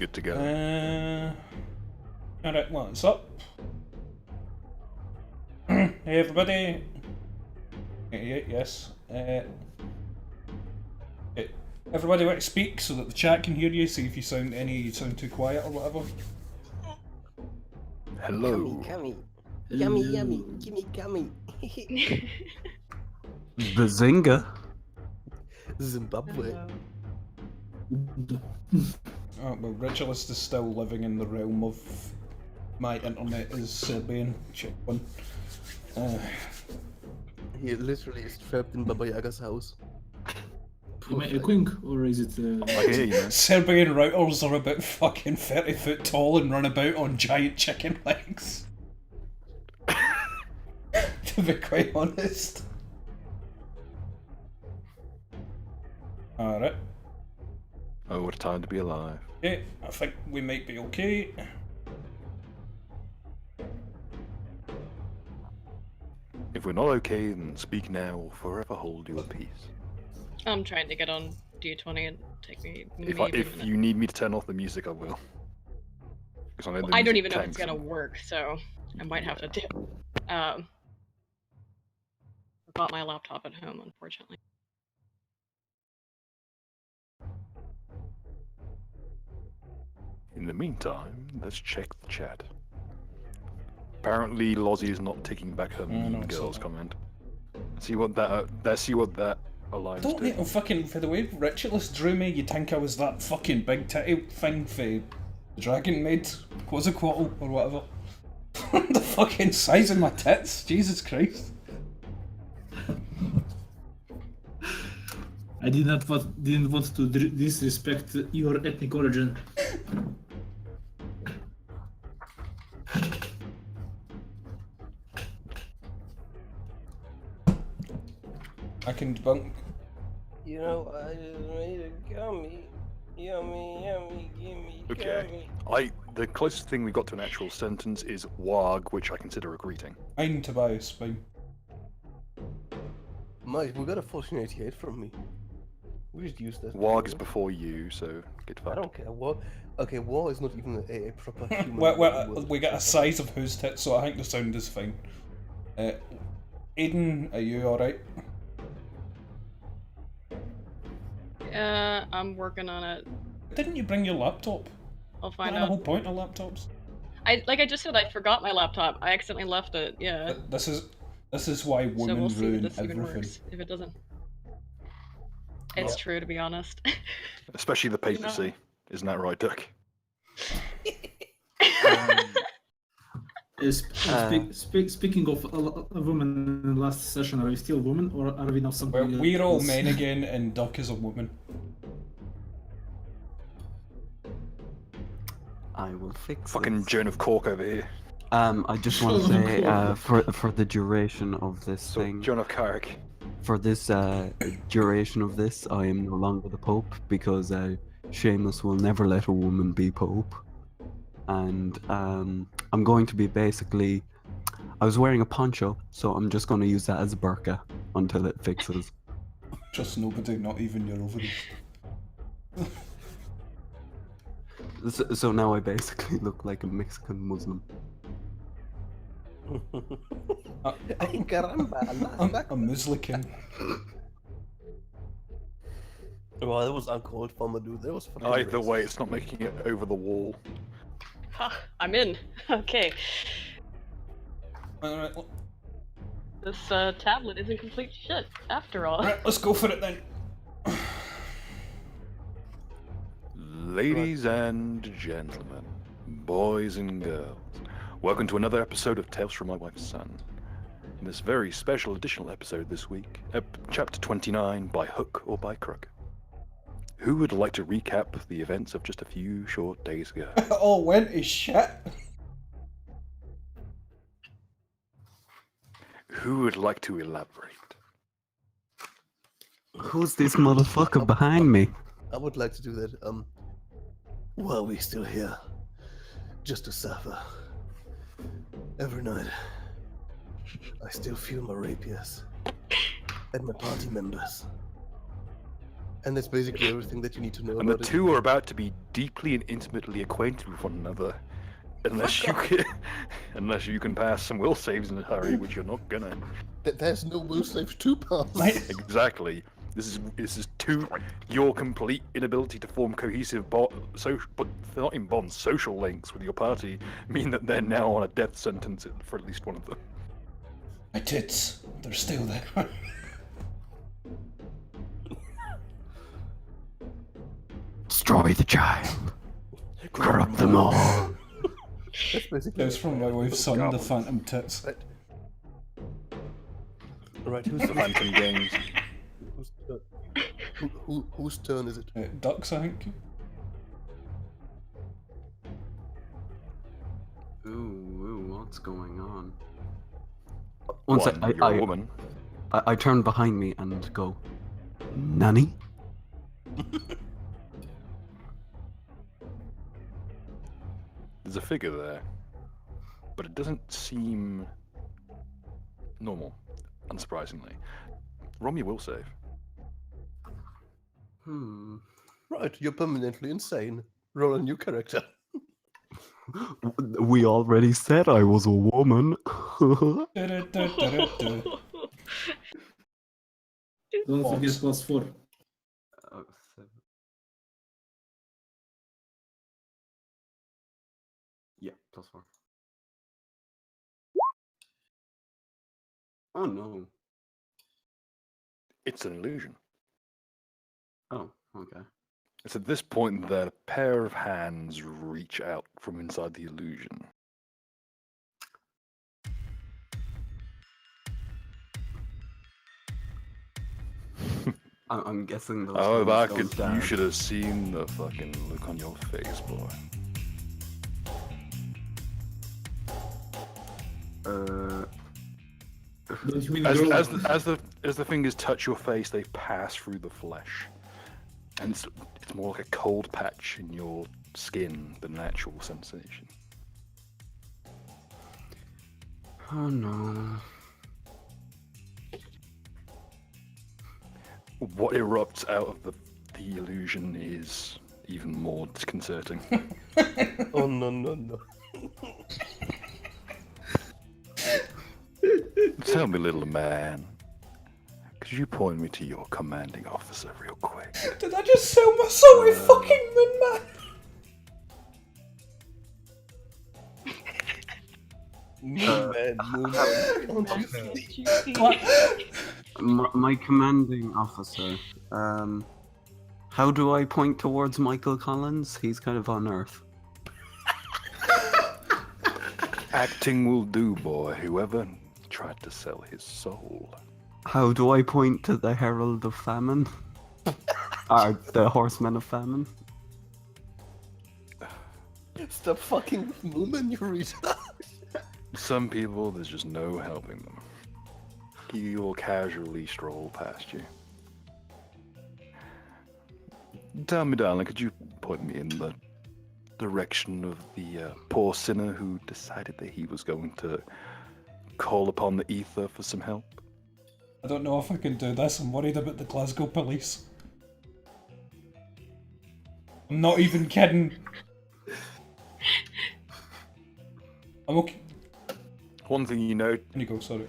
good to go. Alright, what's up? Hey everybody. Yes. Everybody want to speak so that the chat can hear you, see if you sound too quiet or whatever. Hello. Cummy. Yummy, yummy. Gimme gummy. Bazinga. Zimbabwe. Oh, well, Ritualist is still living in the realm of my internet is Serbian. Check one. He literally is trapped in Baba Yaga's house. Am I echoing, or is it... I hear you, man. Serbian routers are about fucking 30 foot tall and run about on giant chicken legs. To be quite honest. Alright. Oh, what a time to be alive. Okay, I think we might be okay. If we're not okay, then speak now or forever hold your peace. I'm trying to get on D20 and take me If maybe a if minute. you need me to turn off the music, I will. 'Cause I know the I don't music even know if it's tanks gonna and- work, so I might have to do. Forgot my laptop at home, unfortunately. In the meantime, let's check the chat. Apparently, Lozzie is not taking back her mean no, girls so- comment. See what that aligns Don't to. need to fucking, for the way Ritualist drew me, you'd think I was that fucking big titty thing for the Dragon Maid, Quetzalcoatl, or whatever. The fucking size of my tits, Jesus Christ. I didn't want to disrespect your ethnic origin. I can debunk. You know, I just made a gummy. Yummy, yummy, gimme Okay. gummy. The closest thing we got to an actual sentence is wag, which I consider a greeting. Ein Tobias, fine. Mike, we got a 1488 from me. We just used that. Wag is before you, so get I fucked. don't care. War. Okay, war is not even a proper human. We get a size of whose tits, so I think the sound is fine. Aiden, are you alright? I'm working on it. Didn't you bring your laptop? I'll Isn't find that the whole out. point of laptops? Like I just said, I forgot my laptop. I accidentally left it. Yeah. This is why So women we'll see if ruin this even everything. works. If it doesn't, it's true to be honest. Especially the papacy. Isn't that right, Duck? Speaking of a woman in the last session, are we still women, or are we now Well, something we're all else? men again, and Duck is a woman. I will fix Fucking this. Joan of Cork over here. I just want to say, for the duration of this So, thing, Joan of Carrick. for this duration of this, I am no longer the Pope because Seamus will never let a woman be Pope, and I'm going to be basically. I was wearing a poncho, so I'm just going to use that as a burqa until it fixes. Just nobody, not even your ovaries. So now I basically look like a Mexican Muslim. Ay, caramba, Allah I'm Muslican. Well, that was uncalled for, my dude. That was fucking Either racist. way, it's not making it over the wall. Ha, I'm in. Okay. Alright, This tablet isn't complete shit after all. let's go for it then. Ladies and gentlemen, boys and girls, welcome to another episode of Tales from My Wife's Son. In this very special additional episode this week, chapter 29, By Hook or by Crook. Who would like to recap the events of just a few short days ago? It all went to shit. Who would like to elaborate? Who's this motherfucker behind me? I would like to do that. While we still here, just to suffer. Every night, I still feel my rapiers and my party members. And that's basically everything that you need to know And the about it. two are about to be deeply and intimately acquainted with one another. Unless you can, unless you can pass some will saves in a hurry, which you're not gonna. There's no will save to pass. Right. Exactly. This is your complete inability to form cohesive social, but they're not in bonds. Social links with your party mean that they're now on a death sentence for at least one of them. My tits, they're still there. Destroy the child. Corrupt them all. That's basically It's from my wife's son, the Phantom Tits. Right. Right, The Phantom Games. whose turn is it? Ducks, I think. Ooh, what's going on? One, One sec, you're a woman. I turn behind me and go, Nanny? There's a figure there, but it doesn't seem normal, unsurprisingly. Roll me a will save. Right, you're permanently insane. Roll a new character. We already said I was a woman. Du-du-du-du-du-du. Don't forget Box. +4. Yeah, +4. Oh no. It's an illusion. Oh, okay. It's at this point that a pair of hands reach out from inside the illusion. I'm guessing those Oh, hands that don't you dab. should have seen the fucking look on your face, boy. Don't you mean As, grow as, up? the, as the fingers touch your face, they pass through the flesh, and it's more like a cold patch in your skin than an actual sensation. Oh no. What erupts out of the illusion is even more disconcerting. Oh no. Tell me, little man, could you point me to your commanding officer real quick? Did I just sell my soul to fucking Moon Man? Moon Man. Don't you see? Juicy. What? My commanding officer. How do I point towards Michael Collins? He's kind of on Earth. Acting will do, boy. Whoever tried to sell his soul. How do I point to the Herald of Famine? The Horsemen of Famine? Stop fucking with Moon Man, you retard. Some people, there's just no helping them. He will casually stroll past you. Tell me, darling, could you point me in the direction of the poor sinner who decided that he was going to call upon the ether for some help? I don't know if I can do this. I'm worried about the Glasgow police. I'm not even kidding. I'm okay. One thing you know, Can you go, sorry.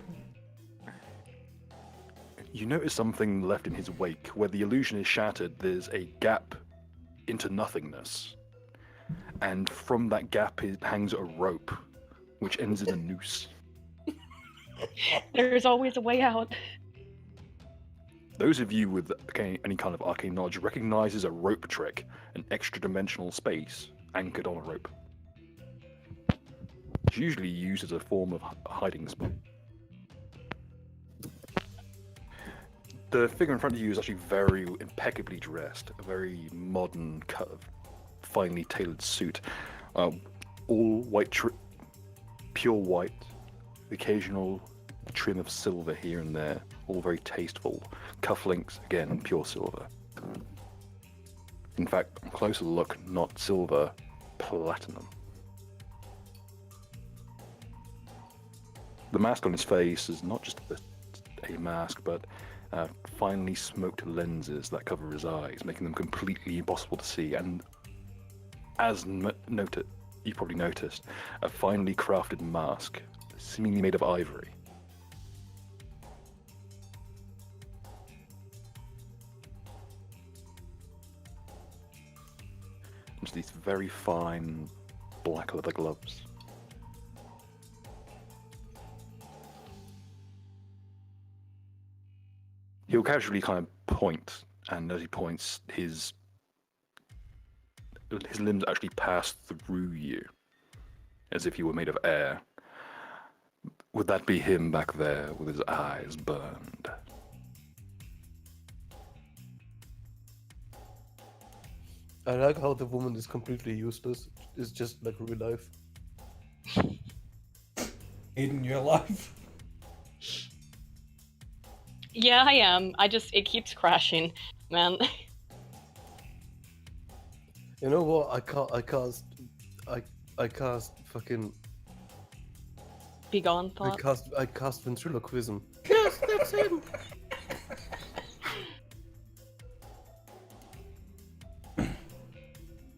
you notice something left in his wake. Where the illusion is shattered, there's a gap into nothingness. And from that gap hangs a rope, which ends in a noose. There's always a way out. Those of you with any kind of arcane knowledge recognizes a rope trick, an extra-dimensional space anchored on a rope. It's usually used as a form of hiding spot. The figure in front of you is actually very impeccably dressed, a very modern cut of finely tailored suit, all white, pure white, the occasional trim of silver here and there, all very tasteful. Cufflinks, again, pure silver. In fact, on closer look, not silver, platinum. The mask on his face is not just a mask, but finely smoked lenses that cover his eyes, making them completely impossible to see. And as noted, you probably noticed, a finely crafted mask, seemingly made of ivory. Just these very fine black leather gloves. He'll casually kind of point, and as he points, his limbs actually pass through you, as if you were made of air. Would that be him back there with his eyes burned? I like how the woman is completely useless. It's just like real life. Aiden, you alive? Yeah, I am. It keeps crashing, man. You know what? I cast fucking. Be gone, thought. I cast ventriloquism.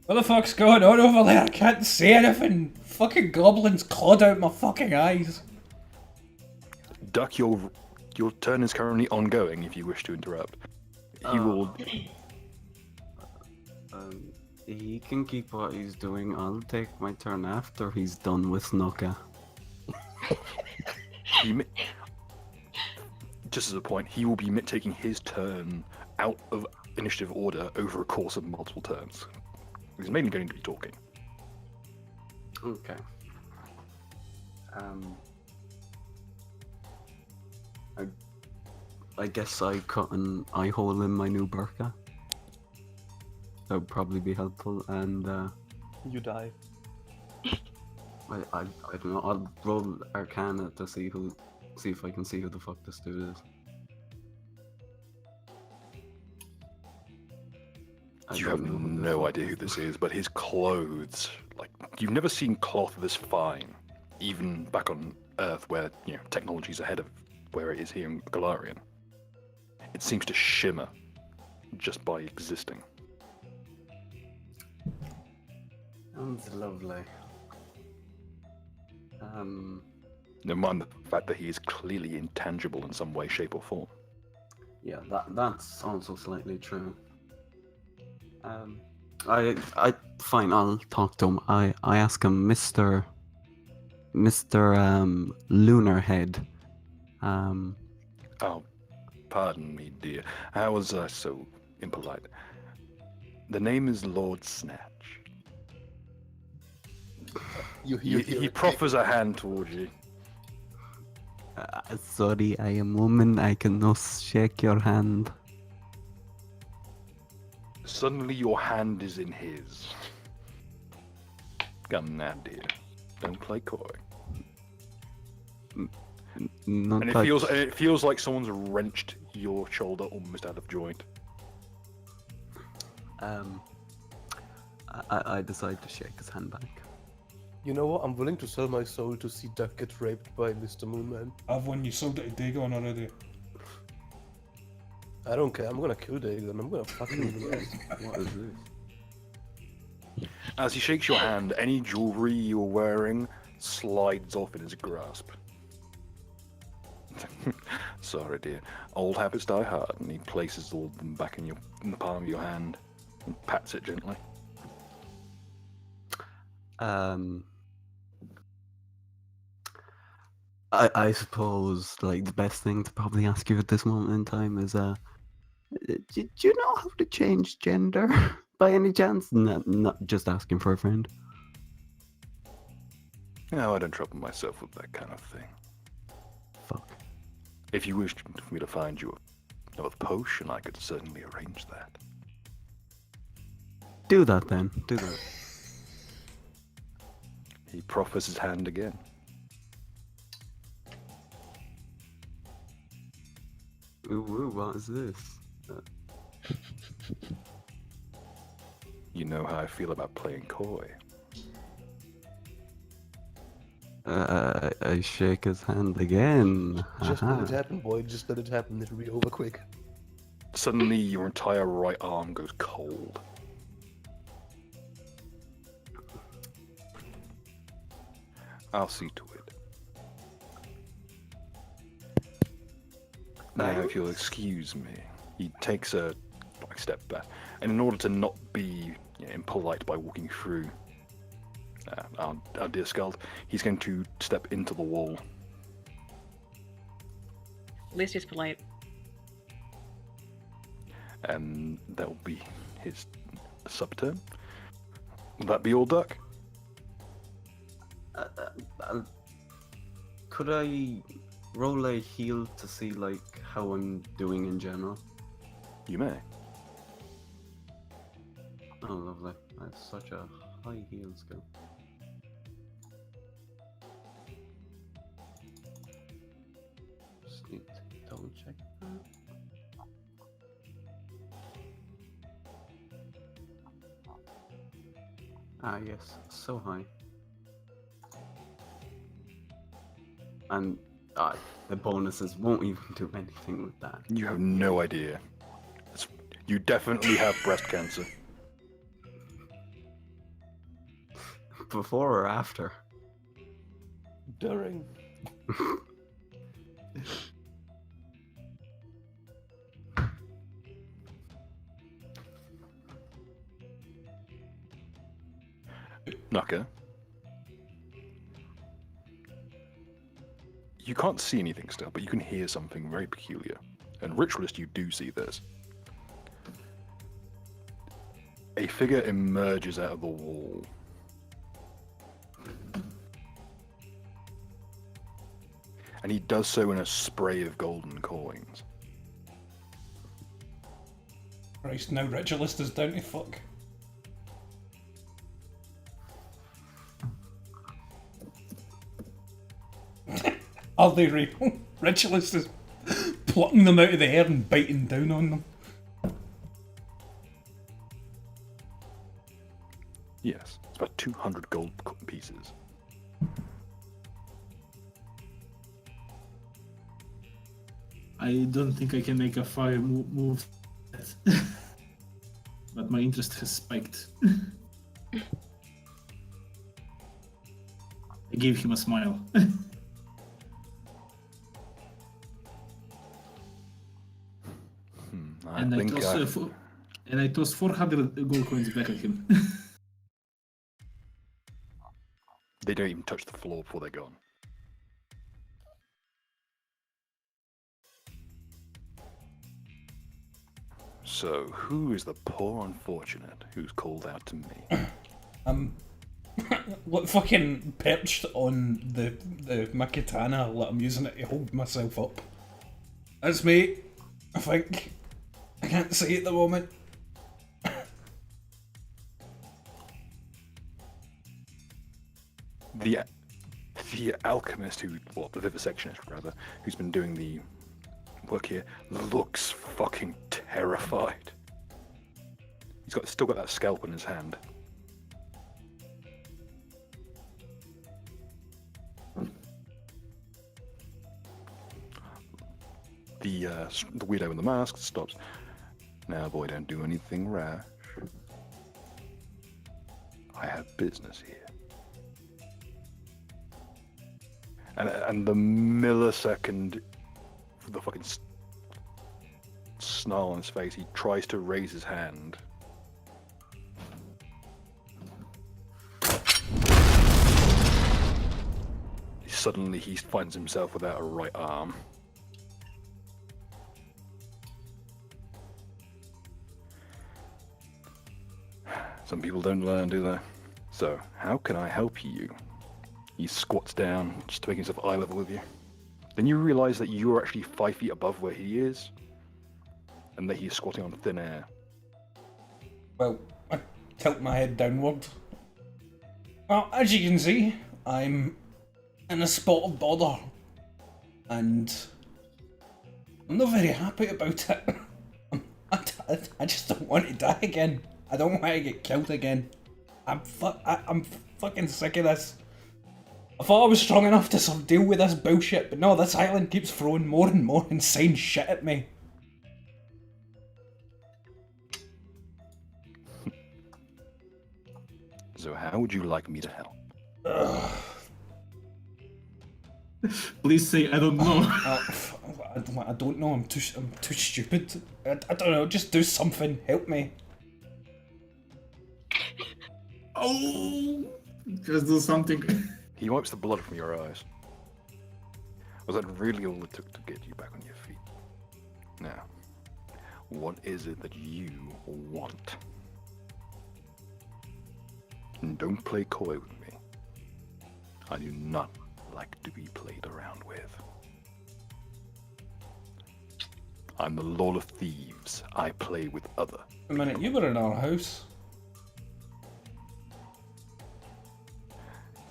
What the fuck's going on over there? I can't see anything. Fucking goblins clawed out my fucking eyes. Duck, your turn is currently ongoing if you wish to interrupt. He will. He can keep what he's doing. I'll take my turn after he's done with Snuka. Just as a point, he will be taking his turn out of initiative order over a course of multiple turns. He's mainly going to be talking. Okay. I guess I cut an eye hole in my new burqa. That would probably be helpful, and You die. I don't know. I'll roll Arcana to see if I can see who the fuck this dude is. You have no idea who this is, but his clothes, like, you've never seen cloth this fine, even back on Earth where, technology's ahead of where it is here in Galarian. It seems to shimmer just by existing. Sounds lovely. Never mind the fact that he is clearly intangible in some way, shape, or form. Yeah, that's also slightly true. I fine. I'll talk to him. I ask him, Mr. Lunarhead. Oh, pardon me, dear. How was I so impolite? The name is Lord Snatch. He proffers a hand towards you. Sorry, I am woman. I cannot shake your hand. Suddenly your hand is in his. Come now, dear. Don't play coy. Not And like... it feels like someone's wrenched your shoulder almost out of joint. I decide to shake his hand back. You know what? I'm willing to sell my soul to see Duck get raped by Mr. Moonman. I've won. You sold it to Dagon already. I don't care. I'm gonna kill Dagon. I'm gonna fucking What is this? As he shakes your hand, any jewelry you're wearing slides off in his grasp. Sorry, dear. Old habits die hard, and he places all of them back in the palm of your hand and pats it gently. I suppose, like, the best thing to probably ask you at this moment in time is, do you know how to change gender by any chance? Not just asking for a friend. No, I don't trouble myself with that kind of thing. Fuck. If you wish for me to find you another potion, I could certainly arrange that. Do that then. Do that. He proffers his hand again. Ooh, what is this? You know how I feel about playing coy. I shake his hand again. Just let it Haha. happen, boy. Just let it happen. It'll be over quick. Suddenly, your entire right arm goes cold. I'll see to it. Now, if you'll excuse me, he takes a step back, and in order to not be impolite by walking through our dear Skald, he's going to step into the wall. At least he's polite. And that will be his sub-turn. Will that be all, Duck? Could I roll a heal to see like how I'm doing in general? You may. Oh, lovely. I have such a high heal skill. Just need to double check that. Ah, yes, so high. And the bonuses won't even do anything with that. You have no idea. You definitely have breast cancer. Before or after? During. Naka. You can't see anything still, but you can hear something very peculiar. And Ritualist, you do see this. A figure emerges out of the wall. And he does so in a spray of golden coins. Christ, now Ritualist is down to fuck. Are they real? Ritualist is plucking them out of the air and biting down on them. Yes, it's about 200 gold pieces. I don't think I can make a fire move, but my interest has spiked. I gave him a smile. And I tossed 400 gold coins back at him. They don't even touch the floor before they're gone. So, who is the poor unfortunate who's called out to me? Look, fucking perched on my katana, like I'm using it to hold myself up. That's me, I think. I can't see at the moment. The alchemist the vivisectionist rather, who's been doing the work here, looks fucking terrified. He's still got that scalp in his hand. The weirdo in the mask stops. Now, boy, don't do anything rash. I have business here. And the millisecond, the fucking snarl on his face, he tries to raise his hand. Suddenly, he finds himself without a right arm. Some people don't learn, do they? So, how can I help you? He squats down just to make himself eye level with you. Then you realize that you're actually 5 feet above where he is, and that he's squatting on thin air. Well, I tilt my head downward. Well, as you can see, I'm in a spot of bother, and I'm not very happy about it. I just don't want to die again. I don't want to get killed again. I'm fucking sick of this. I thought I was strong enough to sort of deal with this bullshit, but no, this island keeps throwing more and more insane shit at me. So how would you like me to help? Please say I don't know. I don't know. I'm too stupid. I don't know. Just do something. Help me. Oh, just do something. He wipes the blood from your eyes. Was that really all it took to get you back on your feet? Now, what is it that you want? And don't play coy with me. I do not like to be played around with. I'm the Lord of Thieves. I play with other. A minute, you were in our house.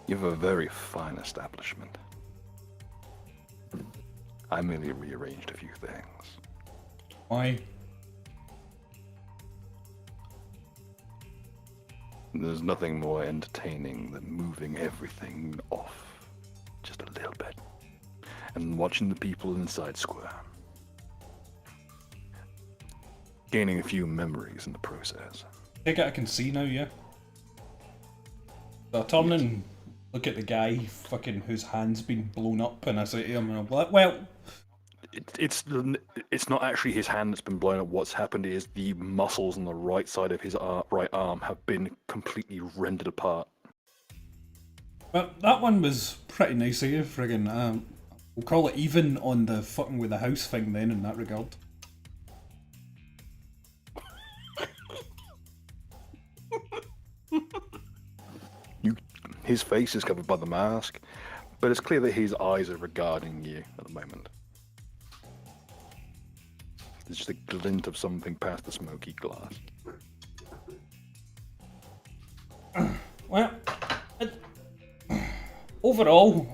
You have a very fine establishment. I merely rearranged a few things. Why? There's nothing more entertaining than moving everything off just a little bit and watching the people inside square. Gaining a few memories in the process. Take it I can see now, yeah? So I turn and look at the guy fucking whose hand's been blown up and I say to him, and I'm like, well... It's not actually his hand that's been blown up. What's happened is the muscles on the right side of his right arm have been completely rendered apart. Well, that one was pretty nice of you, friggin'. We'll call it even on the fucking with the house thing then in that regard. His face is covered by the mask, but it's clear that his eyes are regarding you at the moment. There's just a glint of something past the smoky glass. Well, overall,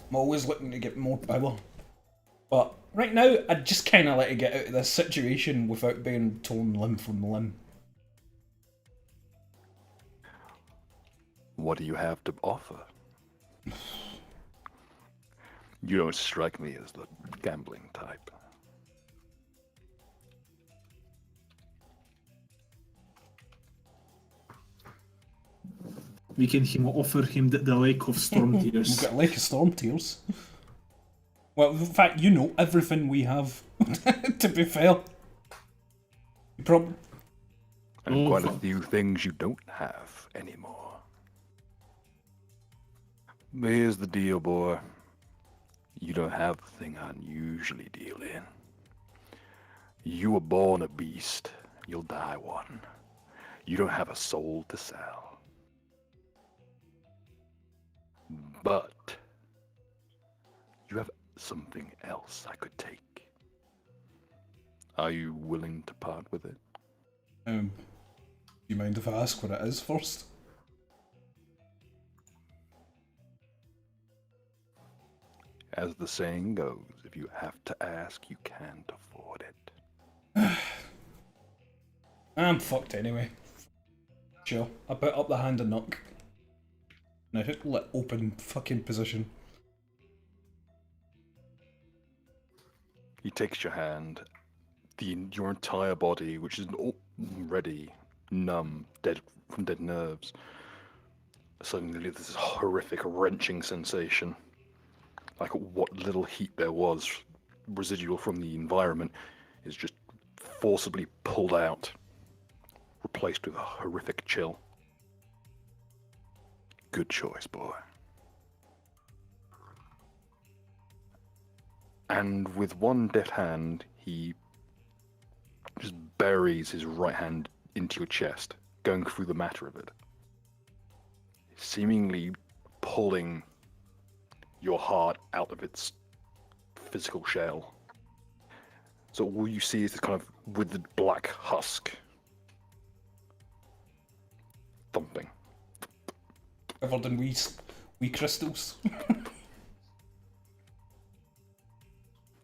I'm always looking to get more power. But right now, I'd just kind of like to get out of this situation without being torn limb from limb. What do you have to offer? You don't strike me as the gambling type. We can offer him the Lake of Storm We've Tears. got a lake of storm tears. Well, in fact, you know everything we have, to be fair. And quite a few things you don't have anymore. But here's the deal, boy. You don't have the thing I usually deal in. You were born a beast. You'll die one. You don't have a soul to sell. But you have something else I could take. Are you willing to part with it? Do you mind if I ask what it is first? As the saying goes, if you have to ask, you can't afford it. I'm fucked anyway. Sure, I put up the hand and knock. Now hit let open fucking position. He takes your hand. Your entire body, which is already numb, dead from dead nerves, suddenly there's this horrific, wrenching sensation. Like what little heat there was, residual from the environment, is just forcibly pulled out, replaced with a horrific chill. Good choice, boy. And with one deft hand, he just buries his right hand into your chest, going through the matter of it, seemingly pulling your heart out of its physical shell. So all you see is this kind of withered black husk thumping. Covered in wee crystals.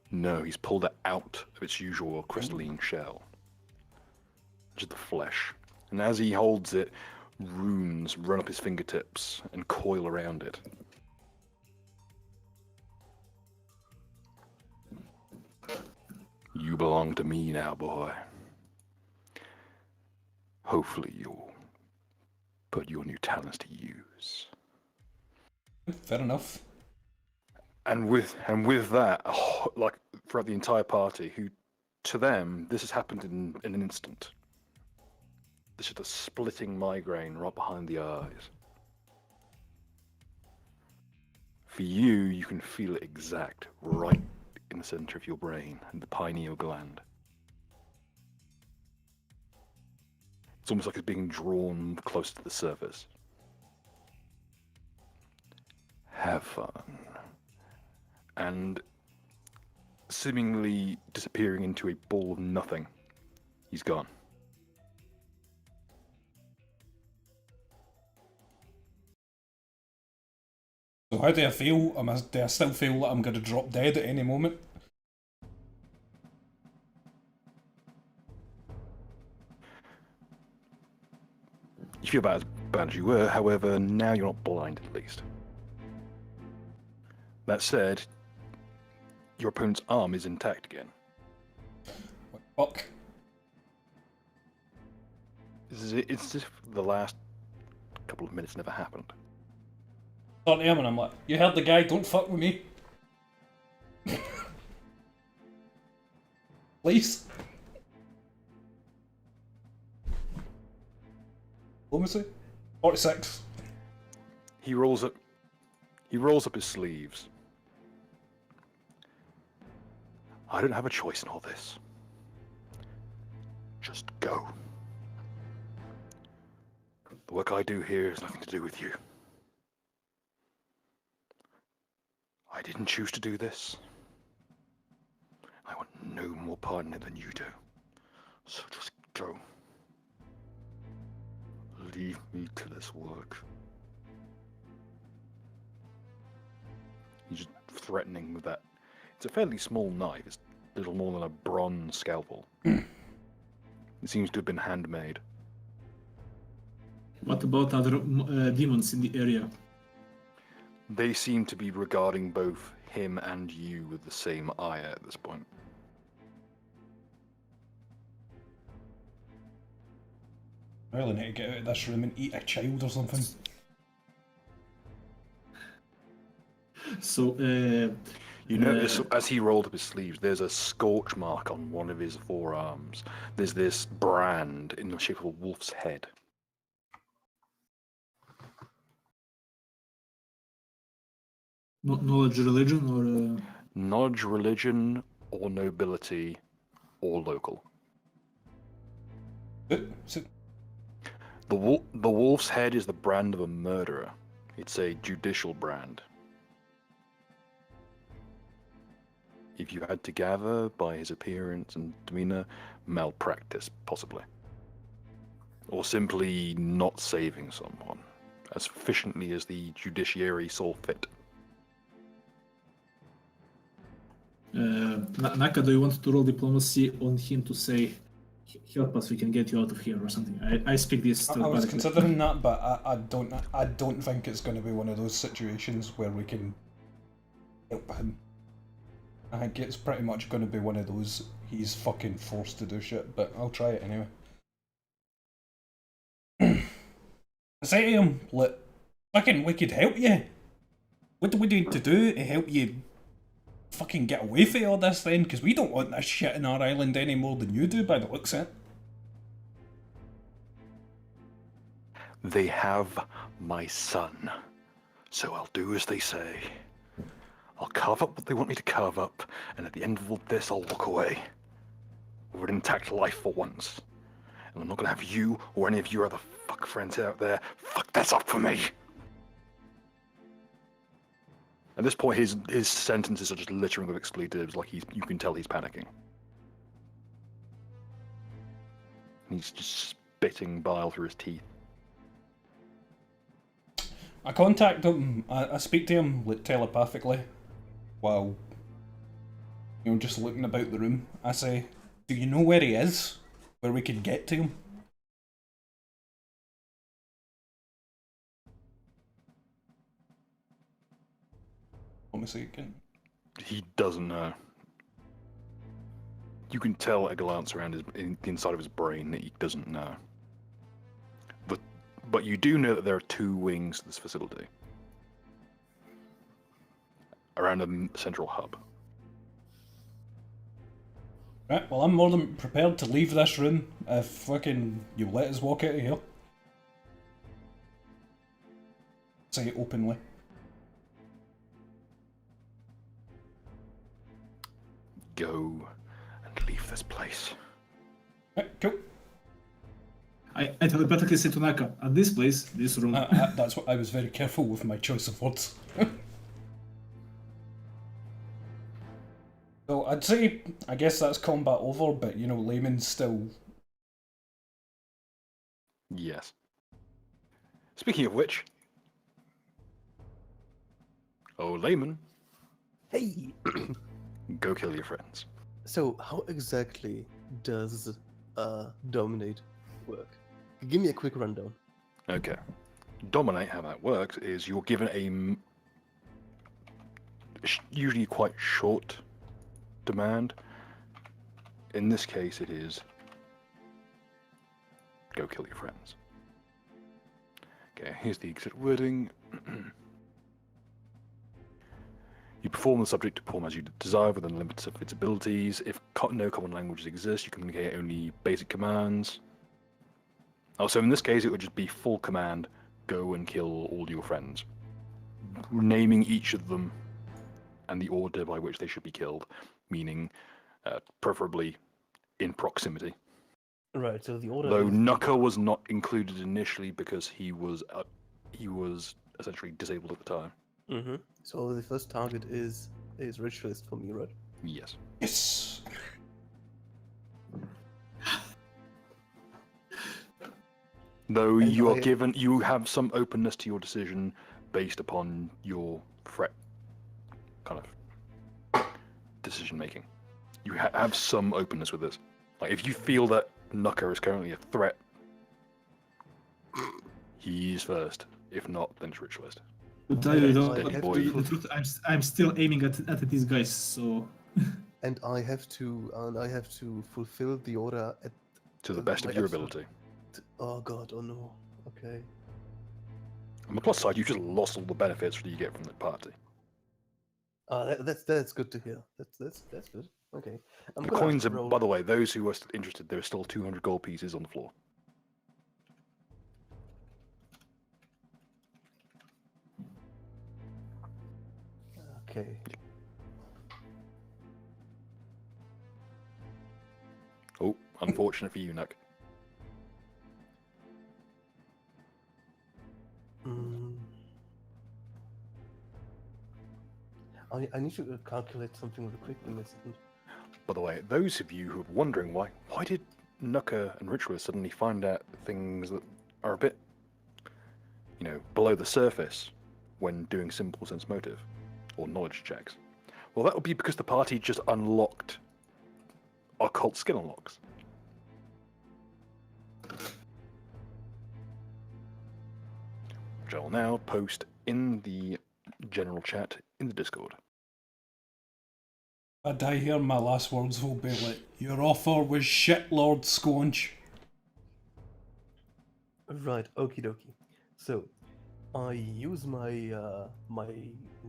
No, he's pulled it out of its usual crystalline shell. Just the flesh. And as he holds it, runes run up his fingertips and coil around it. You belong to me now, boy. Hopefully you'll put your new talents to use. Fair enough. And with that, like throughout the entire party, who to them this has happened in an instant. This is a splitting migraine right behind the eyes. For you, you can feel it exact right in the center of your brain and the pineal gland. It's almost like it's being drawn close to the surface. Have fun. And seemingly disappearing into a ball of nothing, he's gone. So how do I feel? Do I still feel that I'm going to drop dead at any moment? You feel about as bad as you were, however, now you're not blind at least. That said, your opponent's arm is intact again. What the fuck? It's as if the last couple of minutes never happened. Turn to him and I'm like, you heard the guy, don't fuck with me. Please. What was it? 46. He rolls up his sleeves. I don't have a choice in all this. Just go. The work I do here has nothing to do with you. I didn't choose to do this. I want no more part in it than you do. So just go. Leave me to this work. He's just threatening with that. It's a fairly small knife. It's little more than a bronze scalpel. It seems to have been handmade. What about other demons in the area? They seem to be regarding both him and you with the same eye at this point. I really need to get out of this room and eat a child or something. So, You notice as he rolled up his sleeves, there's a scorch mark on one of his forearms. There's this brand in the shape of a wolf's head. knowledge, religion, or Knowledge, religion, or nobility, or local. So, The wolf's head is the brand of a murderer. It's a judicial brand. If you had to gather by his appearance and demeanor, malpractice, possibly. Or simply not saving someone, as efficiently as the judiciary saw fit. Naka, do you want to roll diplomacy on him to say, help us, we can get you out of here or something? I speak this. I was considering that, but I don't think it's going to be one of those situations where we can help him. I think it's pretty much going to be one of those he's fucking forced to do shit, but I'll try it anyway. I say to him, look, fucking we could help you. What do we need to do to help you fucking get away from all this then? Because we don't want this shit in our island any more than you do by the looks of it. They have my son, so I'll do as they say. I'll carve up what they want me to carve up, and at the end of all this, I'll walk away. With an intact life for once. And I'm not gonna have you, or any of your other fuck friends out there, fuck this up for me! At this point, his sentences are just littering with expletives, like you can tell he's panicking. He's just spitting bile through his teeth. I contact him, I speak to him like, telepathically, while, you know, just looking about the room. I say, do you know where he is? Where we can get to him? Let me see again. He doesn't know. You can tell at a glance around the inside of his brain that he doesn't know. But you do know that there are two wings to this facility around a central hub. Right, well, I'm more than prepared to leave this room if fucking you let us walk out of here. Say it openly. Go and leave this place. Right, cool. I telepathically say to Naka, at this place, this room. That's what I was very careful with my choice of words. So I'd say, I guess that's combat over, but you know, Layman's still. Yes. Speaking of which, Layman, Hey! go kill your friends. So, how exactly does dominate work? Give me a quick rundown. Okay. Dominate, how that works, is you're given usually quite short demand. In this case, it is go kill your friends. Okay, here's the exact wording. You perform the subject to perform as you desire within the limits of its abilities. If no common languages exist, you communicate only basic commands. Also, in this case, it would just be full command, go and kill all your friends. Naming each of them and the order by which they should be killed, meaning preferably in proximity. Right, so the order Though is... Nuka was not included initially because he was essentially disabled at the time. Mm-hmm. So the first target is Ritualist for me, right? Yes. Yes! Though And you have some openness to your decision based upon your threat kind of decision making. You have some openness with this. Like if you feel that Nuka is currently a threat, he's first. If not, then it's Ritualist. To tell you Steady boy. the truth, I'm still aiming at these guys. So. And I have to fulfill the order at To the best of your absolute- ability. Oh god, oh no. Okay. On the plus side, you just lost all the benefits that you get from the party. That's good to hear. That's good. Okay. I'm The gonna coins are, roll- by the way, those who are interested, there are still 200 gold pieces on the floor. Okay. Oh, unfortunate for you, Nuck. Mm. I need to calculate something with a quick second. By the way, those of you who are wondering why did Nuka and Ritualist suddenly find out things that are a bit, below the surface when doing simple sense motive or knowledge checks? Well, that would be because the party just unlocked occult skill unlocks. Which I will now post in the general chat in the Discord. I die here, my last words will be like, your offer was shit, Lord Sconge. Right, okie dokie. So, I use my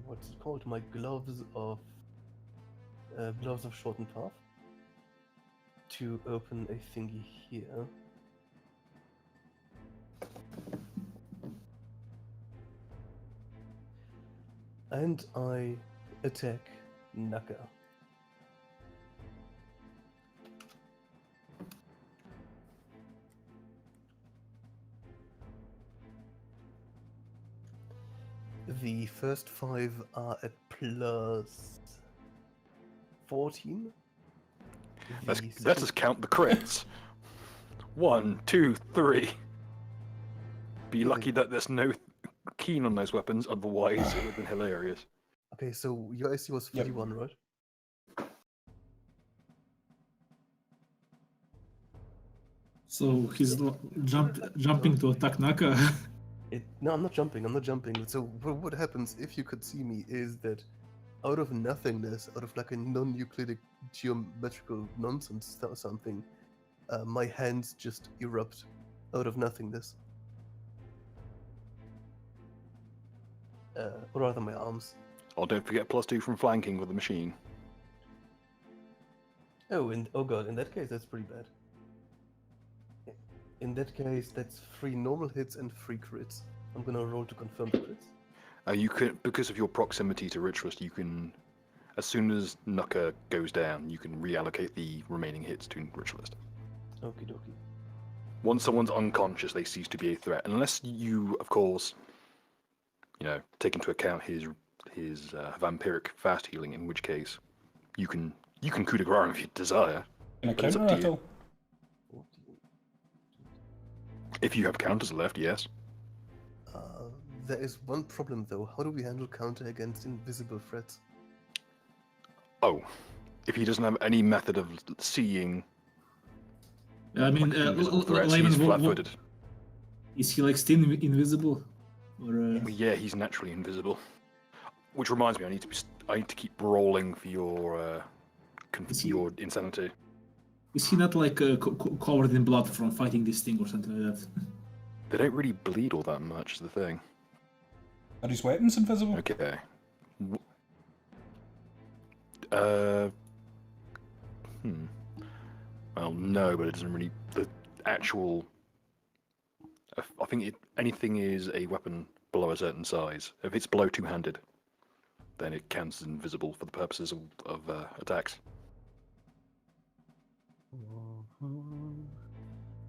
what's it called? My gloves of shortened path to open a thingy here. And I attack Naka. The first 5 are at plus 14. Let's The us count the crits. 1, 2, 3. Be lucky that there's no keen on those weapons, otherwise it would have been hilarious. Okay, so your AC was Yep. 41, right? So he's jumping to attack Naka. No, I'm not jumping. So what happens, if you could see me, is that out of nothingness, out of like a non-Euclidic geometrical nonsense or something, my hands just erupt out of nothingness. Or rather, my arms. Oh, don't forget +2 from flanking with the machine. Oh, and oh god, in that case, that's pretty bad. In that case, that's 3 normal hits and 3 crits. I'm gonna roll to confirm the crits. You can, because of your proximity to Ritualist, you can, as soon as Nuka goes down, you can reallocate the remaining hits to Ritualist. Okie dokie. Once someone's unconscious, they cease to be a threat, unless you, of course, take into account his vampiric fast healing. In which case, you can coup de grace if you desire. Can I But it's counter up to at you. all? If you have counters left, yes. There is one problem though. How do we handle counter against invisible threats? Oh, if he doesn't have any method of seeing I mean, invisible threats, Layman, he's flat-footed. is he like still invisible? Or Well, yeah, he's naturally invisible. Which reminds me, I need to keep rolling for your your insanity. is he not like covered in blood from fighting this thing or something like that? They don't really bleed all that much, is the thing. Are his weapons invisible? Okay. Well, no, but it doesn't really. The actual. I think anything is a weapon below a certain size. If it's below two-handed, then it counts as invisible for the purposes of attacks.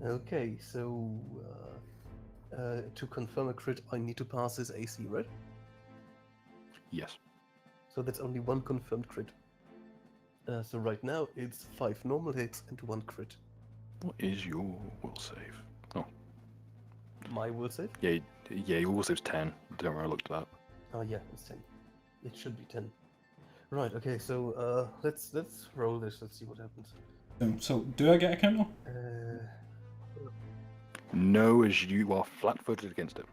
Okay, so to confirm a crit, I need to pass his AC, right? Yes. So that's only 1 confirmed crit. So right now it's 5 normal hits and 1 crit. What is your will save? Oh, My will save? yeah, your will save's 10. Don't worry, I looked at that. Oh yeah, it's 10. It should be 10. Right. Okay. So let's roll this. Let's see what happens. So, do I get a counter? No, as you are flat-footed against him.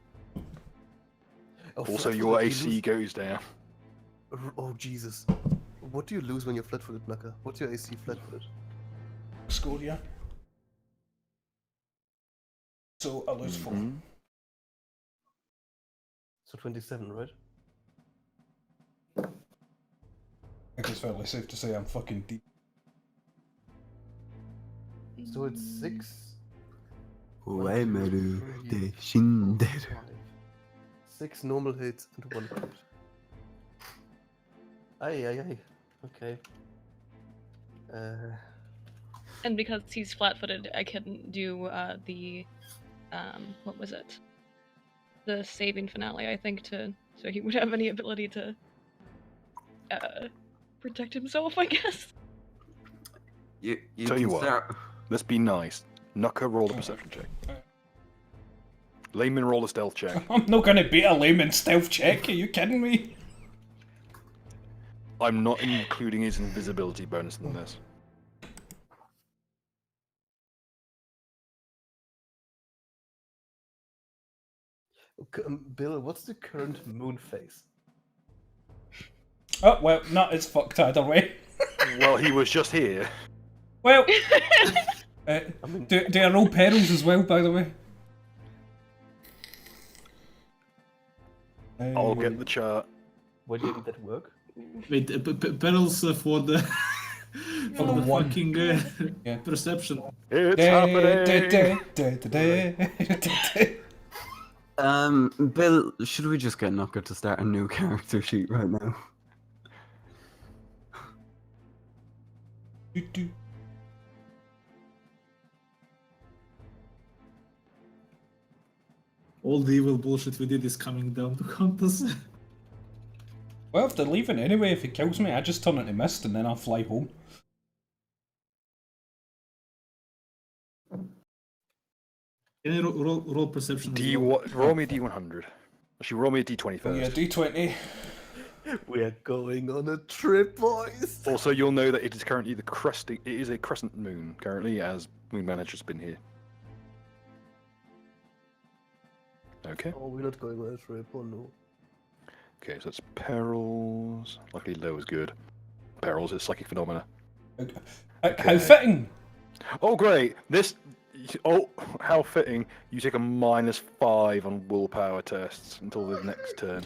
Oh, Also, flat-footed, your you AC lose- goes down. Oh Jesus! What do you lose when you're flat-footed, Naka? What's your AC flat-footed? Score, yeah. So, I lose 4. Mhm. So 27, right? I think it's fairly safe to say I'm fucking deep. So it's 6. 上るで死んでる。 6 normal hits and 1 crit. Ay. Okay. And because he's flat-footed, I couldn't do the what was it? The saving finale, I think, so he would have any ability to protect himself, I guess. You Tell you can what. start. Let's be nice. Nuka, roll a perception check. Layman, roll a stealth check. I'm not gonna beat a layman stealth check, are you kidding me? I'm not including his invisibility bonus in this. Bill, what's the current moon phase? Oh, well, no, it's fucked either way. Well, he was just here. Well, I mean, do I roll perils as well, by the way? I'll get the chart. why didn't that work? Wait, perils for the for the one. fucking Yeah. perception. It's happening! Bill, should we just get Knocker to start a new character sheet right now? All the evil bullshit we did is coming down to haunt us. Well, if they're leaving anyway, if he kills me, I just turn into mist and then I'll fly home. Can you roll perception? as well? Roll me a D100. Actually, roll me a D20 Oh, yeah, first. D20. We are going on a trip, boys. Also, you'll know that it is currently it is a crescent moon currently, as Moon Manager's been here. Okay. Oh, we're not going on a trip. Oh no. Okay, so it's perils. Luckily, low is good. Perils is psychic phenomena. How Okay. fitting! Oh, great! This. Oh, how fitting! You take a -5 on willpower tests until the next turn,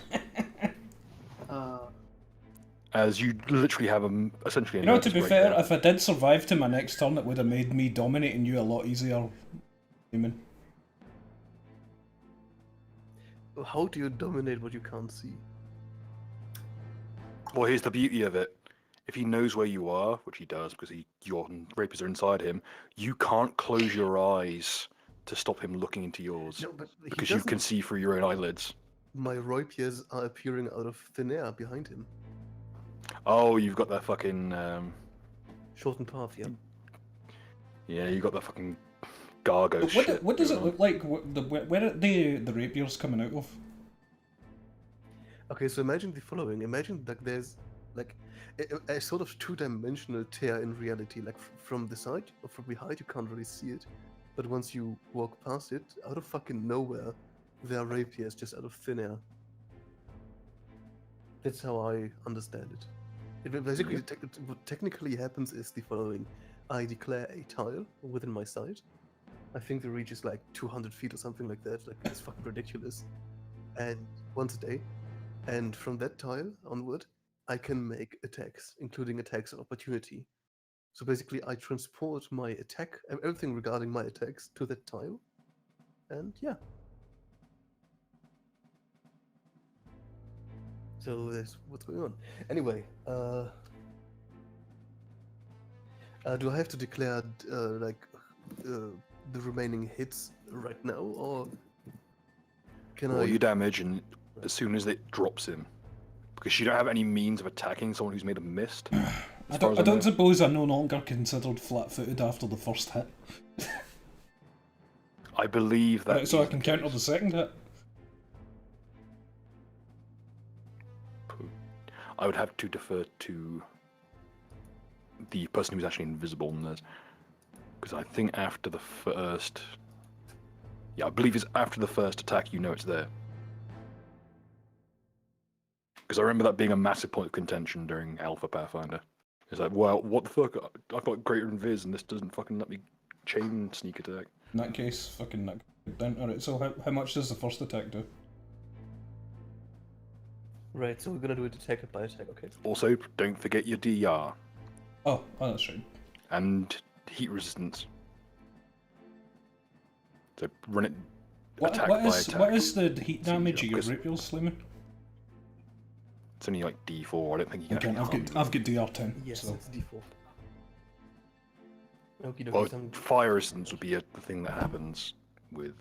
as you literally have essentially a You know, to nervous be fair, breakdown. if I did survive to my next turn, it would have made me dominating you a lot easier, human. How do you dominate what you can't see? Well, here's the beauty of it. If he knows where you are, which he does because your rapiers are inside him, you can't close your eyes to stop him looking into yours No, but he because you doesn't. can see through your own eyelids. My rapiers are appearing out of thin air behind him. Oh, you've got that fucking Shortened path, yeah. yeah, you got that fucking gargo What, shit. what does it going on. look like? Where are the rapiers coming out of? Okay, so imagine the following. Imagine that there's like a sort of two-dimensional tear in reality. Like from the side or from behind, you can't really see it. But once you walk past it, out of fucking nowhere, there are rapiers just out of thin air. That's how I understand it. Basically, what technically happens is the following. I declare a tile within my sight. I think the reach is like 200 feet or something like that. Like, it's fucking ridiculous. And once a day. And from that tile onward, I can make attacks, including attacks of opportunity. So basically, I transport my attack, everything regarding my attacks, to that tile. And yeah. So that's what's going on. Anyway, do I have to declare the remaining hits right now, or can Roll I? your damage, and as soon as it drops him, because you don't have any means of attacking someone who's made a mist. I don't suppose I'm no longer considered flat-footed after the first hit. I believe that. Right, so I can counter the second hit. I would have to defer to the person who's actually invisible in this, because I think after the first, yeah, I believe it's after the first attack. You know it's there, because I remember that being a massive point of contention during Alpha Pathfinder. It's like, well, what the fuck? I've got greater invis, and this doesn't fucking let me chain sneak attack. In that case, fucking knock it down. Alright, so how much does the first attack do? Right, so we're gonna do it attack by attack, okay? Also, don't forget your DR Oh, that's right. and heat resistance. So run it attack What by is attack. the heat damage of your because- rapiers, Slayman? It's only like D4. I don't think you can Okay, actually I've got DR10. Yes, So it's D4. Okie dokie, Well, some- fire resistance would be the thing that happens with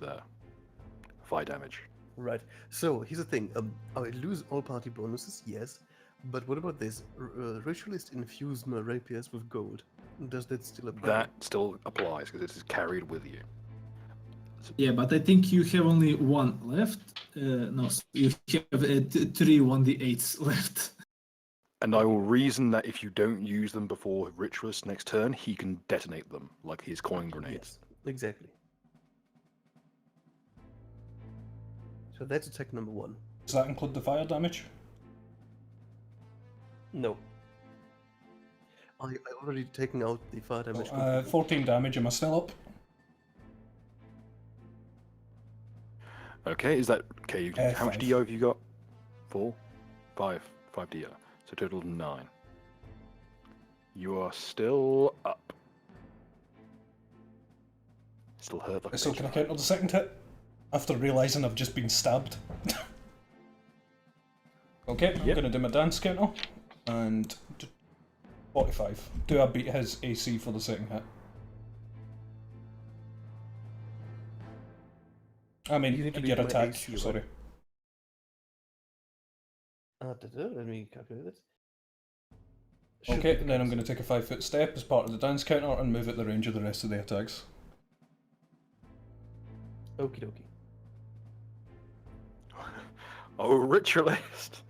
fire damage. Right. So here's the thing. I lose all party bonuses, yes. But what about this? Ritualist infuse my rapiers with gold. Does that still apply? That still applies because it is carried with you. Yeah, but I think you have only one left. No, you have 3 1d8s left. And I will reason that if you don't use them before Ritualist next turn, he can detonate them like his coin grenades. Yes, exactly. So that's attack number 1. does that include the fire damage? No. I already taken out the fire damage. 14 damage. Am I still up? Okay, is that okay? How much 5. DR have you got? 4, 5 DR. So total of 9. You are still up. Still hurt like a So bitch. can I counter the second hit? After realising I've just been stabbed. Okay, I'm Yep. gonna do my dance counter. And 45. Do I beat his AC for the second hit? I mean, You need to your beat my attack, AC, right? sorry. Let me calculate it. Okay, then I'm going to take a 5-foot step as part of the dance counter and move at the range of the rest of the attacks. Okie dokie. Oh, Ritualist!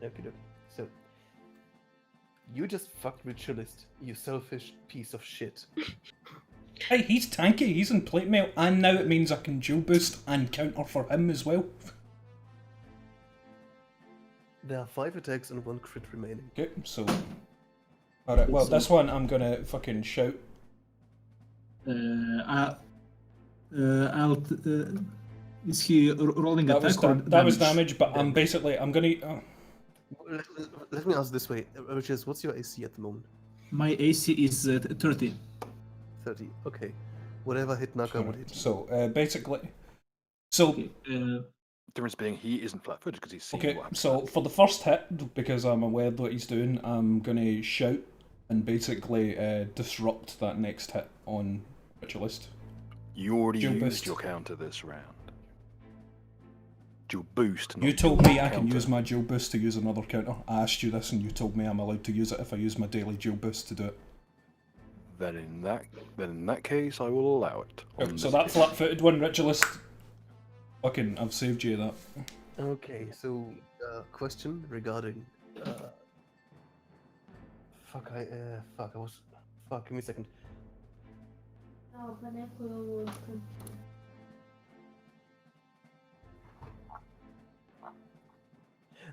Okie dokie. So, you just fucked Ritualist, you selfish piece of shit. Hey, he's tanky, he's in plate mail, and now it means I can dual boost and counter for him as well. There are 5 attacks and 1 crit remaining. Okay, so. Alright, well, this one I'm gonna fucking shout. Is he rolling That attack was, or that was damage, but I'm basically. I'm gonna. Let me ask this way, which is, what's your AC at the moment? My AC is 30. 30. Okay. Whatever hit Naka would hit. So, basically. So. Okay, Difference being he isn't flat-footed because he's seen Okay, what happened. so for the first hit, because I'm aware of what he's doing, I'm gonna shout and basically disrupt that next hit on Ritualist. You already Dual used boost. your counter this round. Dual boost. You not told dual me I can counter. use my dual boost to use another counter. I asked you this and you told me I'm allowed to use it if I use my daily dual boost to do it. Then in that case, I will allow it. on So this that case. flat-footed one, Ritualist. Fucking, I've saved you that. Okay, so question regarding fuck, I was give me a second.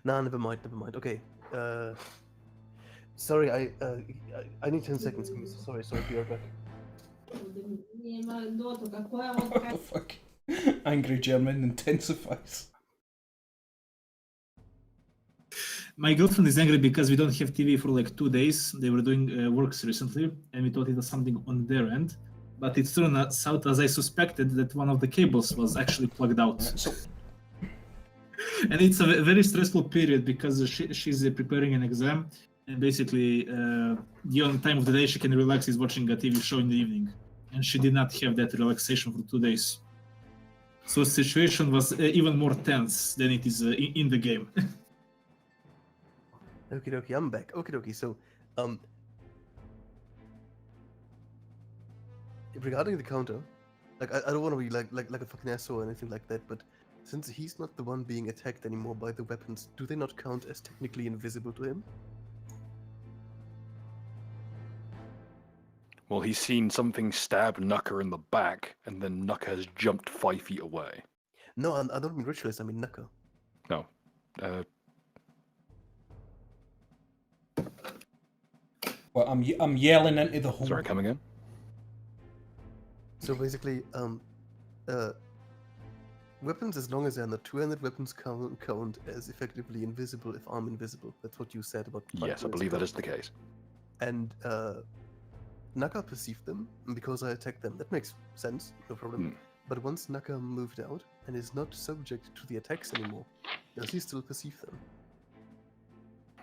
Nah, never mind. Okay. Sorry, I need 10 seconds. Sorry, be right back. What the fuck? Angry German intensifies. my girlfriend is angry because we don't have TV for like 2 days. They were doing works recently, and we thought it was something on their end. But it turned out, as I suspected, that one of the cables was actually plugged out. So, And it's a very stressful period because she's preparing an exam, and basically the only time of the day she can relax is watching a TV show in the evening, and she did not have that relaxation for 2 days. So the situation was even more tense than it is in the game. Okie dokie, I'm back. Okie dokie, so regarding the counter, like I don't want to be like a fucking asshole or anything like that, but since he's not the one being attacked anymore by the weapons, do they not count as technically invisible to him? Well, he's seen something stab Nuka in the back, and then Nuka has jumped 5 feet away. No, I don't mean Ritualist, I mean Naka. No. well, I'm yelling into the hole. Sorry, come again? So basically, weapons, as long as they're not two-handed weapons, count as effectively invisible if I'm invisible. That's what you said about. Yes, I believe that is the case. And Naka perceived them because I attacked them. That makes sense, no problem. But once Naka moved out and is not subject to the attacks anymore, does he still perceive them?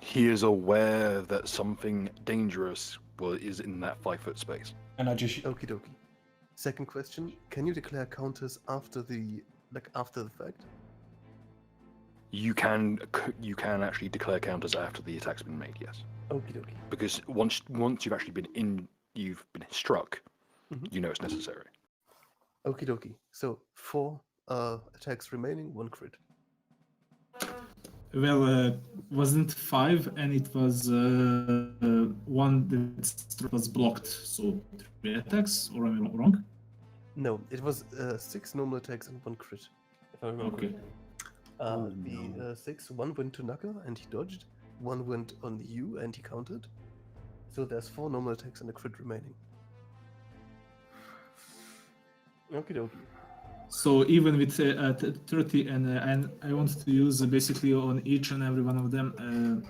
He is aware that something dangerous is in that 5-foot space. And I just. Okie dokie. Second question: can you declare counters after the fact? You can actually declare counters after the attack's been made. Yes. Okie dokie. Because once you've actually you've been struck, you know it's necessary. Okie dokie. So 4 attacks remaining, 1 crit. Well, wasn't 5, and it was 1 that was blocked. So 3 attacks, or am I wrong? No, it was 6 normal attacks and 1 crit, if I remember. Okay. The 6, 1 went to Naka and he dodged, 1 went on you and he countered. So there's 4 normal attacks and a crit remaining. Okie dokie. So even with 30, and I want to use basically on each and every one of them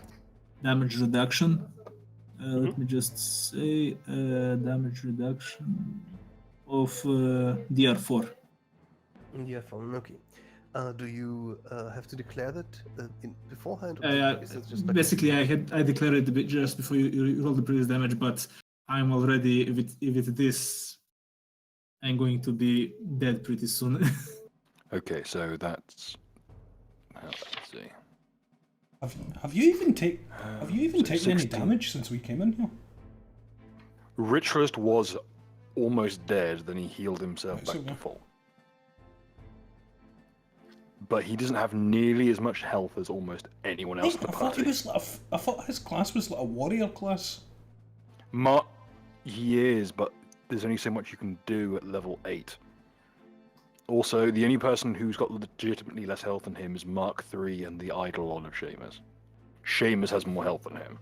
damage reduction. Let me just say damage reduction of DR4. DR4, okay. Do you have to declare that beforehand? Or is it just Basically, I declared it just before you roll the previous damage, but I'm already with this. I'm going to be dead pretty soon. Okay, so that's. Let's see. Have you even taken so any 16. damage since we came in here? Ritualist was almost dead, then he healed himself Right, back so to yeah. full. But he doesn't have nearly as much health as almost anyone else in the I thought he party. was like I thought his class was like a warrior class. He is, but there's only so much you can do at level 8. Also, the only person who's got legitimately less health than him is Mark III and the Eidolon of Seamus. Seamus has more health than him,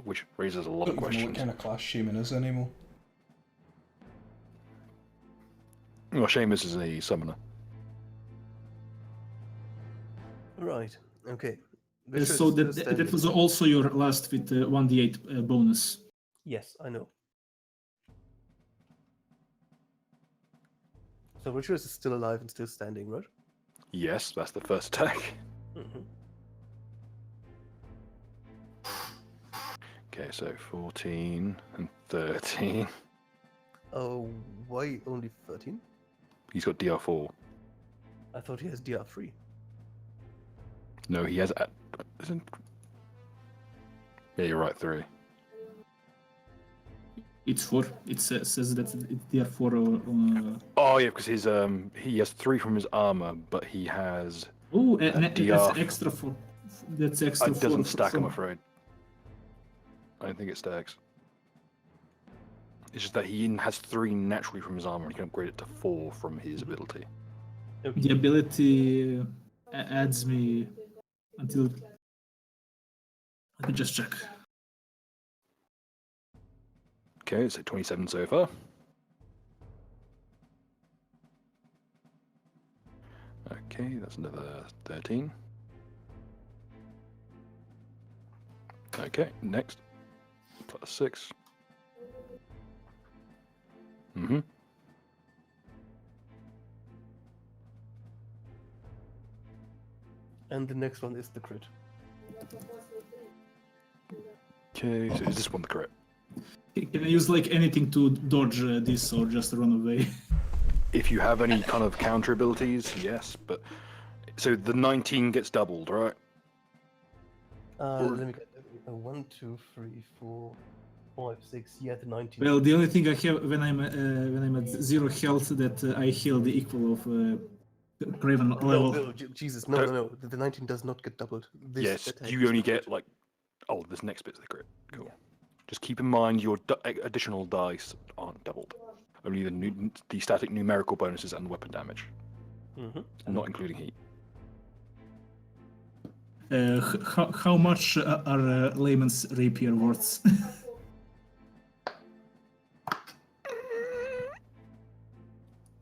which raises a lot I of don't even know what questions. kind of class Shaman is anymore. Well, Seamus is a summoner. Right. Okay. So Richard is still that standing. was also your last with 1d8 bonus. Yes, I know. So Richard is still alive and still standing, right? Yes, that's the first attack. Mm-hmm. Okay, so 14 and 13. Oh, why only 13? He's got DR4. I thought he has DR3. No, he has. Yeah, you're right. 3. It's 4. It says that it's DR4. Oh yeah, because his he has 3 from his armor, but he has. Oh, DR. that's extra 4. That's extra 4. It doesn't stack, I'm from- afraid. I don't think it stacks. It's just that he has 3 naturally from his armor, and he can upgrade it to 4 from his ability. Okay. The ability adds me until. Let me just check. Okay, so 27 so far. Okay, that's another 13. Okay, next. Plus 6. Mm-hmm. And the next one is the crit. Okay, so is this one the crit? Can I use like anything to dodge this or just run away? If you have any kind of counter abilities, yes, but so the 19 gets doubled, right? Let me get 1, 2, 3, 4, 5, 6. Yeah, the 19. Well, the only thing I have when I'm at 0 health that I heal the equal of Craven level. No, Jesus, no. The 19 does not get doubled. This Yes, attack you is only doubled. get like. Oh, this next bit's the crit. Cool. Just keep in mind your additional dice aren't doubled. Only the static numerical bonuses and weapon damage, not including heat. How much are layman's rapier worth?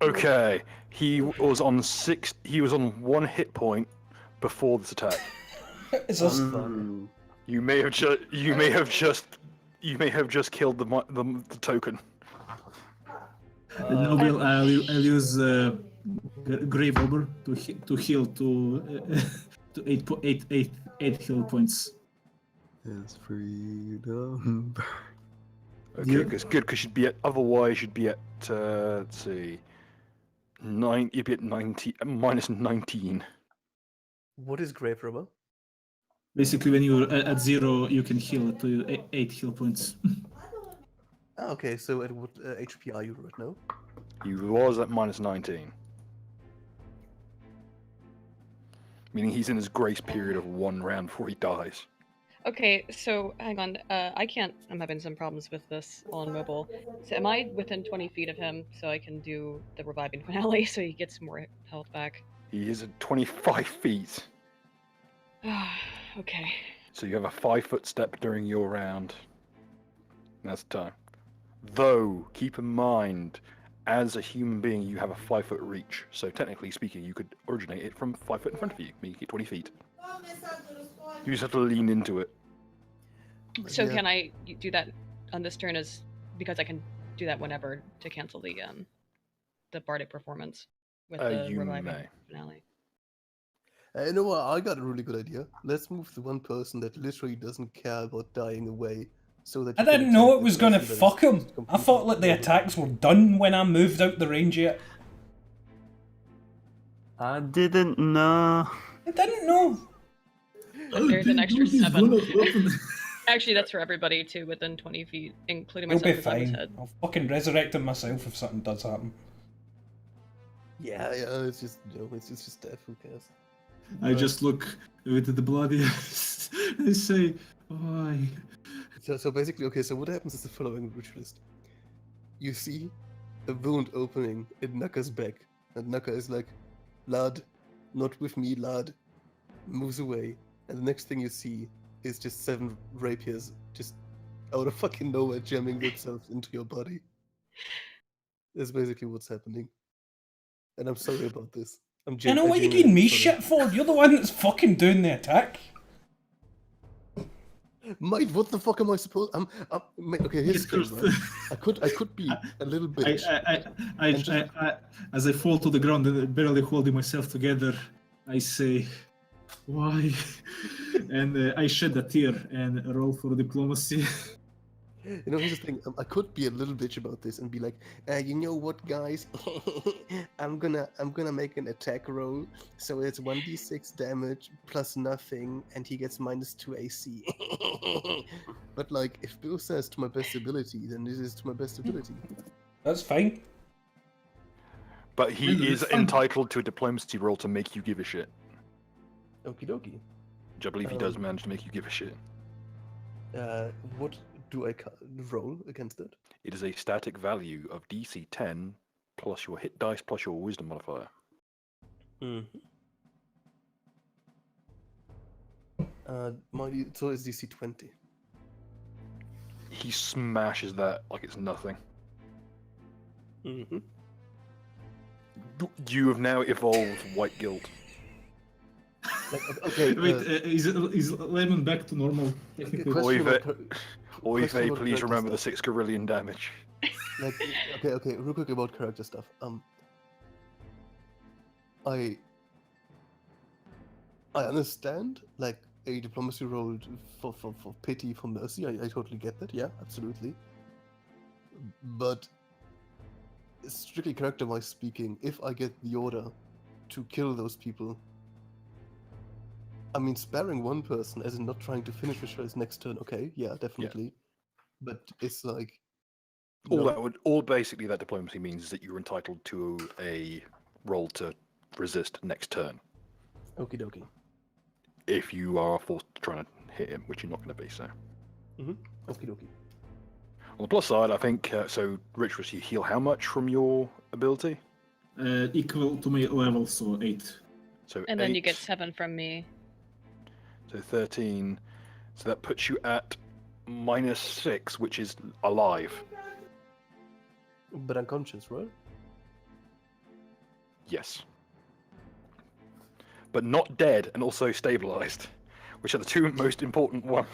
Okay, he was on 6. He was on 1 hit point before this attack. Is this You may have just killed the token. Noble, I'll use Grave Robber to heal to 8 heal points. Is freedom. Okay, Yeah. because you'd be at. Otherwise, you'd be at. Let's see. 9. You'd be at 90 minus 19. What is Grave Robber? Basically, when you're at 0, you can heal to 8 heal points. Okay, so at what HP are you right now? He was at minus 19. Meaning he's in his grace period of 1 round before he dies. Okay, so hang on. I'm having some problems with this on mobile. So am I within 20 feet of him so I can do the reviving finale so he gets more health back? He is at 25 feet. Okay. So you have a 5-foot step during your round. That's the time. Though, keep in mind, as a human being, you have a 5-foot reach. So technically speaking, you could originate it from 5 foot in front of you, making it 20 feet. You just have to lean into it. So Yeah. can I do that on this turn because I can do that whenever to cancel the bardic performance with the You reviving may. finale? You know what? I got a really good idea. Let's move the one person that literally doesn't care about dying away, so that I you can didn't know attack it the was gonna person that is fuck him. just I thought like the completely attacks were done when I moved out the range yet. I didn't know. I didn't know. But there's an extra 7. Weapon. Actually, that's for everybody too, within 20 feet, including You'll myself be because I'm his fine. head. I'll fucking resurrect him myself if something does happen. Yeah, it's just it's just death. Who cares? I just look with the bloody eyes. I say, why? So basically, okay. So what happens is the following ritualist. You see a wound opening in Naka's back, and Naka is like, "Lad, not with me, lad. moves away, and the next thing you see is just 7 rapiers just out of fucking nowhere jamming themselves into your body. That's basically what's happening. And I'm sorry about this. I know what you're getting me shit for. You're the one that's fucking doing the attack. Mate, what the fuck am I supposed? Mate, okay, here's the thing, right? I could be a little bitch. As I fall to the ground and barely holding myself together, I say, "Why?" and I shed a tear and roll for diplomacy. You know, here's the thing. I could be a little bitch about this and be like, you know what, guys? I'm gonna make an attack roll, so it's 1d6 damage plus nothing, and he gets -2 AC. But like, if Bill says to my best ability, then this is to my best ability. That's fine. But he Really, is it's fun. entitled to a diplomacy roll to make you give a shit. Okie dokie. Which I believe he does manage to make you give a shit. What do I roll against it? It is a static value of DC 10 plus your hit dice plus your wisdom modifier. So it's DC 20. He smashes that like it's nothing. Mm-hmm. You have now evolved White Guild. Okay. Wait, is Lemon back to normal? Technically? Oive, please remember the 6 Gorillion damage. Okay, real quick about character stuff. I understand, like, a diplomacy roll for pity, for mercy. I totally get that. Yeah, absolutely. But strictly character-wise speaking, if I get the order to kill those people, I mean, sparing one person, as in not trying to finish Vishala's next turn, okay, yeah, definitely. Yeah. But it's like... All basically that diplomacy means is that you're entitled to a roll to resist next turn. Okie dokie. If you are forced to try to hit him, which you're not going to be, so... Mm-hmm. Okie dokie. On the plus side, I think, so Rich, you heal how much from your ability? Equal to my level, so 8. So And 8, then you get 7 from me. So 13. So that puts you at -6, which is alive. But unconscious, right? Yes. But not dead and also stabilized, which are the 2 most important ones.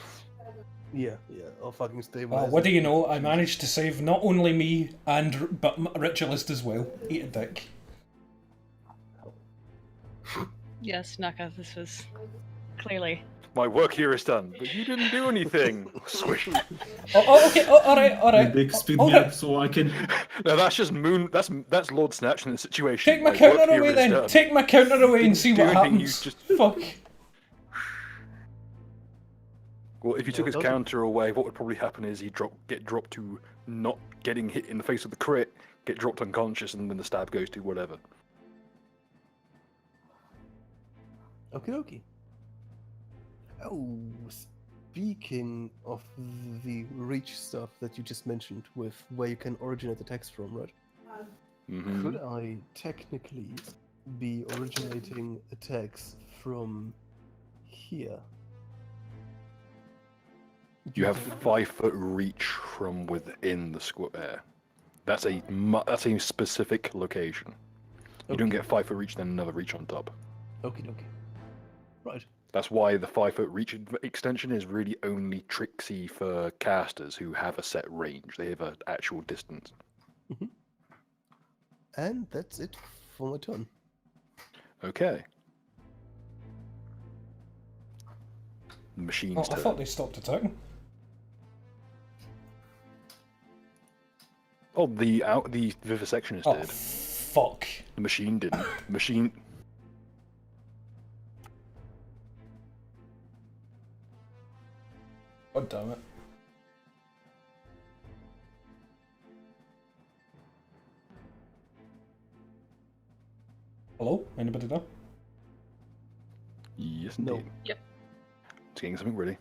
Yeah, I'll fucking stay. What do you know? I managed to save not only me but Ritualist as well. Eat a dick. Yes, Naka, this was clearly. My work here is done, but you didn't do anything. Swish. Okay. All right. Big speed me up so I can. No, that's just Moon. That's Lord Snatch in the situation. Take my counter away then. Done. Take my counter away and see what happens. Fuck. Well, if you took his counter away, what would probably happen is he'd get dropped to not getting hit in the face with the crit, get dropped unconscious, and then the stab goes to whatever. Okie dokie. Oh, speaking of the reach stuff that you just mentioned, with where you can originate attacks from, right? Mm-hmm. Could I technically be originating attacks from here? You have 5-foot reach from within the square. That's a specific location. You don't get 5-foot reach, then another reach on top. Okie dokie. Right. That's why the 5-foot reach extension is really only tricksy for casters who have a set range. They have an actual distance. Mm-hmm. And that's it for my turn. Okay. The machine's turn. I thought they stopped attacking. Oh, the vivisectionist did. Fuck. The machine didn't. The machine. God damn it. Hello? Anybody there? Yes, No. indeed. Yep. It's getting something ready.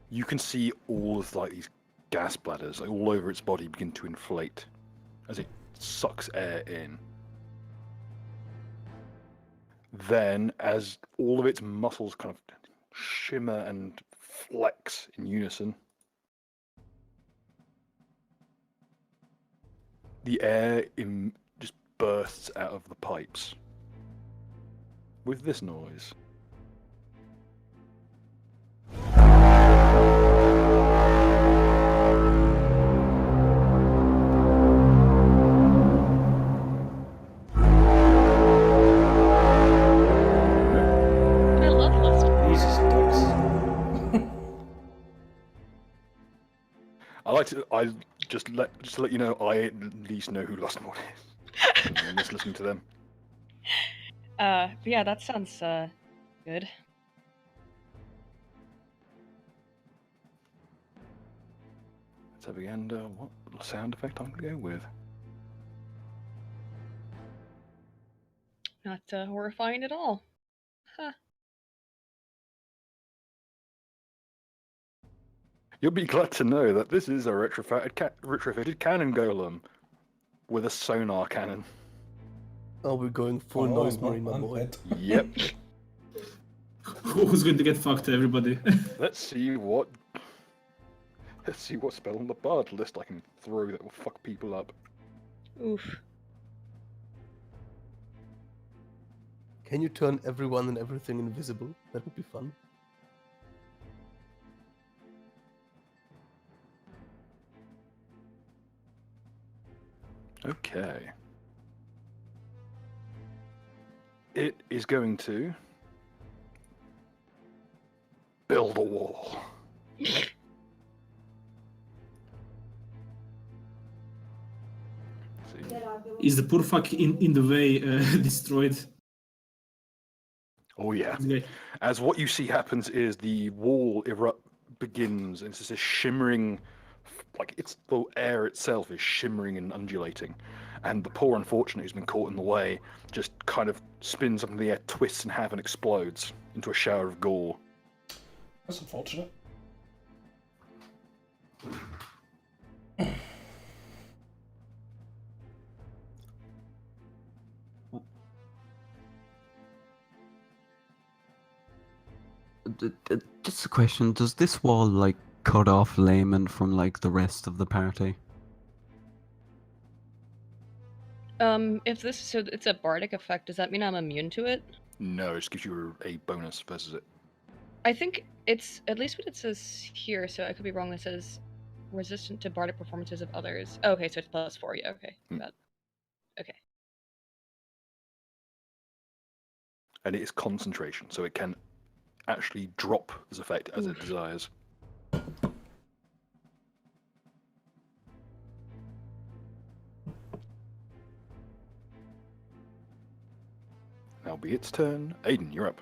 You can see all of like these gas bladders like, all over its body begin to inflate as it sucks air in. Then, as all of its muscles kind of shimmer and flex in unison, the air just bursts out of the pipes with this noise. I love Lust. Jesus dicks. I just to let you know, I at least know who Lustmore is. Let's listen to them. But yeah, that sounds good. Let's have a gander. What sound effect I'm gonna go with? Not horrifying at all. Huh. You'll be glad to know that this is a retrofitted cannon golem with a sonar cannon. Are we going full Oh, noise marine, my I'm boy? dead. Yep. Who's going to get fucked, everybody? Let's see what spell on the bard list I can throw that will fuck people up. Oof. Can you turn everyone and everything invisible? That would be fun. Okay. It is going to build a wall. See. Is the poor fuck in the way destroyed? Oh yeah. This guy. As what you see happens is the wall begins, and it's just a shimmering, like it's the air itself is shimmering and undulating, and the poor unfortunate who's been caught in the way just kind of spins up in the air, twists in half, and explodes into a shower of gore. That's unfortunate. Just a question: does this wall like cut off Layman from like the rest of the party? If this so it's a bardic effect, does that mean I'm immune to it? No, it just gives you a bonus versus it. I think it's at least what it says here, so I could be wrong. It says resistant to bardic performances of others. Oh, okay, so it's +4. Yeah, okay. Got it. Okay. And it is concentration, so it can actually drop this effect as it Oof. desires. Now be its turn. Aiden, you're up.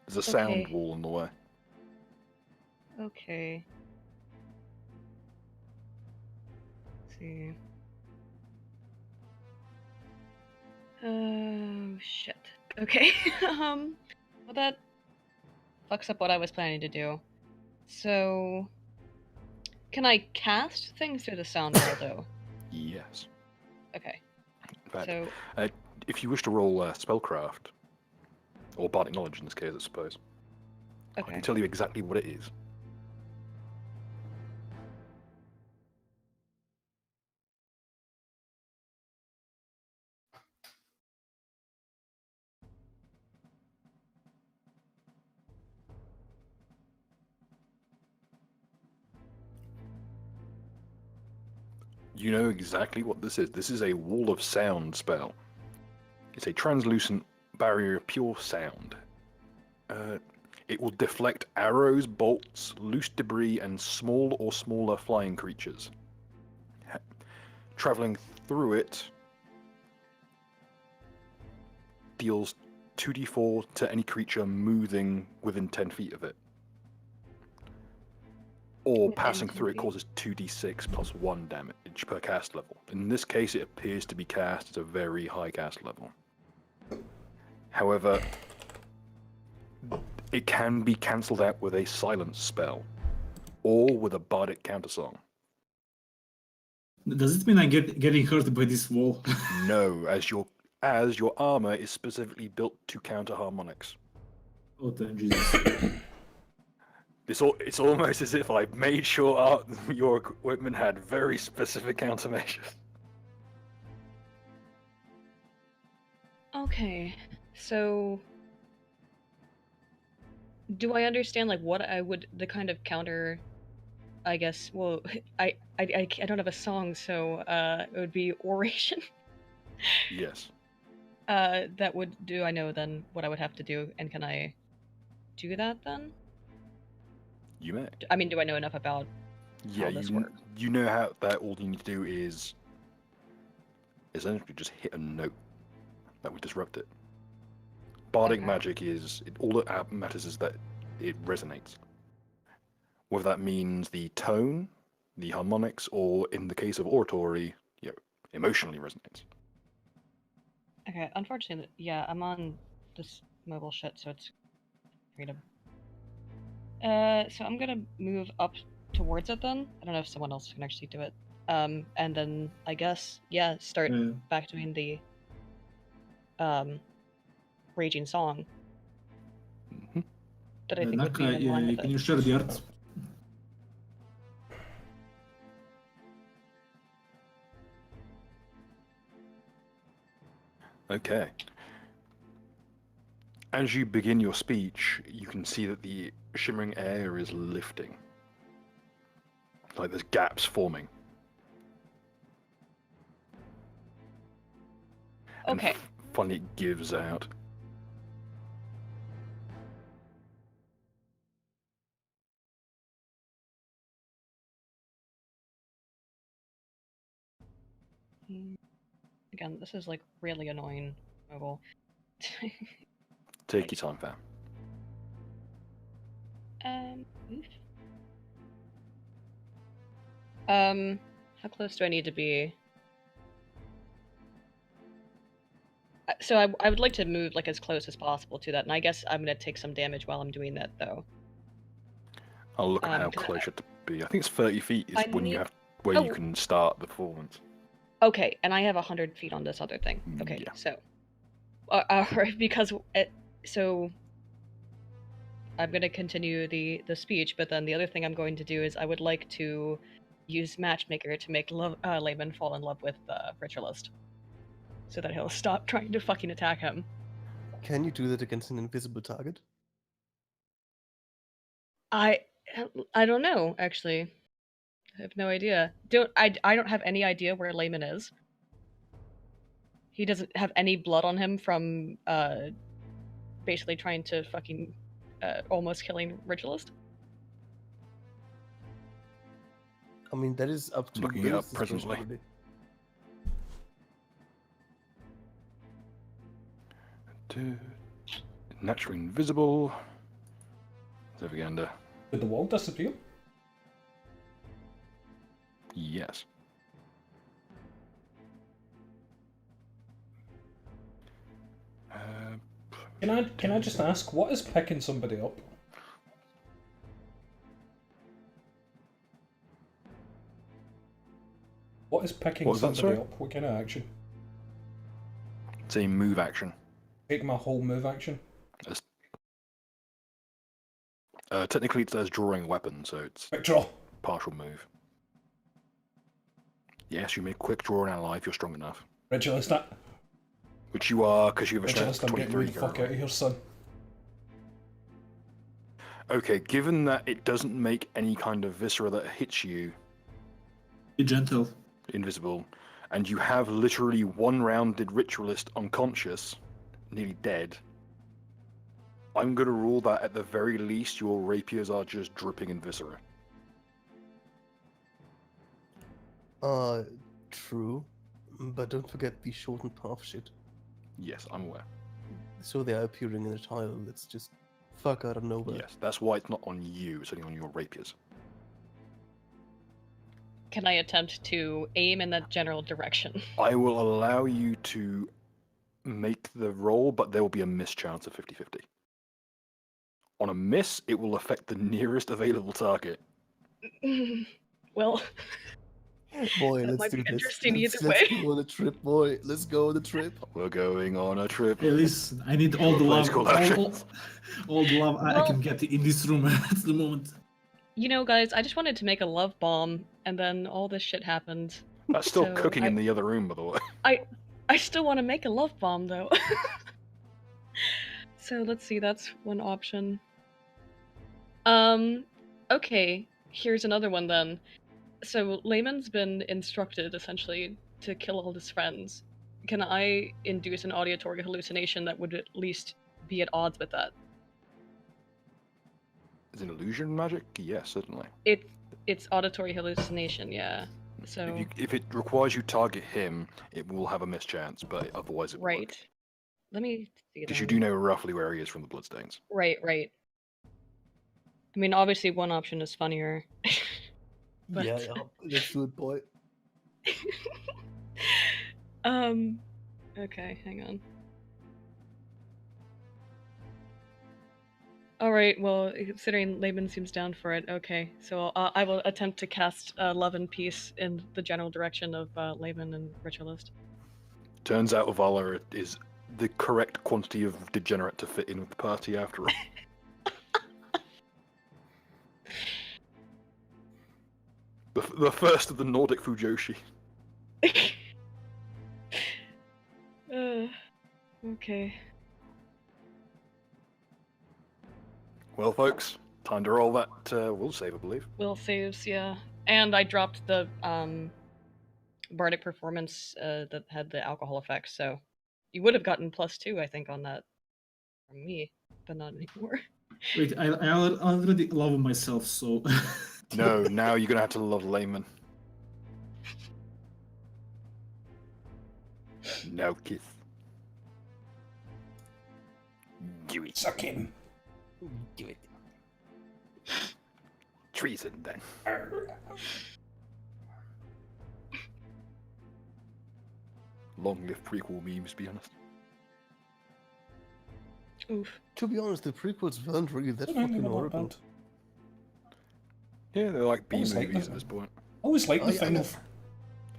There's a sound Okay. wall in the way. Okay. Let's see. Oh shit. Okay. Well, that fucks up what I was planning to do. So, can I cast things through the sound wall though? Yes. Okay. In fact, So, if you wish to roll spellcraft, or bardic knowledge in this case, I suppose, I okay. can tell you exactly what it is. You know exactly what this is. This is a wall of sound spell. It's a translucent barrier of pure sound. It will deflect arrows, bolts, loose debris, and small or smaller flying creatures. Traveling through it deals 2d4 to any creature moving within 10 feet of it. Or Within passing 10 through it feet. causes 2d6 plus 1 damage per cast level. In this case, it appears to be cast at a very high cast level. However, it can be cancelled out with a silence spell, or with a bardic countersong. Does it mean I getting hurt by this wall? No, as your as your armor is specifically built to counter harmonics. Oh, damn Jesus. It's almost as if I made sure your equipment had very specific countermeasures. Okay, so do I understand like what I would the kind of counter? I guess. Well, I don't have a song, so it would be oration. Yes. That would do. I know then what I would have to do, and can I do that then? You may. I mean, do I know enough about Yeah, how this works? you know how that all you need to do is essentially just hit a note that would disrupt it. Bardic Okay. magic is all that matters is that it resonates. Whether that means the tone, the harmonics, or in the case of oratory, emotionally resonates. Okay, unfortunately, yeah, I'm on this mobile shit, so it's freedom. So I'm gonna move up towards it then. I don't know if someone else can actually do it. And then I guess, yeah, start back doing the raging song Mm-hmm. that I think would be Naka, in line with can it. you share the art? Okay. As you begin your speech, you can see that the shimmering air is lifting. Like there's gaps forming. And Okay. finally it gives out. Again, this is like really annoying mobile. Take your time, fam. Oof. How close do I need to be? So I would like to move like as close as possible to that, and I guess I'm gonna take some damage while I'm doing that though. I'll look at how 'Cause close you have to be. I think it's 30 feet is I when you need- have where you Oh. can start the performance. Okay, and I have 100 feet on this other thing. Okay, Yeah. so because so I'm gonna continue the speech, but then the other thing I'm going to do is I would like to use matchmaker to make Layman fall in love with the ritualist, so that he'll stop trying to fucking attack him. Can you do that against an invisible target? I don't know actually. I have no idea. I don't have any idea where Layman is. He doesn't have any blood on him from basically trying to fucking almost killing ritualist. I mean, that is up to Looking it Willis' up presently. discretion, Naturally invisible. Zeviganda. Did the wall disappear? Yes. Can I just ask, what is picking somebody up? What is picking What was that, somebody sorry? up? What kind of action? It's a move action. Take my whole move action? Technically, it says drawing a weapon, so it's Quick draw. partial move. Yes, you may quick draw an ally if you're strong enough. Ritualist, that. Which you are, because you have a strength Ritualist, I'm getting 23 you the fuck out currently. of here, son. Okay, given that it doesn't make any kind of viscera that hits you Be gentle. invisible, and you have literally one rounded ritualist unconscious, nearly dead, I'm going to rule that at the very least your rapiers are just dripping in viscera. True. But don't forget the shortened path shit. Yes, I'm aware. So they are appearing in a tile that's just fuck out of nowhere. Yes, that's why it's not on you, it's only on your rapiers. Can I attempt to aim in that general direction? I will allow you to make the roll, but there will be a miss chance of 50-50. On a miss, it will affect the nearest available target. Well, Boy, That let's might do be this. interesting Let's either way. go on a trip, boy. Let's go on a trip. We're going on a trip. Hey, listen, I need all the Place love, called all, Action. all the love I Well- can get in this room at the moment. You know, guys, I just wanted to make a love bomb, and then all this shit happened. That's still So cooking in I- the other room, by the way. I still want to make a love bomb, though. So let's see, that's one option. Okay, here's another one then. So Layman's been instructed, essentially, to kill all his friends. Can I induce an auditory hallucination that would at least be at odds with that? Is it illusion magic? Yes, certainly. It's auditory hallucination, yeah. So If it requires you target him, it will have a mischance, but otherwise it will right. Let me see. Because you then. do know roughly where he is from the bloodstains. Right. I mean, obviously, one option is funnier. But- Yeah, let's do it, boy. Okay, hang on. Alright, well, considering Laban seems down for it, okay. So I will attempt to cast Love and Peace in the general direction of Laban and Ritualist. Turns out Valor is the correct quantity of degenerate to fit in with the party after all. The first of the Nordic Fujoshi. Okay. Well, folks, time to roll that will save, I believe. Will saves, yeah. And I dropped the Bardic Performance that had the alcohol effect, so you would have gotten +2, I think, on that from me, but not anymore. Wait, I already love myself, so... No, now you're gonna have to love Layman. No kiss. Do it. Suck him. Do it. Treason, then. Long live prequel memes, be honest. Oof. To be honest, the prequels weren't really that I don't fucking know about horrible. that. Yeah, they're like B Always like movies them. at this point. I always liked the Oh, yeah, final.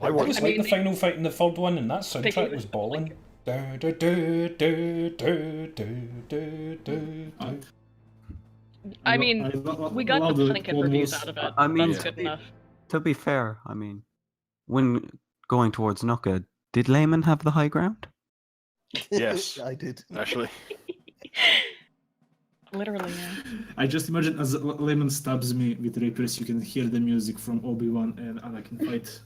I I want. always I liked mean, the final fight in the third one, and that They soundtrack gave was it, balling. like- Do, do, do, do, do, do, do, do, do. I mean, we got love the the Plinkett Clone reviews Wars. out of it. I mean, That's good enough. To be fair, I mean, when going towards Nuka, did Layman have the high ground? Yes. I did. Actually, Literally, yeah. I just imagine as Lemon stabs me with Rapiers, you can hear the music from Obi-Wan and Anakin fight.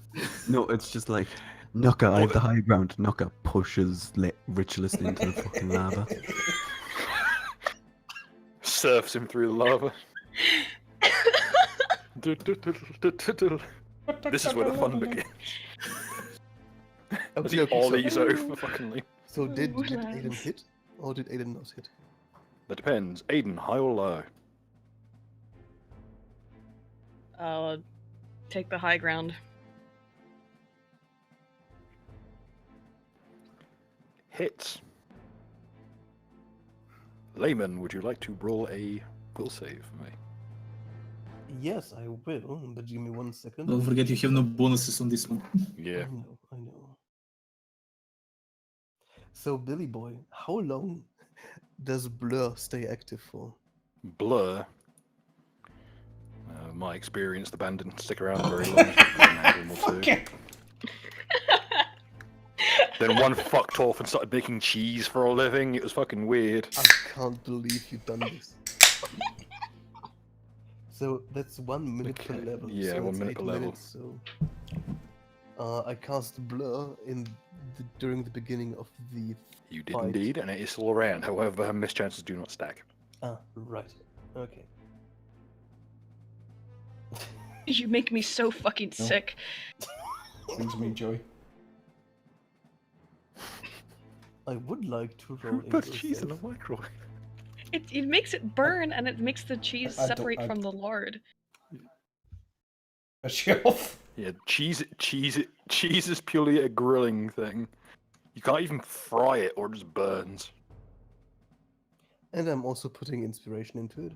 No, it's just like Nuka, I have the high ground. Nuka pushes Ritualist into the fucking lava. surfs him through the lava. This is where the fun begins. As he ollies over fucking Lee. So did Ooh, Aiden lads. hit? Or did Aiden not hit? That depends. Aiden, high or low? I'll take the high ground. Hits. Layman, would you like to roll a will save for me? Yes, I will, but give me 1 second. Don't forget you have no bonuses on this one. Yeah. I know. So, Billy Boy, how long does Blur stay active for? Blur. My experience, the band didn't stick around very long. An album or two. Okay. Then one fucked off and started making cheese for a living. It was fucking weird. I can't believe you've done this. So that's 1 minute per Okay, level. yeah, so 1 it's minute 8 per level. minutes, so I cast Blur during the beginning of the. You did Fight. indeed, and it is still around. However, mischances do not stack. Right. Okay. You make me so fucking No. sick. Brings me joy. I would like to roll. Who a puts will cheese in save. a microwave? It makes it burn and it makes the cheese I don't- separate I- from the lard. A shelf. Yeah, cheese is purely a grilling thing. You can't even fry it or it just burns. And I'm also putting inspiration into it.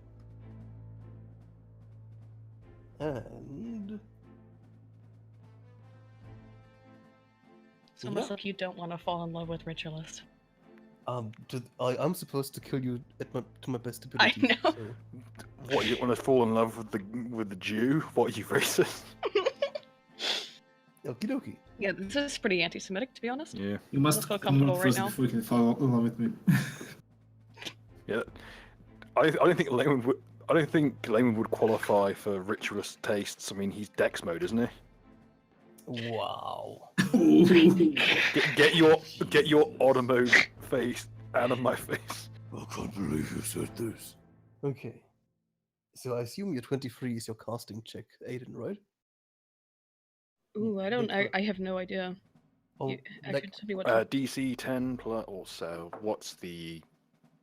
And It's almost like you don't want to fall in love with Ritualist. I'm supposed to kill you to my best I ability. know. So. What, you want to fall in love with the Jew? What, are you racist? Okie dokie. Yeah, this is pretty anti-Semitic, to be honest. Yeah. You must feel come comfortable up right first now. before you can fall in love with me. Yeah. I don't think Layman would. I don't think Layman would qualify for ritualist tastes. I mean, he's Dex mode, isn't he? Wow. Get your Automo face out of my face. I can't believe you said this. Okay. So I assume your 23 is your casting check, Aiden, right? Ooh, I don't. I have no idea. Oh, I like, could tell you what. To... DC 10 plus. Also, what's the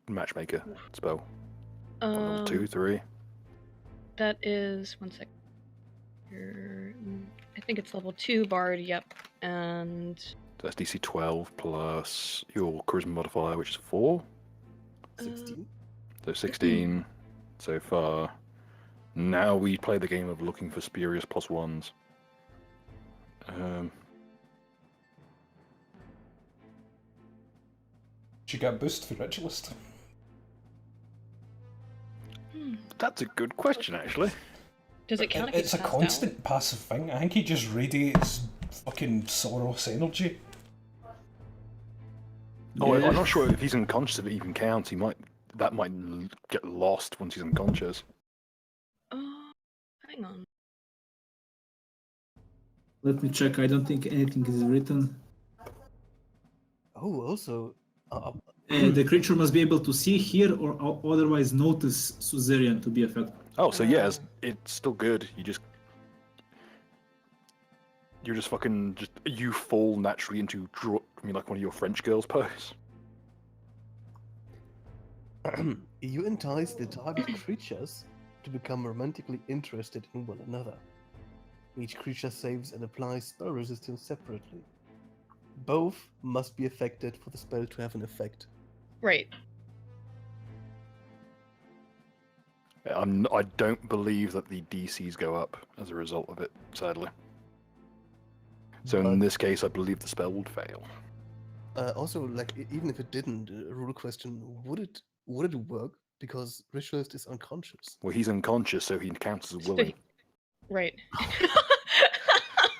matchmaker spell? Level 2, 3. That is 1 sec. I think it's level 2 bard. Yep, and. So that's DC 12 plus your charisma modifier, which is 4. 16. So 16 so far. Now we play the game of looking for spurious plus ones. She got a boost for Ritualist. That's a good question, actually. Does it count if It's a he's passed constant passive thing. I think he just radiates fucking Soros energy. Oh, Yeah. I'm not sure if he's unconscious if it even counts. That might get lost once he's unconscious. out? Hang on. Let me check. I don't think anything is written. Oh, also, The creature must be able to see, hear, or otherwise notice Suzerain to be affected. Oh, so yeah, it's still good. You're just fucking you fall naturally into like one of your French girls' pose. you entice the target creatures to become romantically interested in one another. Each creature saves and applies spell resistance separately. Both must be affected for the spell to have an effect. Right. I don't believe that the DCs go up as a result of it, sadly. So in But- this case, I believe the spell would fail. Also, like, even if it didn't, a rule question, would it work? Because Ritualist is unconscious. Well, he's unconscious, so he counts as willing. Right.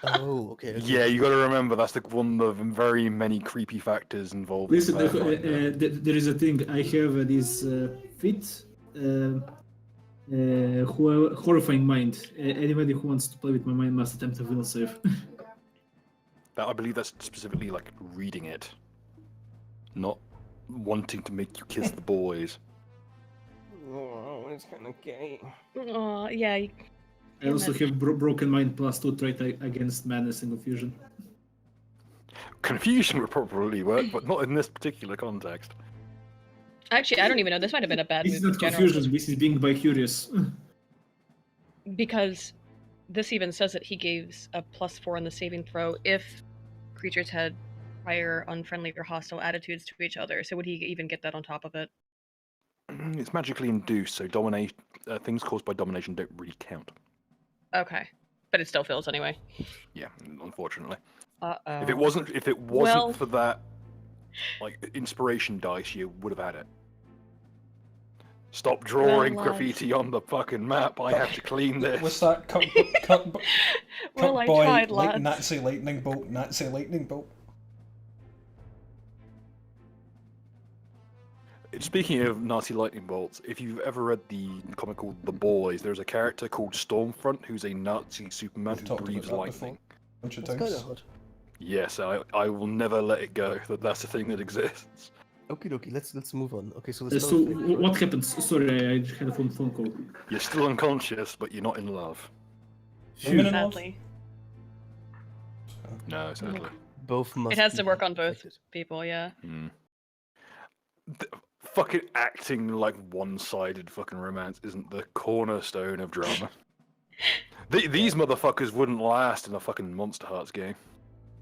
Oh, okay. Yeah, you got to remember that's one of the very many creepy factors involved. in Listen, Pathfinder. there is a thing. I have this fit, horrifying mind. Anybody who wants to play with my mind must attempt a will save. I believe that's specifically like reading it, not wanting to make you kiss the boys. Oh, it's kind of gay. Aw, yeah. I also have broken mind +2 trait against madness and confusion. Confusion would probably work, but not in this particular context. Actually, I don't even know. This might have been a bad This is move not in general. confusion. This is being bi-curious. Because this even says that he gives a +4 on the saving throw if creatures had prior unfriendly or hostile attitudes to each other. So would he even get that on top of it? It's magically induced, so things caused by domination don't really count. Okay, but it still fails anyway. Yeah, unfortunately. Uh-oh. If it wasn't Well- for that, like inspiration dice, you would have had it. Stop drawing Well, graffiti on the fucking map. I have to clean this. What's that? Cut Well, I boy, tried, like lads. Nazi lightning bolt, Nazi lightning bolt. Speaking of Nazi lightning bolts, if you've ever read the comic called The Boys, there's a character called Stormfront who's a Nazi Superman We've who talked about breathes that lightning. Bunch of That's kind times. of hot. Yes, I will never let it go. That's a thing that exists. Okie dokie, let's move on. Okay, so So the spell effect, right? what happens? Sorry, I had a phone call. You're still unconscious, but you're not in love. Women in love? Sadly, No, sadly. Both must it has be to work on both affected. people. Yeah. Hmm. Fucking acting like one-sided fucking romance isn't the cornerstone of drama. These motherfuckers wouldn't last in a fucking Monster Hearts game.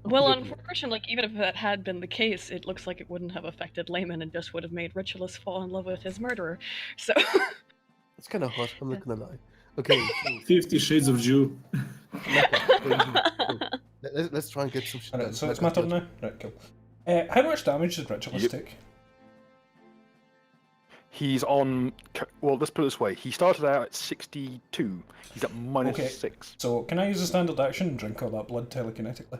Well, Okey-dokey. unfortunately, like, even if that had been the case, it looks like it wouldn't have affected Layman and just would have made Ritualist fall in love with his murderer. So, It's kind of hot, I'm not gonna lie. Okay, so 50 Shades of Jew. Naka, Let's try and get some shit done. Alright, so it's my turn now? Right, cool. How much damage does Ritualist Yep. take? He's on. Well, let's put it this way. He started out at 62. He's at minus Okay. 6. So, can I use a standard action and drink all that blood telekinetically?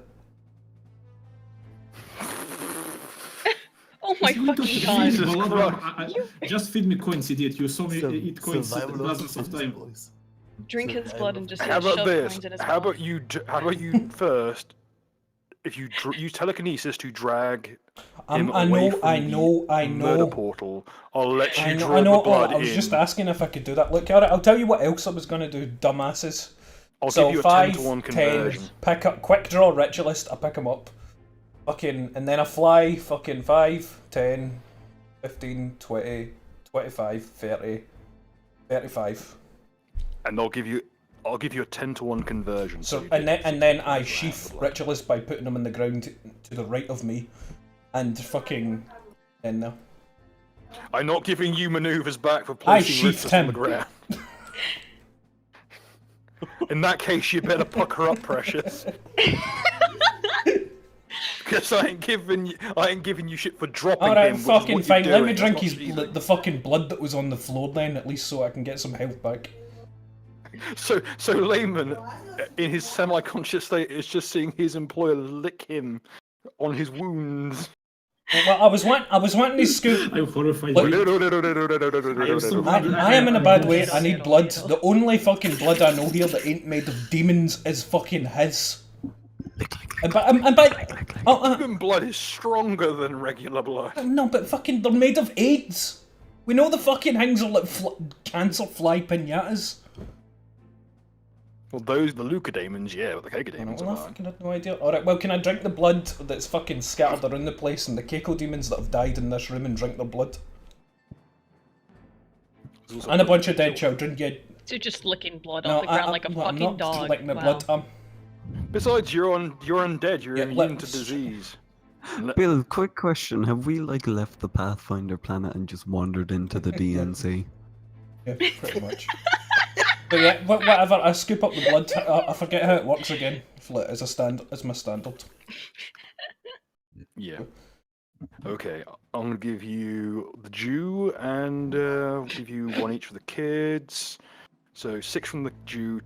Oh my It's going to fucking feed god. me Jesus Balabra. Just feed me coins, idiot. You saw me eat coins Survival dozens of defense, times. boys. Drink his Survival blood and just How shove about this? coins in his How mouth. about you first? If you use telekinesis to drag him I away know, from I the know, I murder know. portal, I'll let you I know, draw I know. the blood I was in. just asking if I could do that. Look, alright, I'll tell you what else I was going to do, dumbasses. I'll So give you a 5, 10 to 1 10, conversion. pick up, quick draw Ritualist, I pick him up. Fucking, and then I fly, fucking 5, 10, 15, 20, 25, 30, 35. And I'll give you a 10 to 1 conversion. So, you and get then, and then I 60 sheath rounds of blood. Ritualist by putting him on the ground to the right of me. And fucking, in there. I'm not giving you maneuvers back for I placing sheathed Ritualist on the him. ground. In that case, you better pucker up, precious. Because I ain't giving you shit for dropping Alright, him. which is what fucking you're fine. Let me doing. drink That's not his cheating. the fucking blood that was on the floor then, at least so I can get some health back. So Layman, in his semi-conscious state, is just seeing his employer lick him on his wounds. Well, I was wanting to scoop. I'm horrified. Look, I am in a bad way. I need blood. The only fucking blood I know here that ain't made of demons is fucking his. And by Human blood is stronger than regular blood. no, but fucking they're made of AIDS. We know the fucking things are like cancer fly pinatas. Well, the leucodemons, yeah, but the Well, cagodemons I are fucking had no idea. Alright, well, can I drink the blood that's fucking scattered around the place and the cacodemons that have died in this room and drink their blood? fine. And a bunch of dead children, yeah. So just licking blood No, off the ground like a I'm fucking not dog. licking the Wow. blood. Besides, you're undead. You're Yeah, immune to let's- disease. Bill, quick question. Have we, like, left the Pathfinder planet and just wandered into the DNC? Yeah, pretty much. But yeah, whatever. I scoop up the blood. I forget how it works again. As my standard. Yeah. Okay, I'm gonna give you the Jew and give you 1 each for the kids. So 6 from the Jew,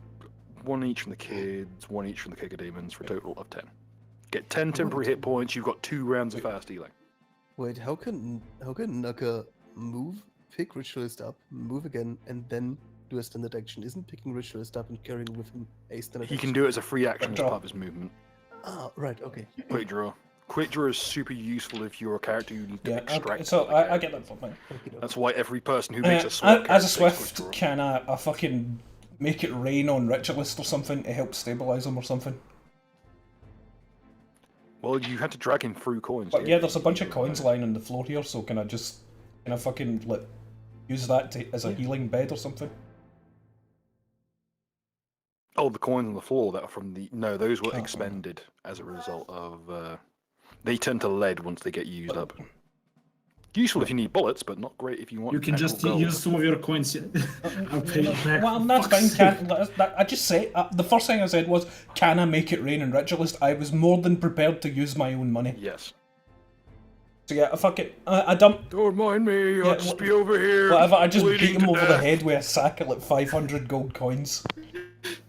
1 each from the kids, 1 each from the Cagodemons for a total of 10. Get 10 temporary hit points. You've got 2 rounds of fast healing. Wait, how can Naga move, pick Ritualist up, move again, and then do a standard action? Isn't picking Ritualist up and carrying with him a standard He action? can do it as a free action as Draw. part of his movement. Ah, right, okay. Quick draw. Quick draw is super useful if you're a character you need to Yeah, extract. okay, so from the I character. get that for fine. That's why every person who makes a Swift As a character takes Swift, quick draw. can I fucking make it rain on Ritualist or something to help stabilise him or something? Well, you had to drag him through coins. But didn't yeah, you? there's a bunch of coins lying on the floor here, so can I fucking like use that as a healing bed or something? Oh, the coins on the floor that are from the... No, those were expended as a result of... They turn to lead once they get used up. Useful if you need bullets, but not great if you want You can actual just gold. use some of your coins. I'll pay it back. Well, that's Fuck's fine. sake. I just say the first thing I said was, "Can I make it rain in Ritualist?" I was more than prepared to use my own money. Yes. So yeah, I dump Don't mind me, I'll just be over here. whatever. I just bleeding beat him to over the death. head with a sack of like 500 gold coins.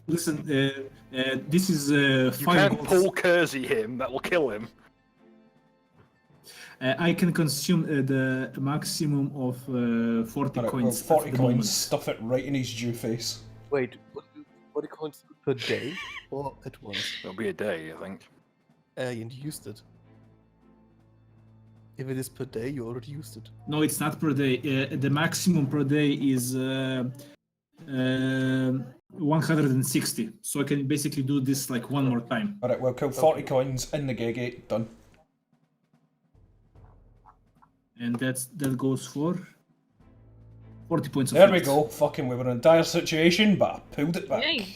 Listen, this is You 5 can't gold. Paul Kersey him, that will kill him. I can consume the maximum of 40 Alright, well, coins. 40 at the coins, moment. stuff it right in his Jew face. Wait, what coins per day or at once? It'll be a day, I think. And you used it. If it is per day, you already used it. No, it's not per day. The maximum per day is 160. So I can basically do this like one more time. Alright, well, cool. 40 coins in the Gagate, done. And that goes for 40 points of There we health. go. Fucking, we were in a dire situation, but I pulled it back. Yay.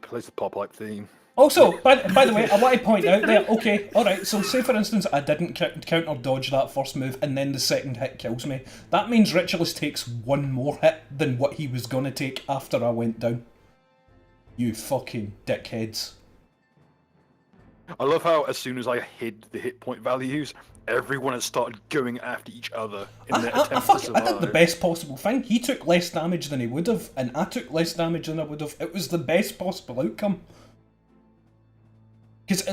Plays the pop like theme. Also, by the way, I want to point out there, okay, alright, so say for instance I didn't counter dodge that first move and then the second hit kills me. That means Ritualist takes one more hit than what he was going to take after I went down. You fucking dickheads. I love how as soon as I hid the hit point values, everyone has started going after each other in their attempt to I survive. did the best possible thing. He took less damage than he would have, and I took less damage than I would have. It was the best possible outcome. Because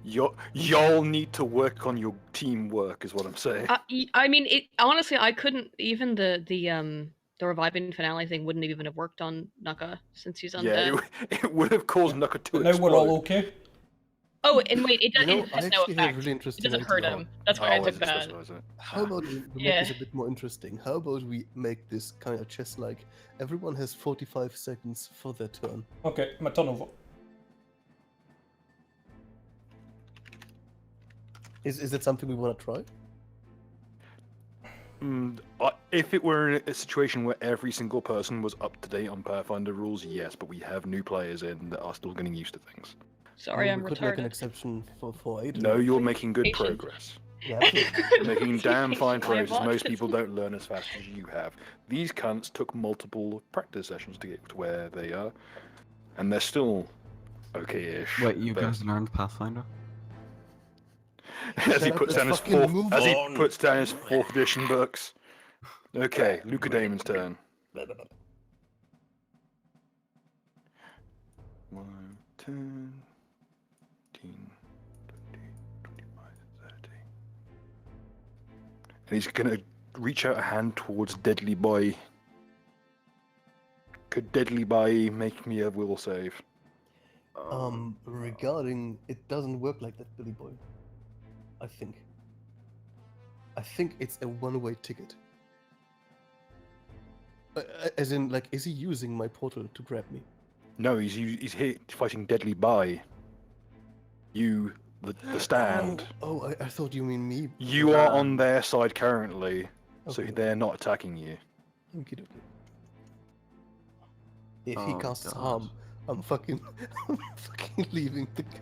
Y'all need to work on your teamwork, is what I'm saying. I mean, it honestly, I couldn't even the reviving finale thing wouldn't even have worked on Nuka since he's undead. Yeah, it would have caused Nuka to but now explode. we're all okay. Oh, and wait, it, You know, it I has no actually have a effect. really It interesting doesn't hurt idea. him. That's why I Oh, took is it that. special, is it? How about we make Yeah. this a bit more interesting? How about we make this kind of chess-like? Everyone has 45 seconds for their turn. Okay, my turn over. Is it something we want to try? If it were in a situation where every single person was up to date on Pathfinder rules, yes, but we have new players in that are still getting used to things. Sorry, Well, I'm we could make an retarded. exception for Aiden. No, you're making good Patient. progress. Yeah, You're making damn fine My progress. Most boxes. people don't learn as fast as you have. These cunts took multiple practice sessions to get to where they are, and they're still okay-ish. Wait, you but- guys learned Pathfinder? as he Shut up, puts let's down his fucking fourth, move as he on. puts down his 4th edition books. Okay, Luca Damon's turn. 1, 10, 15, 20, 25, 30. And he's gonna reach out a hand towards Deadly Boy. Could Deadly Boy make me a will save? Regarding, it doesn't work like that, Billy Boy. I think it's a one-way ticket. As in, like, is he using my portal to grab me? No, he's here fighting Deadly Boy. You, the stand. Oh, I thought you mean me. You are on their side currently, so Okay. they're not attacking you. Okie dokie. If he Oh, casts God. harm, I'm fucking leaving the campaign.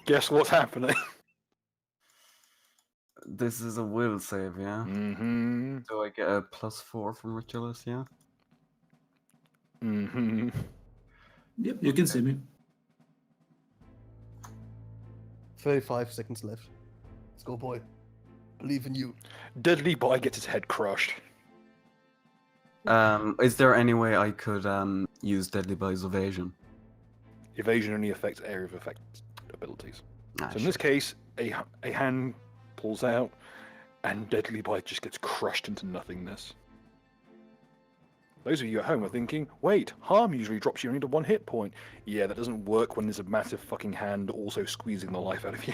Guess what's happening? This is a will save, yeah? Mm-hmm. Do I get a +4 from Ritualist, yeah? Mm-hmm. Yep, you can see me. 35 seconds left. Let's go, boy. Believe in you. Deadly Boy gets his head crushed. Is there any way I could use Deadly Boy's evasion? Evasion only affects area of effect abilities. Ah, So in this case, a hand pulls out, and Deadly Boy just gets crushed into nothingness. Those of you at home are thinking, wait, harm usually drops you only to 1 hit point. Yeah, that doesn't work when there's a massive fucking hand also squeezing the life out of you.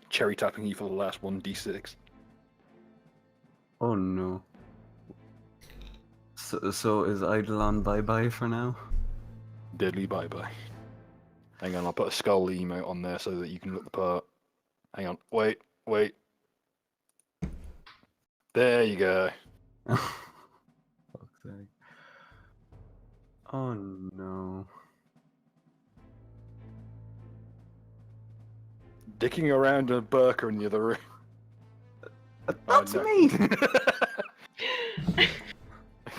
Cherry tapping you for the last 1d6. Oh no. So is Eidolon bye-bye for now? Deadly bye-bye. Hang on, I'll put a skull emote on there so that you can look the part. Hang on, wait. There you go. Fuck's sake. Oh no. Dicking around a burqa in the other room. That's no. me!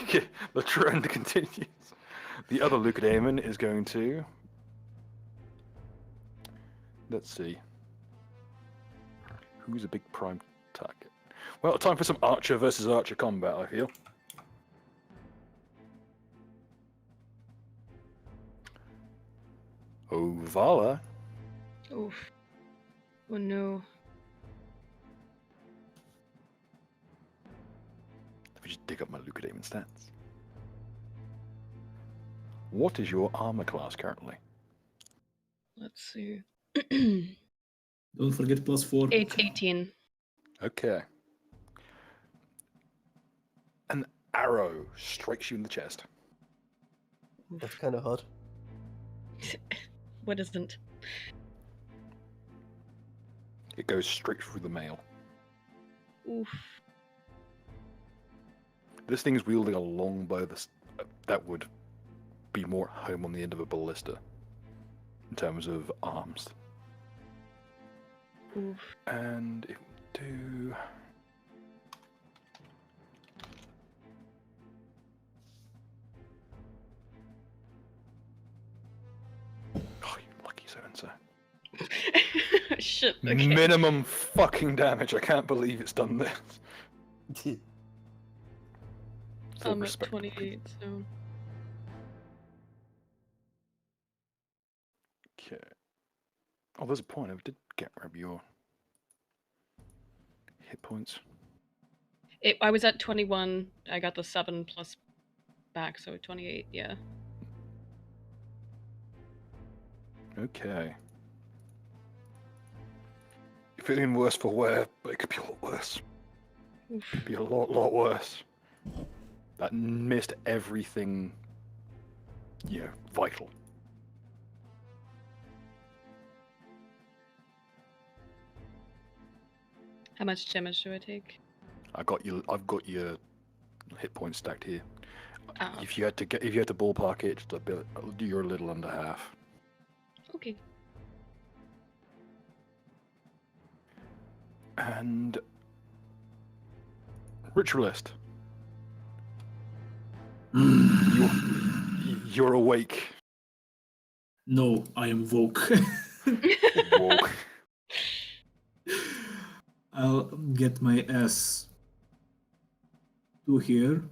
Okay, the trend continues. The other Luca Damon is going to... Let's see. Who's a big prime target? Well, time for some archer versus archer combat, I feel. Oh, Vala. Oof. Oh no. Let me just dig up my Luca Damon stats. What is your armor class currently? Let's see. Don't forget +4. It's 18. Okay. An arrow strikes you in the chest. That's kind of hot. What isn't? It goes straight through the mail. Oof. This thing is wielding a long bow that would be more at home on the end of a ballista in terms of arms. Oof. And it will do... Shit. Okay. Minimum fucking damage. I can't believe it's done this. Full I'm at respect. 28, so. Okay. Oh, there's a point. I did grab your hit points. I was at 21. I got the 7 plus back, so 28, yeah. Okay. Feeling worse for wear, but it could be a lot worse. Oof. Could be a lot worse. That missed everything, vital. How much damage do I take? I've got your hit points stacked here. Ah, If you had to ballpark it, you're a little under half. okay. And Ritualist, you're awake. No, I am woke. Whoa. I'll get my ass to here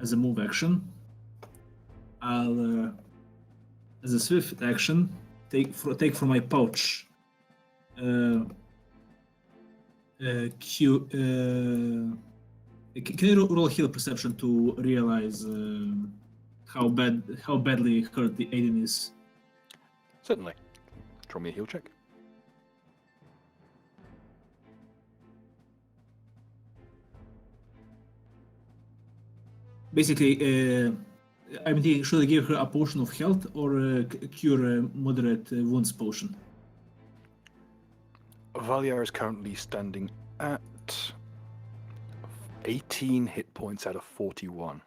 as a move action. I'll, as a swift action, take from my pouch. Can you roll heal perception to realize how badly hurt the Aiden is? Certainly. Draw me a heal check. Basically, I'm thinking, should I give her a potion of health or cure a moderate wounds potion? Valia is currently standing at 18 hit points out of 41.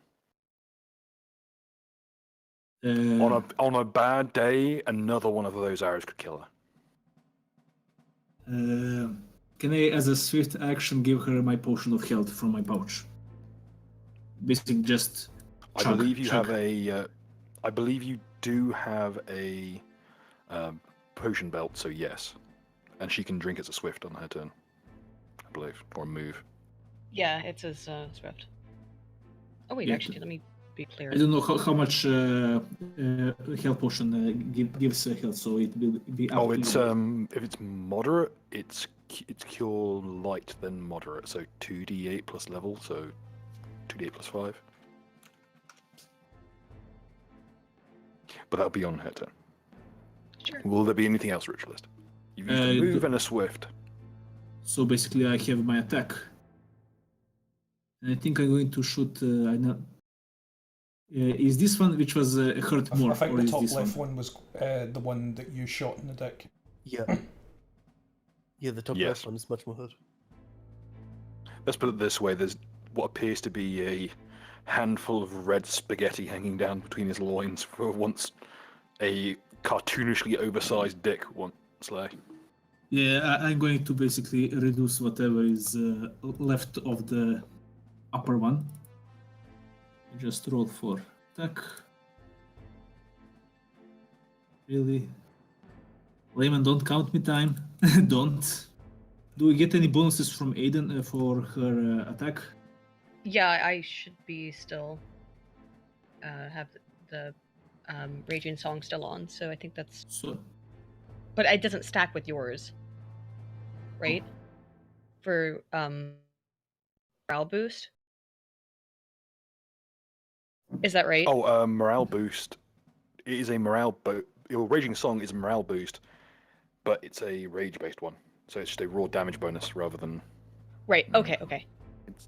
On a bad day, another one of those arrows could kill her. Can I, as a swift action, give her my potion of health from my pouch? Basically, just. I believe you have a. I believe you do have a potion belt, so yes, and she can drink as a swift on her turn. I believe, or move. Yeah, it says Swift. Oh wait, Yeah. actually, let me be clear. I don't know how much health potion gives health, so it will be up. Oh, it's if it's moderate, it's cure light then moderate, so 2d8 plus level, so 2d8 plus 5. But that'll be on her turn. Sure. Will there be anything else, Ritualist? You've used a move and a swift. So basically, I have my attack. And I think I'm going to shoot. I know. Is this one which was hurt more? I think or the is top this left one was the one that you shot in the dick. Yeah. Yeah, the top Yes. left one is much more hurt. Let's put it this way: there's what appears to be a handful of red spaghetti hanging down between his loins for once a cartoonishly oversized dick once lay. Yeah, I'm going to basically reduce whatever is left of the upper one. Just roll for attack. Really? Layman, don't count me time. Don't. Do we get any bonuses from Aiden for her attack? Yeah, I should be still have the Raging Song still on, so I think that's. So, But it doesn't stack with yours, right? For morale boost. Is that right? Oh, morale boost. It is a morale your Raging Song is a morale boost, but it's a rage-based one, so it's just a raw damage bonus rather than. Right. Okay. Okay.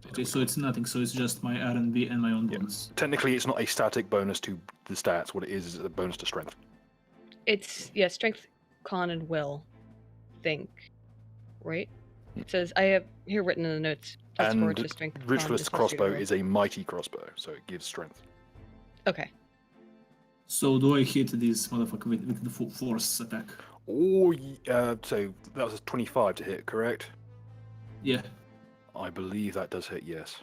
okay, so it's nothing. So it's just my R&B and my own bonus. Technically, it's not a static bonus to the stats. What it is a bonus to strength. It's strength, con, and will. Think. Right. It says I have here written in the notes. Plus 4 And to strength. con, Ritualist plus 2 to crossbow will. is a mighty crossbow, so it gives strength. Okay. So do I hit this motherfucker with the full force attack? Oh, so that was a 25 to hit, correct? Yeah. I believe that does hit, yes.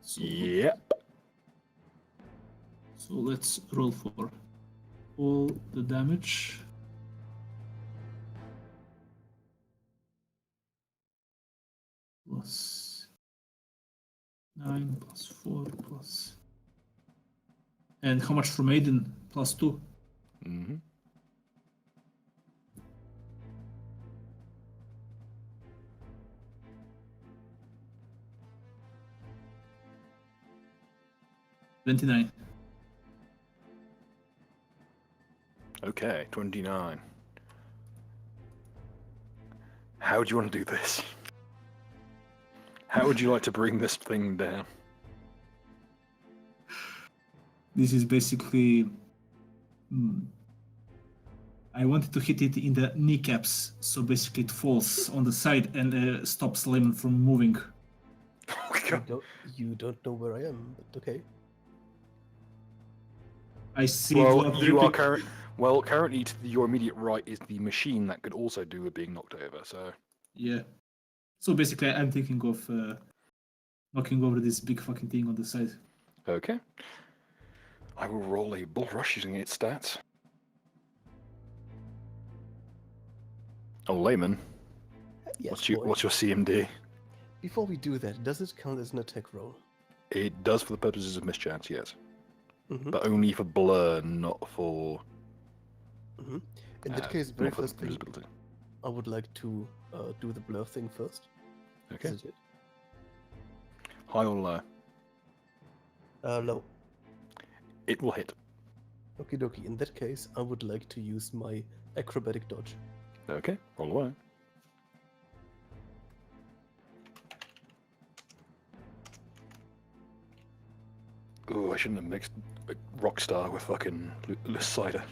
So, Yep. So let's roll for all the damage. plus 9 plus 4 plus. And how much for Maiden? Plus 2. Mm-hmm. $29. Okay, 29. How do you want to do this? How would you like to bring this thing down? This is basically. I wanted to hit it in the kneecaps, so basically it falls on the side and stops Lemon from moving. Oh, You God. don't know where I am, but okay. I see Well, blood you are dripping. currently to your immediate right is the machine that could also do with being knocked over. So Yeah. So basically, I'm thinking of knocking over this big fucking thing on the side. okay, I will roll a bull rush using its stats. Oh, Layman, Yes, what's your CMD? Before we do that, does it count as an attack roll? It does for the purposes of mischance, yes, Mm-hmm. but only for blur, not for. Mm-hmm. In that case, very not for first thing, visibility. I would like to do the blur thing first. Okay, Is it high or low? low? It will hit. Okie dokie. In that case, I would like to use my acrobatic dodge. Okay, roll away. Oh, I shouldn't have mixed Rockstar with fucking cider.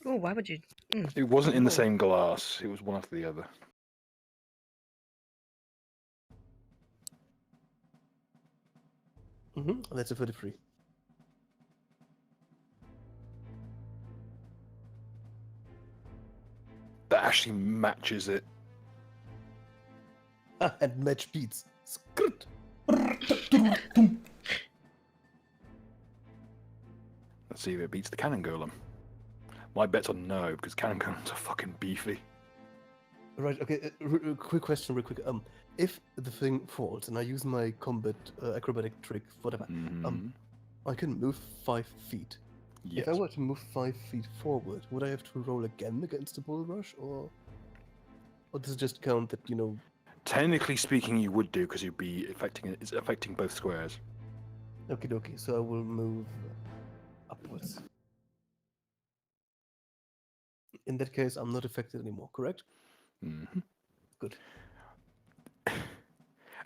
Oh, why would you? It wasn't in the Oh. same glass. It was one after the other. Mm-hmm. That's a 33. That actually matches it. And match beats. Skrrt. Let's see if it beats the cannon golem. My bet's on no, because cannon golems are fucking beefy. Right. Okay. Quick question, real quick. If the thing falls and I use my combat acrobatic trick, whatever, Mm-hmm. I can move 5 feet. Yes. If I were to move 5 feet forward, would I have to roll again against the bull rush, or does it just count that Technically speaking, you would do, because you'd be it's affecting both squares. Okie dokie. So I will move upwards. In that case, I'm not affected anymore. Correct? Mm-hmm. Good.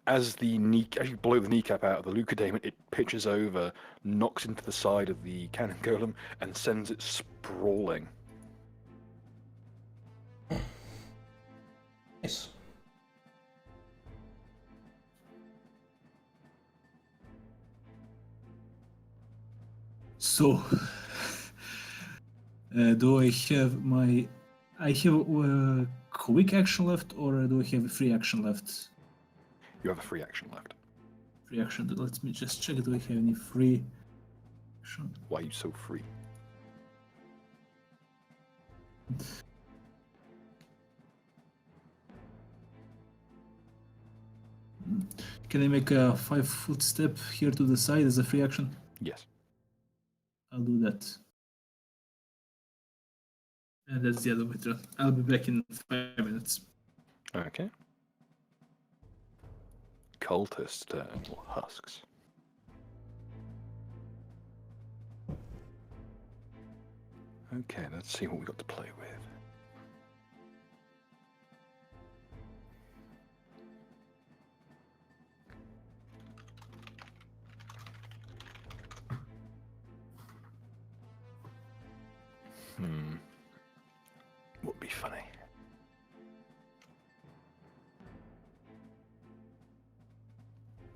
As you blow the kneecap out of the Lucadaemon, it pitches over, knocks into the side of the cannon golem, and sends it sprawling. Nice. So, do I have my? I have quick action left, or do I have a free action left? You have a free action left. Free action. Let me just check. Do I have any free action? Why are you so free? Can I make a 5-foot step here to the side as a free action? Yes. I'll do that. And that's the other way turn. I'll be back in 5 minutes. Okay. Cultist turn, or husks. Okay, let's see what we got to play with. What would be funny?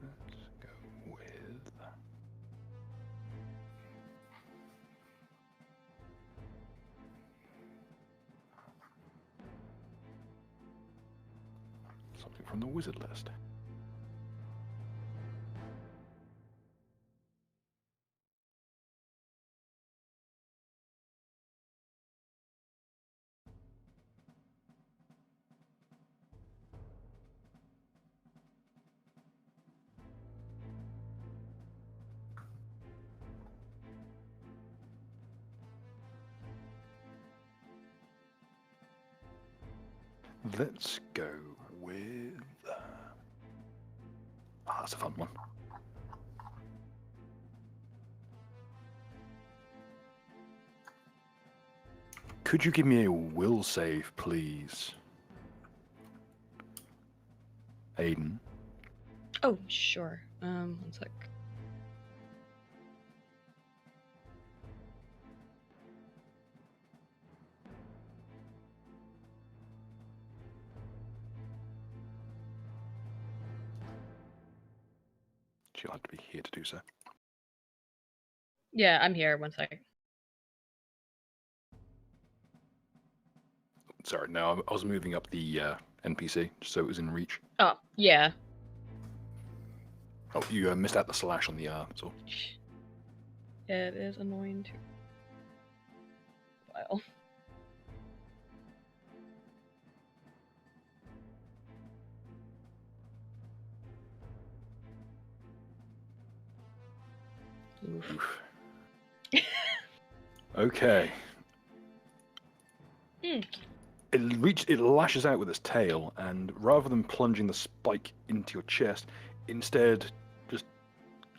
Let's go with... something from the wizard list. let's go with. That's a fun one. Could you give me a will save, please? Aiden. Oh, sure. One sec. She'll have to be here to do so. Yeah, I'm here. One sec. Sorry, no, I was moving up the NPC just so it was in reach. Oh, yeah. Oh, you missed out the slash on the R, that's all. It is annoying to. Well. Oof. Okay. It lashes out with its tail, and rather than plunging the spike into your chest, instead just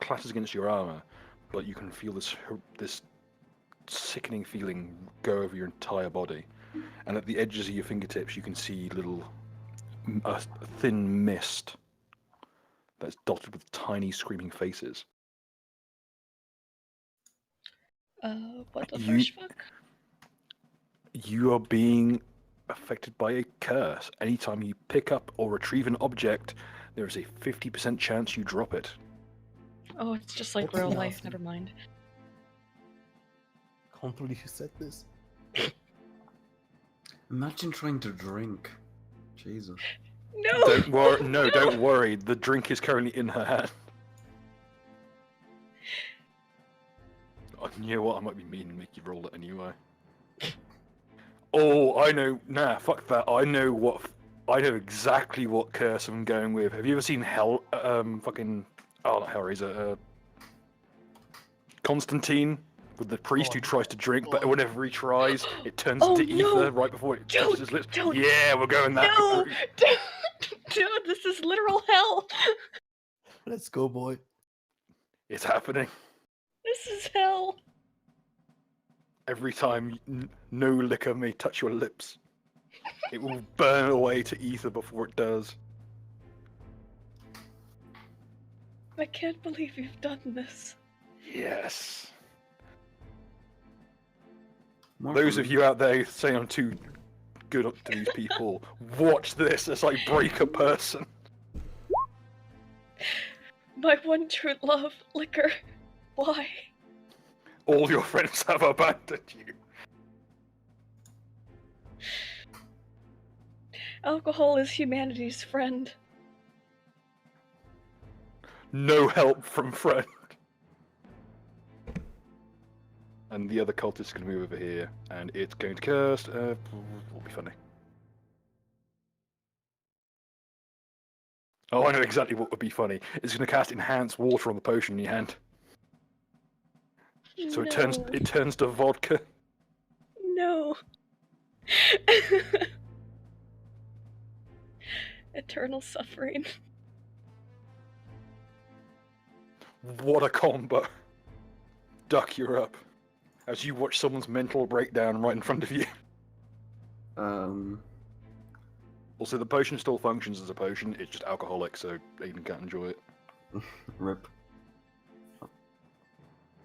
clashes against your armor. But you can feel this sickening feeling go over your entire body, and at the edges of your fingertips, you can see a thin mist that's dotted with tiny screaming faces. What the first fuck? You are being affected by a curse. Anytime you pick up or retrieve an object, there is a 50% chance you drop it. Oh, it's just like That's real life. nasty. Never mind. Can't believe you said this. Imagine trying to drink. Jesus. No. Don't worry. No, don't worry. The drink is currently in her hand. Oh, you know what? I might be mean and make you roll it anyway. Oh, I know. Nah, fuck that. I know exactly what curse I'm going with. Have you ever seen fucking... Oh, not Hellraiser. Constantine? With the priest who tries to drink, but whenever he tries, it turns Oh, into no. ether right before it touches his lips. Don't. Yeah, we're going that No. route. Dude, this is literal hell. Let's go, boy. It's happening. This is hell. Every time no liquor may touch your lips, it will burn away to ether before it does. I can't believe you've done this. Yes. More Those fun. of you out there saying I'm too good to these people, watch this as I break a person. My one true love, liquor. Why? All your friends have abandoned you. Alcohol is humanity's friend. No help from friend. And the other cultist is going to move over here, and it's going to cast. Will be funny. Oh, I know exactly what would be funny. It's going to cast enhanced water on the potion in your hand, so No. it turns to vodka. No. Eternal suffering. What a combo! Duck, you're up. As you watch someone's mental breakdown right in front of you. Also, the potion still functions as a potion. It's just alcoholic, so Aiden can't enjoy it. Rip.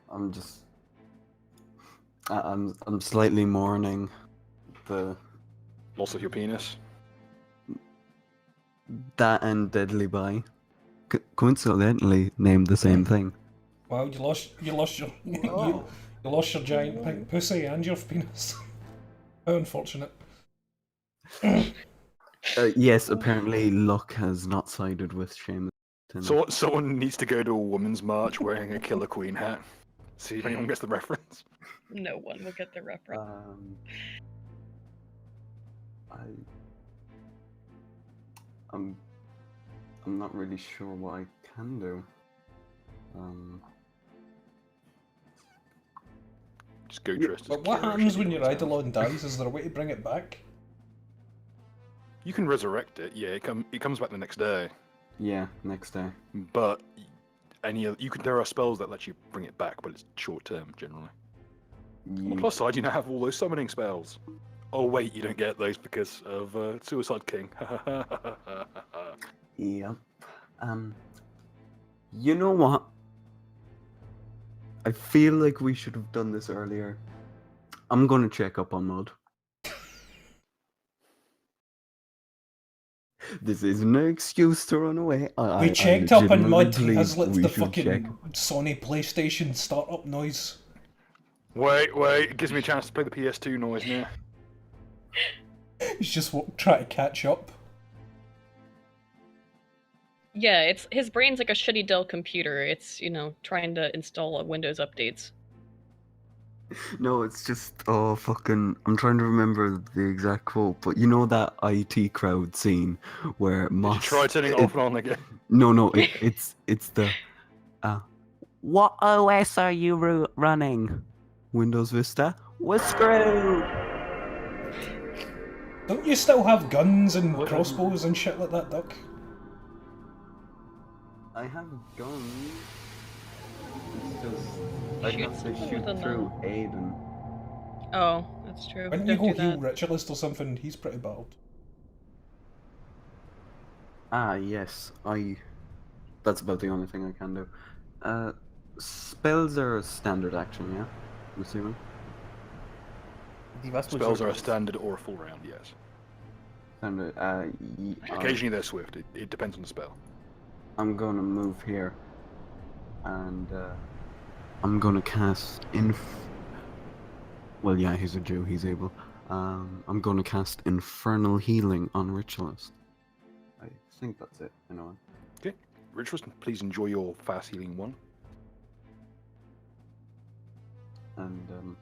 I'm just. I'm slightly mourning the Loss of your penis. that and Deadly By. Coincidentally named the same thing. Wow, you lost your you lost your giant pink pussy and your penis. How unfortunate. Yes, apparently luck has not sided with Seamus. So someone needs to go to a woman's march wearing a Killer Queen hat. See if anyone gets the reference. No one will get the reference. I'm not really sure what I can do. Just go dressed as But what Kira, happens she when your always has. Eidolon dies? Is there a way to bring it back? You can resurrect it. Yeah, it comes back the next day. Yeah, next day. But there are spells that let you bring it back, but it's short term generally. On the plus side, you now have all those summoning spells. Oh wait, you don't get those because of Suicide King. Yep. You know what? I feel like we should have done this earlier. I'm gonna check up on Mud. This isn't an excuse to run away. We checked up on Mud. He legitimately has believe the we should fucking check. Sony PlayStation startup noise. Wait, it gives me a chance to play the PS2 noise now. He's just trying to catch up. Yeah, it's his brain's like a shitty Dell computer. It's, trying to install Windows updates. No, it's just fucking. I'm trying to remember the exact quote, but you know that IT crowd scene where Did you Moss. try turning it off and on again? No, it's the. What OS are you running? Windows Vista. We're screwed. Don't you still have guns and crossbows and shit like that, Duck? I have guns. It's just I Shoot have to someone shoot with a through knife. Aiden. Oh, that's true. Why don't you Don't go do heal that. Ritualist or something? He's pretty battled. Ah, yes, That's about the only thing I can do. Spells are a standard action, yeah? I'm assuming. The vast Spells majority are a is. standard or a full round, yes. Standard. Occasionally they're swift. It depends on the spell. I'm gonna move here, and I'm gonna cast Well, yeah, he's a Jew. He's able. I'm gonna cast Infernal Healing on Ritualist. I think that's it. You know. Okay, Ritualist, please enjoy your fast healing one. And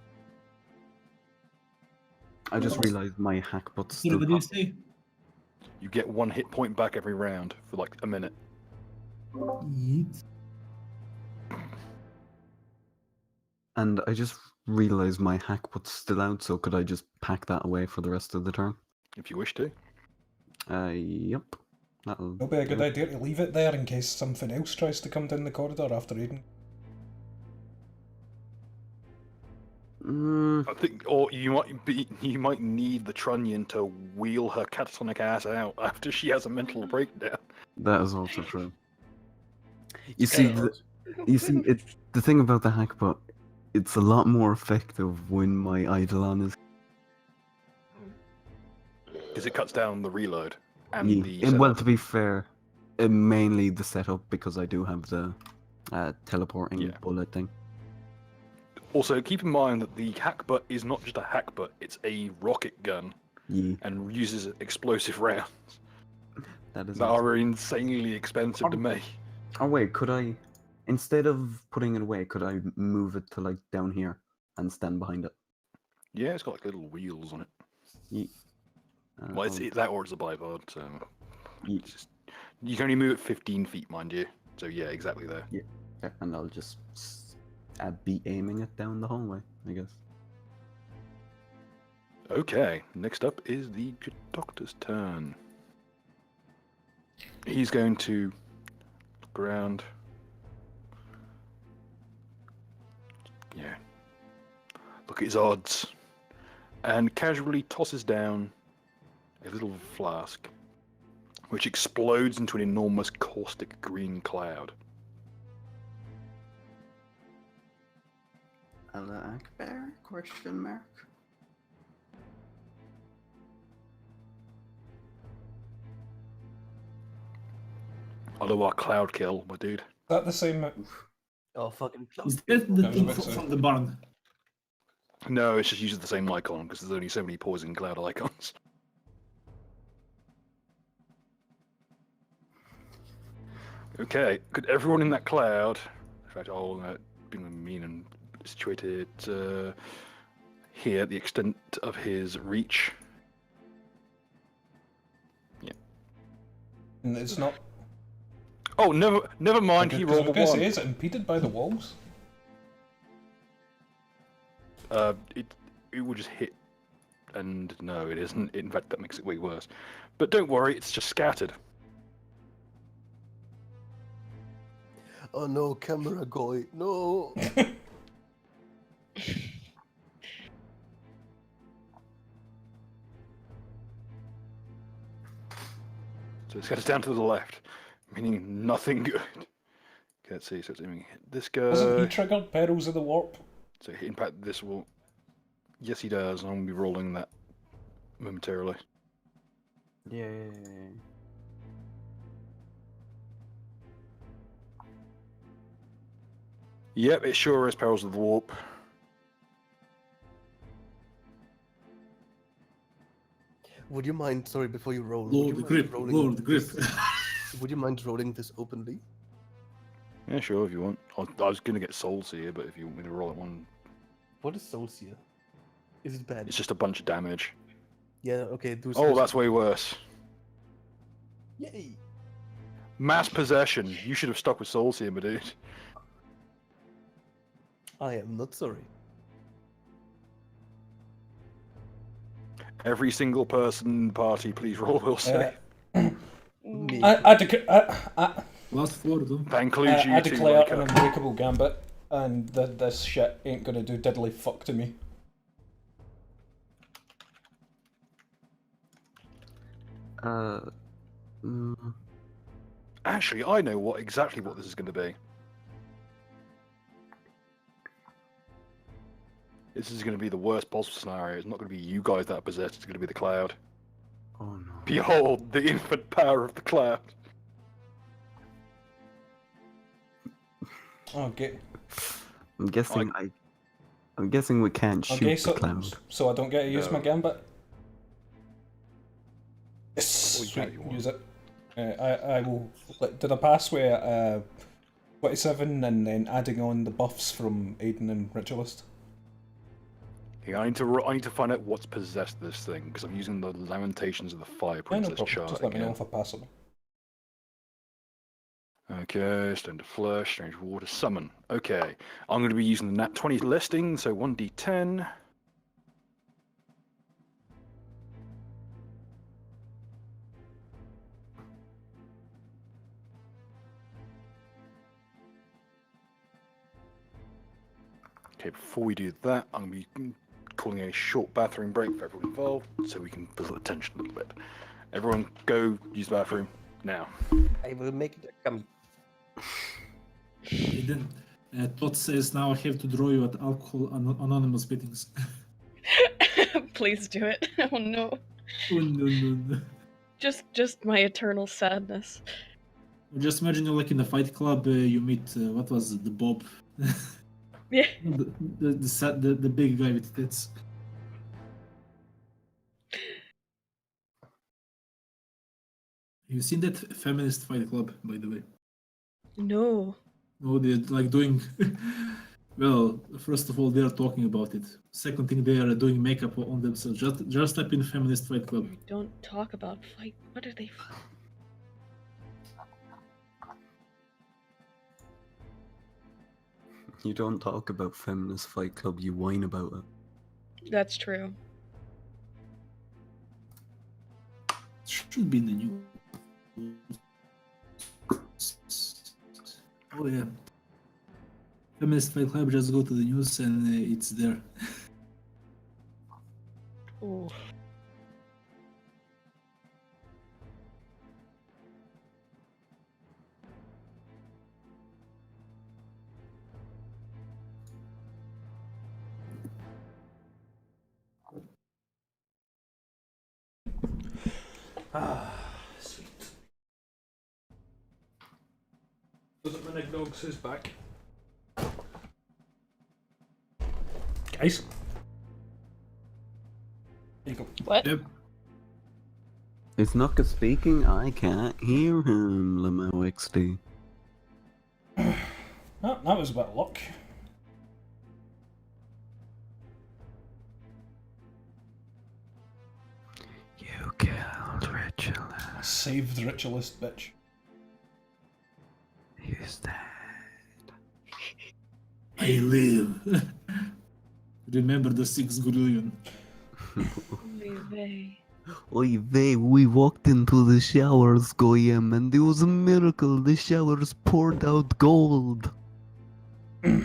I just realized my hackbut's Sorry, still. what do you say? You get 1 hit point back every round for like a minute. Yeet. And I just realized my hackbut's still out, so could I just pack that away for the rest of the turn? If you wish to. Yep. That'll It'll be a good do. idea to leave it there in case something else tries to come down the corridor after Aiden. Mm, I think, or you might need the Trunnion to wheel her catatonic ass out after she has a mental breakdown. that is also true. It's kinda hard. It's the thing about the hackbut. It's a lot more effective when my Eidolon is. Because it cuts down the reload and Yeah. the And well, setup. to be fair, mainly the setup because I do have the teleporting Yeah. bullet thing. Also, keep in mind that the hackbutt is not just a hackbutt; it's a rocket gun Yeah, and uses explosive rounds that is. that also- are insanely expensive to make. Oh wait, could I, instead of putting it away, could I move it to like down here and stand behind it? Yeah, it's got like little wheels on it. Yeah. Well, it's that or it's a bipod, so yeah, it's just, you can only move it 15 feet, mind you. So yeah, exactly there. yeah, and I'll just be aiming it down the hallway, I guess. Okay, next up is the Good Doctor's turn. He's going to look around. Yeah. Look at his odds. And casually tosses down a little flask, which explodes into an enormous caustic green cloud. Allah Akbar? Question mark. Otherwise, cloud kill, my dude. Is that the same? Oh, fucking Is that the I was thing about to say. from the barn? No, it's just uses the same icon because there's only so many poison cloud icons. Okay, could everyone in that cloud, in fact, I'll being mean and situated here, the extent of his reach. Yeah. And it's not. Oh, never mind. He Because I rolled was a going to say, one. is it impeded by the walls? It will just hit and no, it isn't. In fact, that makes it way worse. But don't worry, it's just scattered. Oh no, camera guy, no. So it's got us down to the left, meaning nothing good. Okay, let's see. So it's aiming at this Hasn't he guy. triggered Perils of the Warp? So in fact, this will. Yes, he does. I'm gonna be rolling that momentarily. Yay. Yep, it sure is Perils of the Warp. Would you mind, sorry, before you roll, Lord would you grip, mind Lord grip. would you mind rolling this openly? Yeah, sure, if you want. I was gonna get Souls here, but if you want me to roll it one, What is Soulseer? Is it bad? it's just a bunch of damage. Yeah, okay, do Oh, that's way worse. Yay! Mass possession. You should have stuck with Souls here, my dude. I am not sorry. Every single person in the party, please roll will save. Me. Last four, though. That includes you I two, declare Monica. an unbreakable gambit, and this shit ain't gonna do diddly fuck to me. Actually, I know exactly what this is going to be. This is going to be the worst possible scenario. It's not going to be you guys that are possessed. It's going to be the cloud. Oh no. Behold, the infinite power of the cloud. Okay. I'm guessing we can't shoot Okay, the cloud. so I don't get to use my No. gambit. Yes, Oh, you sweet, can if you want. use it. I will. Did I pass with 27 and then adding on the buffs from Aiden and Ritualist? Yeah, I need to find out what's possessed this thing because I'm using the Lamentations of the Fire Yeah, no Princess problem. chart Just let me know again. if I pass it. Okay, Stone to Flesh, Strange Water, Summon. Okay, I'm going to be using the Nat 20 listing, so 1d10. Okay, before we do that, I'm going to be calling a short bathroom break for everyone involved so we can build the tension a little bit. Everyone go use the bathroom now. I will make it come. Then Todd says now I have to draw you at alcohol anonymous meetings. Please do it. Oh no. Oh no. Just my eternal sadness. Just imagine you're like in a fight club, you meet what was it, the Bob, Yeah. the big guy with tits. You seen that feminist fight club, by the way? No. No, they're like doing. Well, first of all, they are talking about it. Second thing, they are doing makeup on themselves. Just type in feminist fight club. Don't talk about fight. What are they? You don't talk about feminist fight club, you whine about it. That's true. Should be in the news. Oh yeah. Feminist fight club. Just go to the news and it's there. Ooh. Ah, sweet. Doesn't mean Ignogs is back. Guys. There you go. What? Yep. Is Nuka speaking? I can't hear him, Lamo XD. Oh, that was a bit of luck. You killed Ritualist. Saved Ritualist, bitch. He's dead. I live. Remember the 6 gorillion. Oy vey. Oy vey, we walked into the showers, Goyim, and it was a miracle. The showers poured out gold. I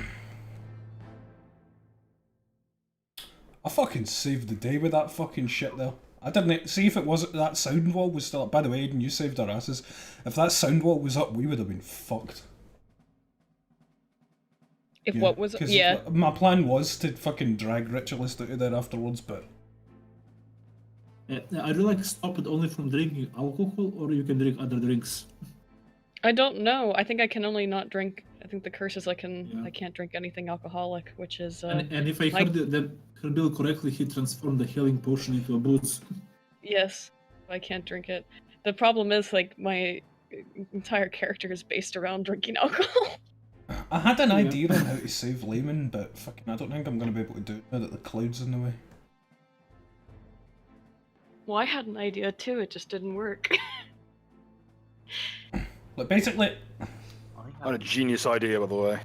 fucking saved the day with that fucking shit though. I didn't see if it was that sound wall was still up. By the way, Aiden, you saved our asses. If that sound wall was up, we would have been fucked. If what was 'cause yeah. my plan was to fucking drag Ritualist out of there afterwards, but I do like stop it only from drinking alcohol, or you can drink other drinks. I don't know. I think I can only not drink. I think the curse is I Yeah. can't drink anything alcoholic, which is And if I heard her bill correctly, he transformed the healing potion into a booze. yes, I can't drink it. The problem is like my entire character is based around drinking alcohol. I had an Yeah. idea on how to save Layman, but fucking I don't think I'm gonna be able to do it now that the cloud's in the way. Well, I had an idea too. It just didn't work. Like basically, I had a genius idea, by the way.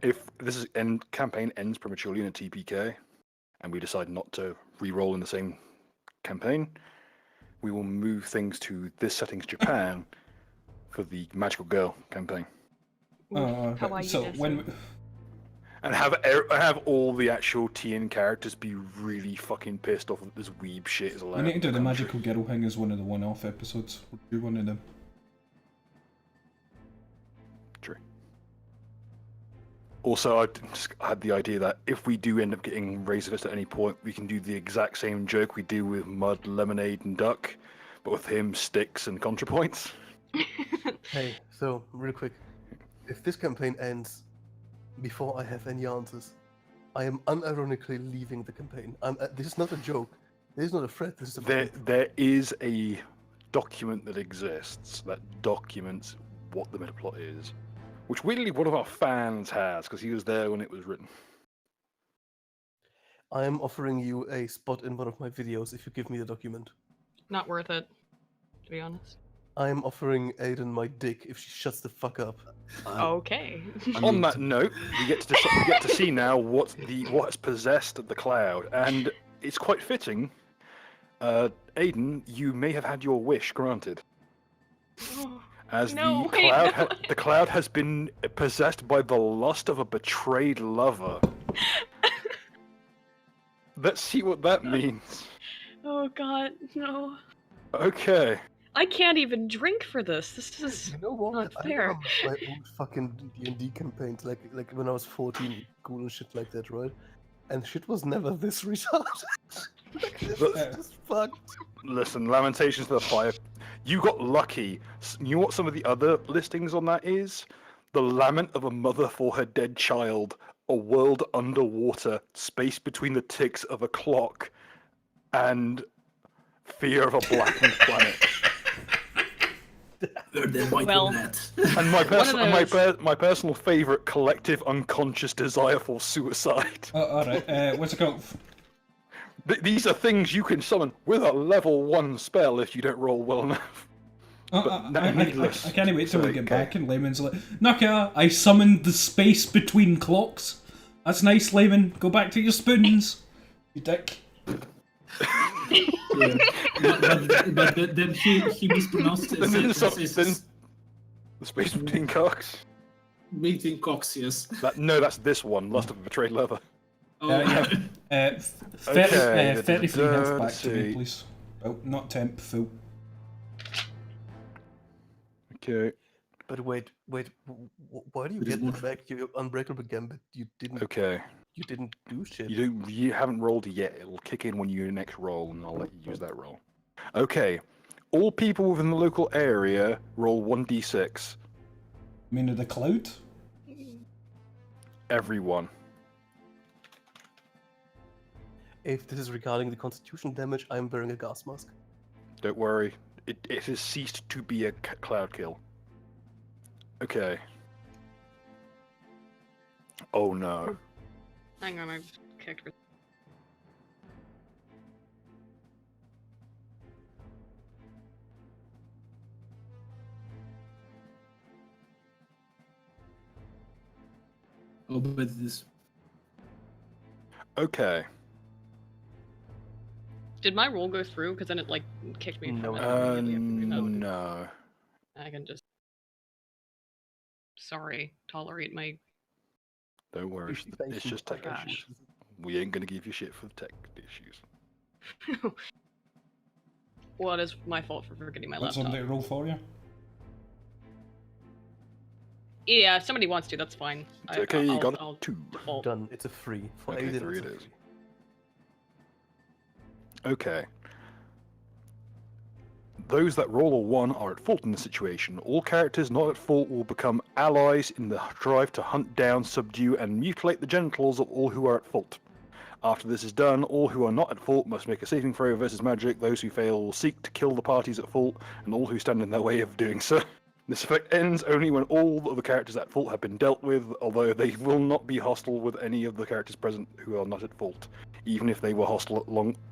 If this campaign ends prematurely in a TPK, and we decide not to re-roll in the same campaign, we will move things to this setting's Japan for the Magical Girl campaign, Kawaii so desu. when and have all the actual TN characters be really fucking pissed off that this weeb shit is allowed. we need to do in the country. magical girl thing as one of the one-off episodes. We'll do one of them. True. Also, I just had the idea that if we do end up getting Razorfist at any point, we can do the exact same joke we do with Mud, Lemonade, and Duck, but with him, Sticks, and ContraPoints. Hey, so real quick, if this campaign ends before I have any answers, I am unironically leaving the campaign. This is not a joke. This is not a threat. This is a fact. There is a document that exists that documents what the meta plot is, which weirdly one of our fans has because he was there when it was written. I am offering you a spot in one of my videos if you give me the document. Not worth it, to be honest. I am offering Aiden my dick if she shuts the fuck up. Okay. On that note, we get to see now what has possessed the cloud, and it's quite fitting. Aiden, you may have had your wish granted, as No, the wait, cloud no. the cloud has been possessed by the lust of a betrayed lover. Let's see what that means. Oh god, no. Okay. I can't even drink for this. This is You know what? not I fair. remember my old fucking D&D campaigns, like when I was 14, cool and shit like that, right? And shit was never this retarded. Like, this is just fucked. Listen, Lamentations of the Fire. You got lucky. You know what some of the other listings on that is? The lament of a mother for her dead child, a world underwater, space between the ticks of a clock, and fear of a blackened planet. Well, And my those. my personal favorite, collective unconscious desire for suicide. Alright, what's it called? These are things you can summon with a level 1 spell if you don't roll well enough. I can't wait till we So, get okay. back and Layman's like, Naka, I summoned the space between clocks. That's nice, Layman. Go back to your spoons. You dick. Yeah. but then he mispronounced it. Then Says the space between cocks. meeting Cox, yes. That's this one, Lust of a Betrayed Lover. Oh, Yeah. yeah. 33 health back let's to me, see. please. Oh, not temp, full. Okay. But wait, why do you It is get more- it back? Your unbreakable gambit. You didn't Okay. do shit. You haven't rolled it yet. It'll kick in when you next roll, and I'll let you use that roll. Okay. All people within the local area roll 1d6. Mean of the cloud? Everyone. If this is regarding the constitution damage, I'm wearing a gas mask. Don't worry. It has ceased to be a cloud kill. Okay. Oh no. Hang on, I've kicked. Oh, but this. Okay. Did my roll go through? Because then it like kicked me No. from it immediately. Okay. No. I can just. Sorry, tolerate my. Don't worry. It's just tech Gosh. issues. We ain't gonna give you shit for the tech issues. Well, it is my fault for forgetting my Want laptop. somebody to roll for you? Yeah, if somebody wants to, that's fine. It's okay, you got I'll a 2. default. Done. It's a free. For Okay, Aiden, 3 it's it a is. free. Okay. Those that roll a 1 are at fault in the situation. All characters not at fault will become allies in the drive to hunt down, subdue, and mutilate the genitals of all who are at fault. After this is done, all who are not at fault must make a saving throw versus magic. Those who fail will seek to kill the parties at fault, and all who stand in their way of doing so. This effect ends only when all of the characters at fault have been dealt with, although they will not be hostile with any of the characters present who are not at fault, even if they were hostile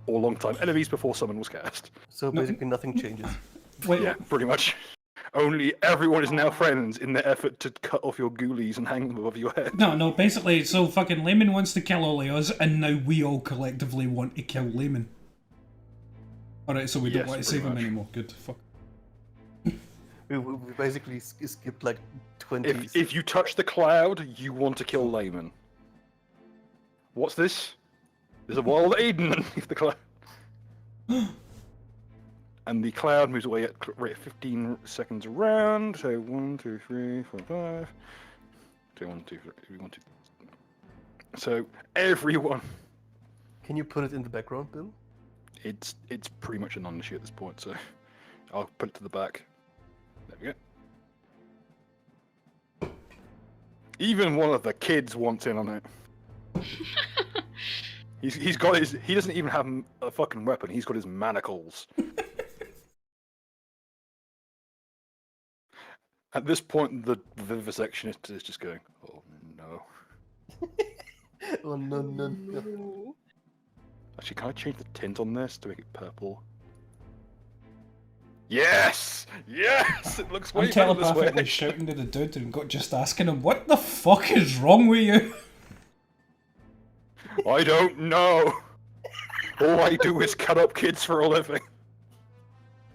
long-time enemies before summon was cast. So No. basically nothing changes. Wait, Yeah, pretty much. Only everyone is now friends in their effort to cut off your ghoulies and hang them above your head. no, basically, so fucking Layman wants to kill all of us, and now we all collectively want to kill Layman. Alright, so we don't Yes, want to pretty save him much. anymore. Good, fuck. We basically skipped like 20. If you touch the cloud, you want to kill Layman. What's this? There's a wild Aiden underneath the cloud. And the cloud moves away at rate of 15 seconds around. So 1, 2, 3, 4, 5. 2, 1, 2, 3, 1, 2. So everyone, Can you put it in the background, Bill? it's pretty much a non-issue at this point. So I'll put it to the back. There we go. Even one of the kids wants in on it. He's got his. He doesn't even have a fucking weapon. He's got his manacles. At this point, the vivisectionist is just going, "Oh no." Oh no. Actually, can I change the tint on this to make it purple? Yes! Yes! It looks way I'm better this telepathically way. shouting to the dude and got just asking him, what the fuck is wrong with you? I don't know. All I do is cut up kids for a living.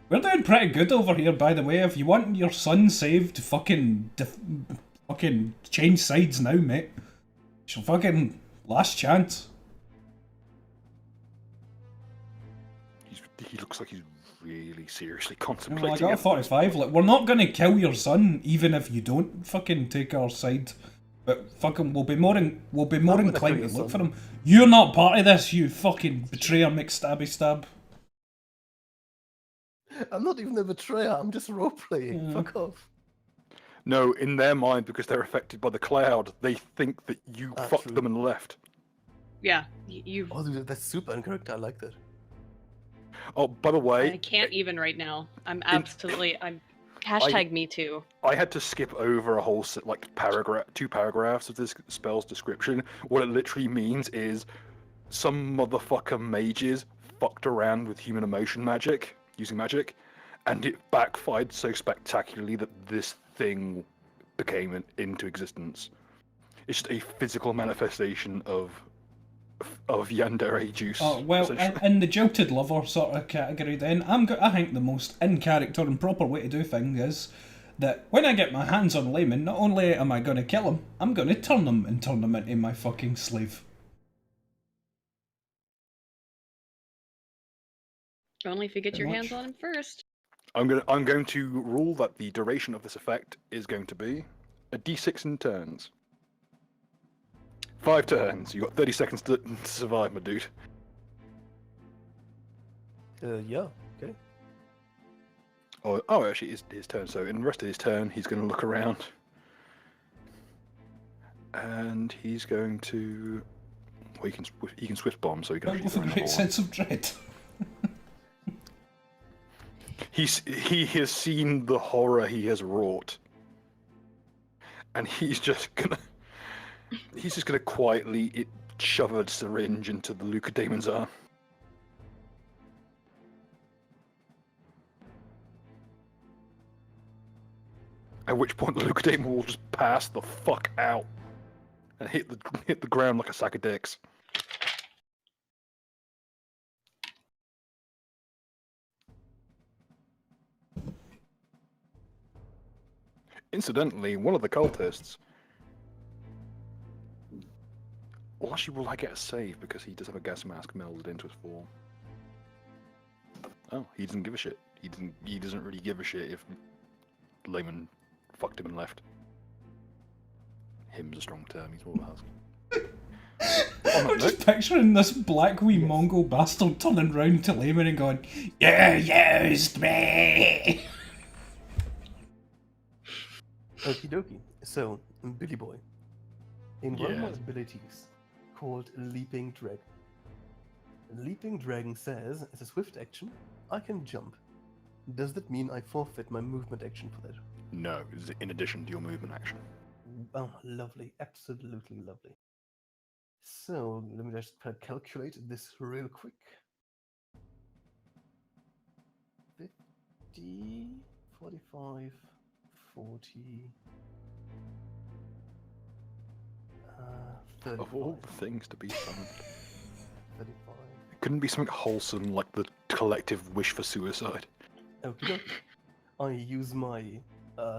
We're doing pretty good over here, by the way. If you want your son saved, fucking change sides now, mate. It's your fucking last chance. He looks like he's really seriously Well, I contemplating got a it. 45. Like, we're not gonna kill your son, even if you don't fucking take our side. But fucking, we'll be more gonna inclined kill to your look son. for him. You're not part of this, you fucking betrayer, McStabby stab. I'm not even a betrayer, I'm just role playing. Yeah. Fuck off. No, in their mind, because they're affected by the cloud, they think that you fucked true. them and left. Yeah, you. Oh, dude, that's super in character. I like that. Oh, by the I way, can't even right now. I'm absolutely. I'm. Hashtag me too. I had to skip over a whole two paragraphs of this spell's description. What it literally means is some motherfucker mages fucked around with human emotion magic, using magic, and it backfired so spectacularly that this thing became into existence. It's just a physical manifestation of yandere juice. Oh, well, essentially. in the jilted lover sort of category then, I think the most in-character and proper way to do things is that when I get my hands on Layman, not only am I going to kill him, I'm going to turn him into my fucking slave. Only if you get Pretty your much. hands on him first. I'm going to rule that the duration of this effect is going to be a d6 in turns. 5 turns. You got 30 seconds to survive, my dude. Yeah, okay. Oh, actually, it's his turn. So in the rest of his turn, he's going to look around, and he's going to. Well, he can swift bomb, so he can. Don't go actually for go in great the sense of dread. He has seen the horror he has wrought, and he's just gonna quietly shove a syringe into the Luca Damon's arm. At which point the Luca Damon will just pass the fuck out and hit the ground like a sack of dicks. Incidentally, one of the cultists. Well, actually, will I get a save because he does have a gas mask melded into his form? Oh, he doesn't give a shit. He doesn't really give a shit if Layman fucked him and left. Him's a strong term. He's more of a husky. I'm just picturing this black wee Mongol bastard turning round to Layman and going, "You used me!" Okie dokie. So, Billy Boy. In one of my Yes. abilities, called Leaping Dragon. Leaping Dragon says, as a swift action, I can jump. Does that mean I forfeit my movement action for that? No, it's in addition to your movement action. Oh, lovely. Absolutely lovely. So, let me just calculate this real quick. 50, 45, 40, 35. Of all the things to be summoned, 35. it couldn't be something wholesome like the collective wish for suicide. Okay. I use my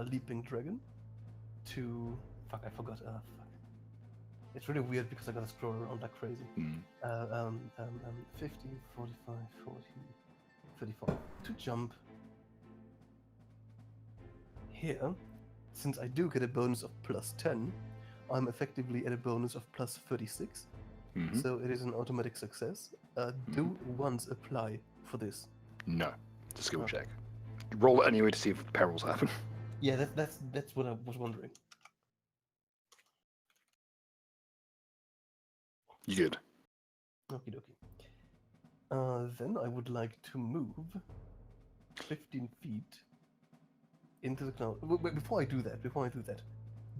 Leaping Dragon to... Fuck, I forgot. Fuck. It's really weird because I gotta scroll around like crazy. 50, 45, 40, 35. To jump here, since I do get a bonus of plus 10, I'm effectively at a bonus of plus 36. Mhm. So it is an automatic success. Do ones apply for this? No, it's a skill Okay. check. Roll it anyway to see if perils happen. Yeah, that's what I was wondering. You good? Okie dokie. Then I would like to move 15 feet into the cloud. Wait, before I do that,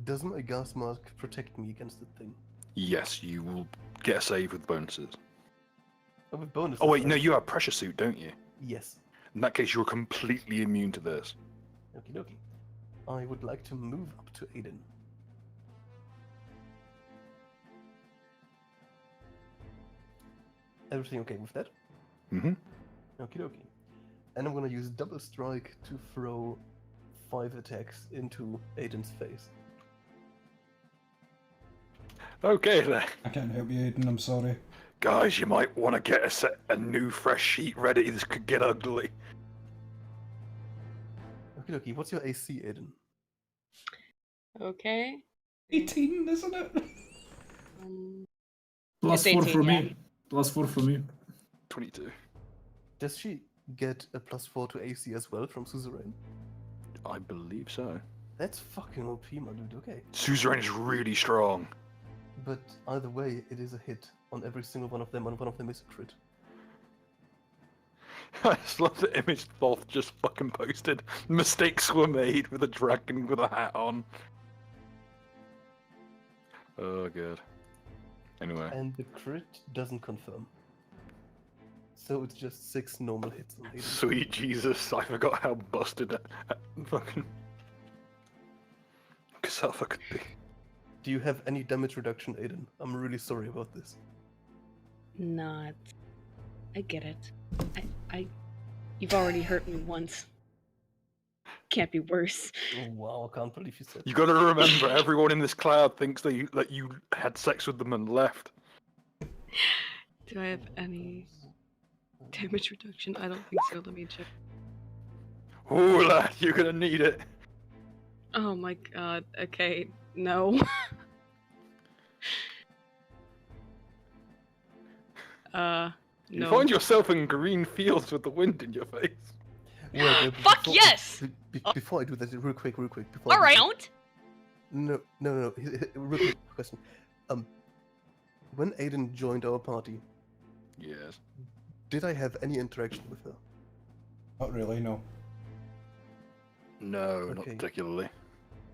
does my gas mask protect me against the thing? Yes, you will get a save with bonuses. Oh, with bonuses. Oh wait, I- no, you have pressure suit, don't you? Yes. In that case, you're completely immune to this. Okie dokie. I would like to move up to Aiden. Everything okay with that? Mm-hmm. Okie dokie. And I'm gonna use double strike to throw 5 attacks into Aiden's face. Okay then. I can't help you, Aiden, I'm sorry. Guys, you might want to get a new fresh sheet ready. This could get ugly. Okie dokie, what's your AC, Aiden? Okay. 18, isn't it? Plus It's 4 18, for yeah. me. Plus 4 for me. 22. Does she get a plus 4 to AC as well from Suzerain? I believe so. That's fucking OP, my dude, okay. Suzerain is really strong. But either way, it is a hit on every single one of them, and one of them is a crit. I just love the image Thoth just fucking posted. Mistakes were made with a dragon with a hat on. Oh, good. Anyway. And the crit doesn't confirm. So it's just 6 normal hits on Aiden. Sweet Jesus, I forgot how busted that fucking Kasafa could be. Do you have any damage reduction, Aiden? I'm really sorry about this. Not. I get it. You've already hurt me once. Can't be worse. Oh wow, I can't believe you said You gotta remember, everyone in this cloud thinks that you had sex with them and left. Do I have any damage reduction? I don't think so. Let me check. Ooh, lad, you're gonna need it. Oh my god. Okay. No. You No. find yourself in green fields with the wind in your face. Wait, Fuck yes! Before I do that, real quick. Before I do Around? that- No. Real quick question. When Aiden joined our party, Yes. did I have any interaction with her? Not really, no. No, not Okay. particularly.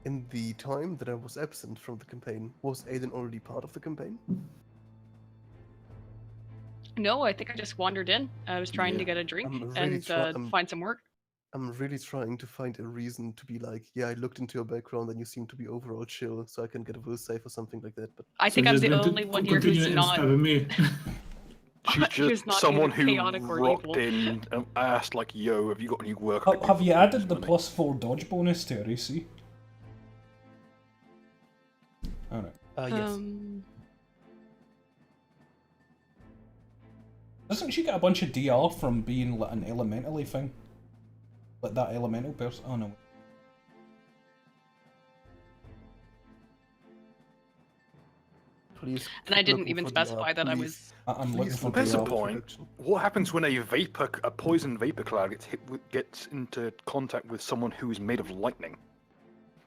In the time that I was absent from the campaign, was Aiden already part of the campaign? No, I think I just wandered in. I was trying Yeah. to get a drink I'm really and find some work. I'm really trying to find a reason to be like, yeah, I looked into your background and you seem to be overall chill, so I can get a will save or something like that. But I think I'm just the going to only one here who's continue not. stabbing me. She's Who's just not someone either who chaotic or rocked evil. in and asked, like, yo, have you got any work? I could Have do you for added the money?" +4 dodge bonus to her AC? Alright. Yes. Doesn't she get a bunch of DR from being like an elementally thing? Like that elemental person? Oh no. Please. And I keep didn't looking even for the specify that I please. was. I'm looking Please for look There's a DR. for point. production. What happens when a poison vapor cloud gets into contact with someone who is made of lightning?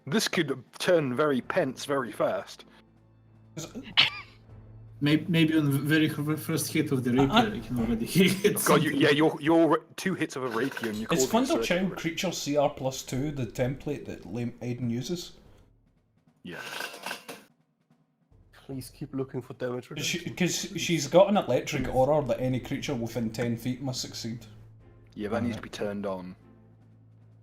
This could turn very tense very fast. Maybe on the very first hit of the rapier, I can already hit God, something. you're 2 hits of a rapier and you're Is causing a circuit Thunderchild break. creature CR+2 the template that Aiden uses? Yeah. Please keep looking for damage reduction. Because she's got an electric aura that any creature within 10 feet must succeed. Yeah, that needs to be turned on.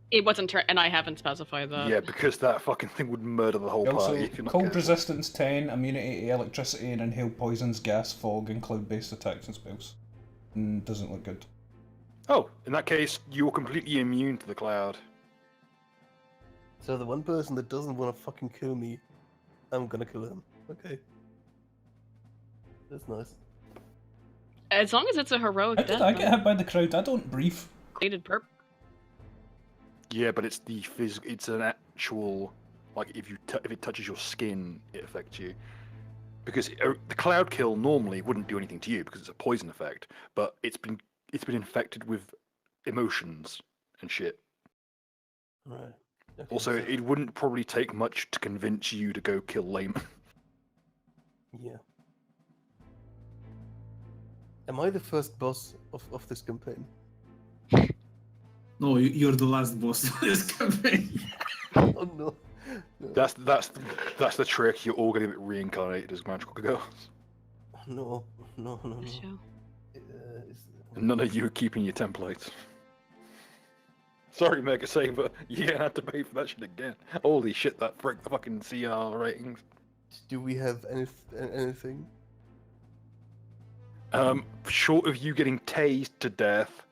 It wasn't and I haven't specified that. Yeah, because that fucking thing would murder the whole Also, party if you're not cold careful. resistance 10, immunity to electricity and inhale poisons, gas, fog, and cloud-based attacks and spells. Doesn't look good. Oh, in that case, you're completely immune to the cloud. So the one person that doesn't want to fucking kill me, I'm gonna kill him. Okay. That's nice. As long as it's a heroic How did death. I get hit by the crowd? I don't breathe. Created perp. Yeah, but it's the it's an actual, like if it touches your skin, it affects you. Because the cloud kill normally wouldn't do anything to you because it's a poison effect, but it's been infected with emotions and shit. Right. Okay, Also, so- it wouldn't probably take much to convince you to go kill Layman. Yeah. Am I the first boss of this campaign? No, you're the last boss of this campaign. Oh no. No. That's the trick. You're all going to get reincarnated as magical girls. No. No. Show. Is- And none of you are keeping your templates. Sorry, Mega Saber, you're gonna have to pay for that shit again. Holy shit, that frick the fucking CR ratings. Do we have anything? Short of you getting tased to death.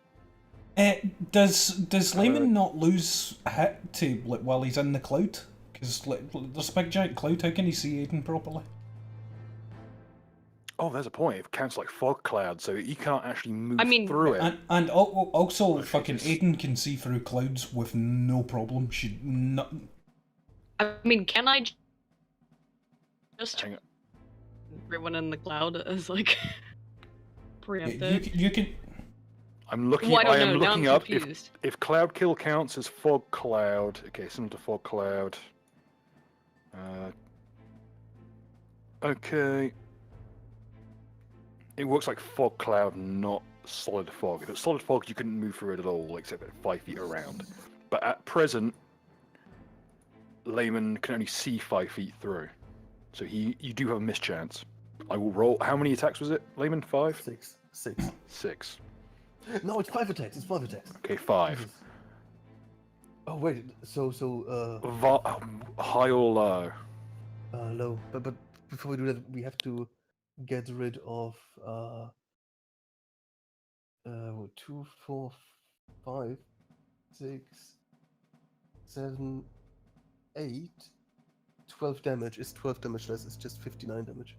Does Layman not lose a hit to like while he's in the cloud? Because like, there's a big giant cloud. How can he see Aiden properly? Oh, there's a point. It counts like fog cloud, so you can't actually move I mean, through it. And also, Okay, fucking just- Aiden can see through clouds with no problem. She not. I mean, can I just Hang on. everyone in the cloud is like preempt You, it? you can. I'm looking. Well, I don't I am know. Now looking I'm up confused. if cloud kill counts as fog cloud. Okay, similar to fog cloud. Okay. It works like fog cloud, not solid fog. If it's solid fog, you couldn't move through it at all, except at 5 feet around. But at present, Layman can only see 5 feet through. So you do have a mischance. I will roll. How many attacks was it, Layman? 5? 6. 6. No, it's 5 attacks. It's 5 attacks. Okay, 5. Jesus. Oh wait. So High or low? low. But before we do that, we have to get rid of 2, 4, 5, 6, 7, 8, 12 damage. Is 12 damage less? It's just 59 damage.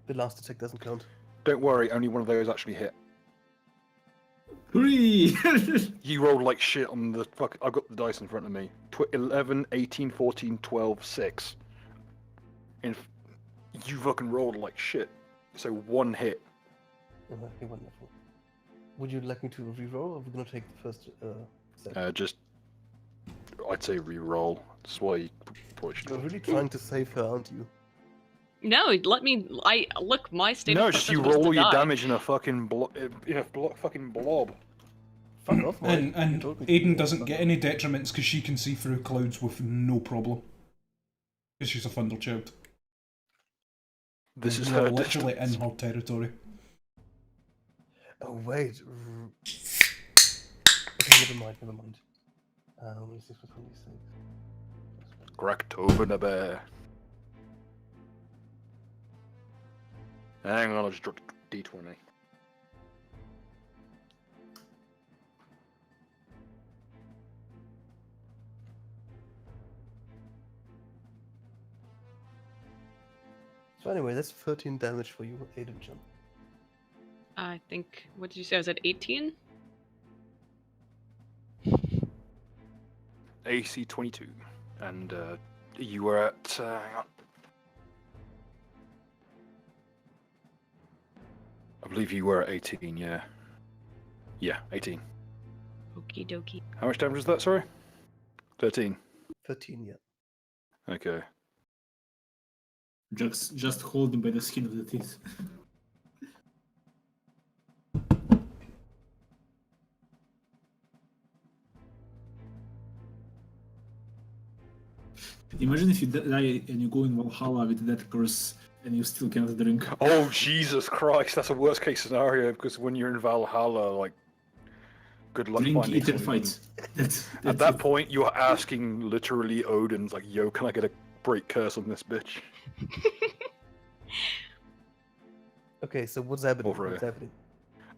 The last attack doesn't count. Don't worry, only one of those actually hit. 3! You rolled like shit on the fuck. I've got the dice in front of me. 11, 18, 14, 12, 6. And you fucking rolled like shit. So 1 hit. Okay, wonderful. Would you like me to reroll, or are we gonna take the first set? Just, I'd say re-roll. That's why you probably should. You're really trying to save her, aren't you? No, let me. Look. My state. No, of just affairs you was to roll your die. damage in a fucking fucking blob. Fuck off, Mike. And You told me to do Aiden that. doesn't Fuck get off. any detriments because she can see through clouds with no problem. Because she's a Thunderchild. This is You're her literally distance. in her territory. Oh wait. Okay, never mind. Let me see for 26. Cracktober bear. Hang on, I'll just drop D20. So anyway, that's 13 damage for you, Aiden Jump. I think. What did you say? I was at 18? AC 22. And you were at. Hang on. I believe you were at 18, yeah. Yeah, 18. Okie dokie. How much damage was that, sorry? 13. 13, yeah. Okay. Just hold him by the skin of the teeth. Imagine if you die and you go in Valhalla with that curse and you still cannot drink. Oh, Jesus Christ, that's a worst case scenario because when you're in Valhalla, like, good luck Drink, finding eat, and someone. fight. That's At that it. point, you're asking literally Odin's, like, yo, can I get a break curse on this bitch? Okay, so what's happening? Over What's here. happening?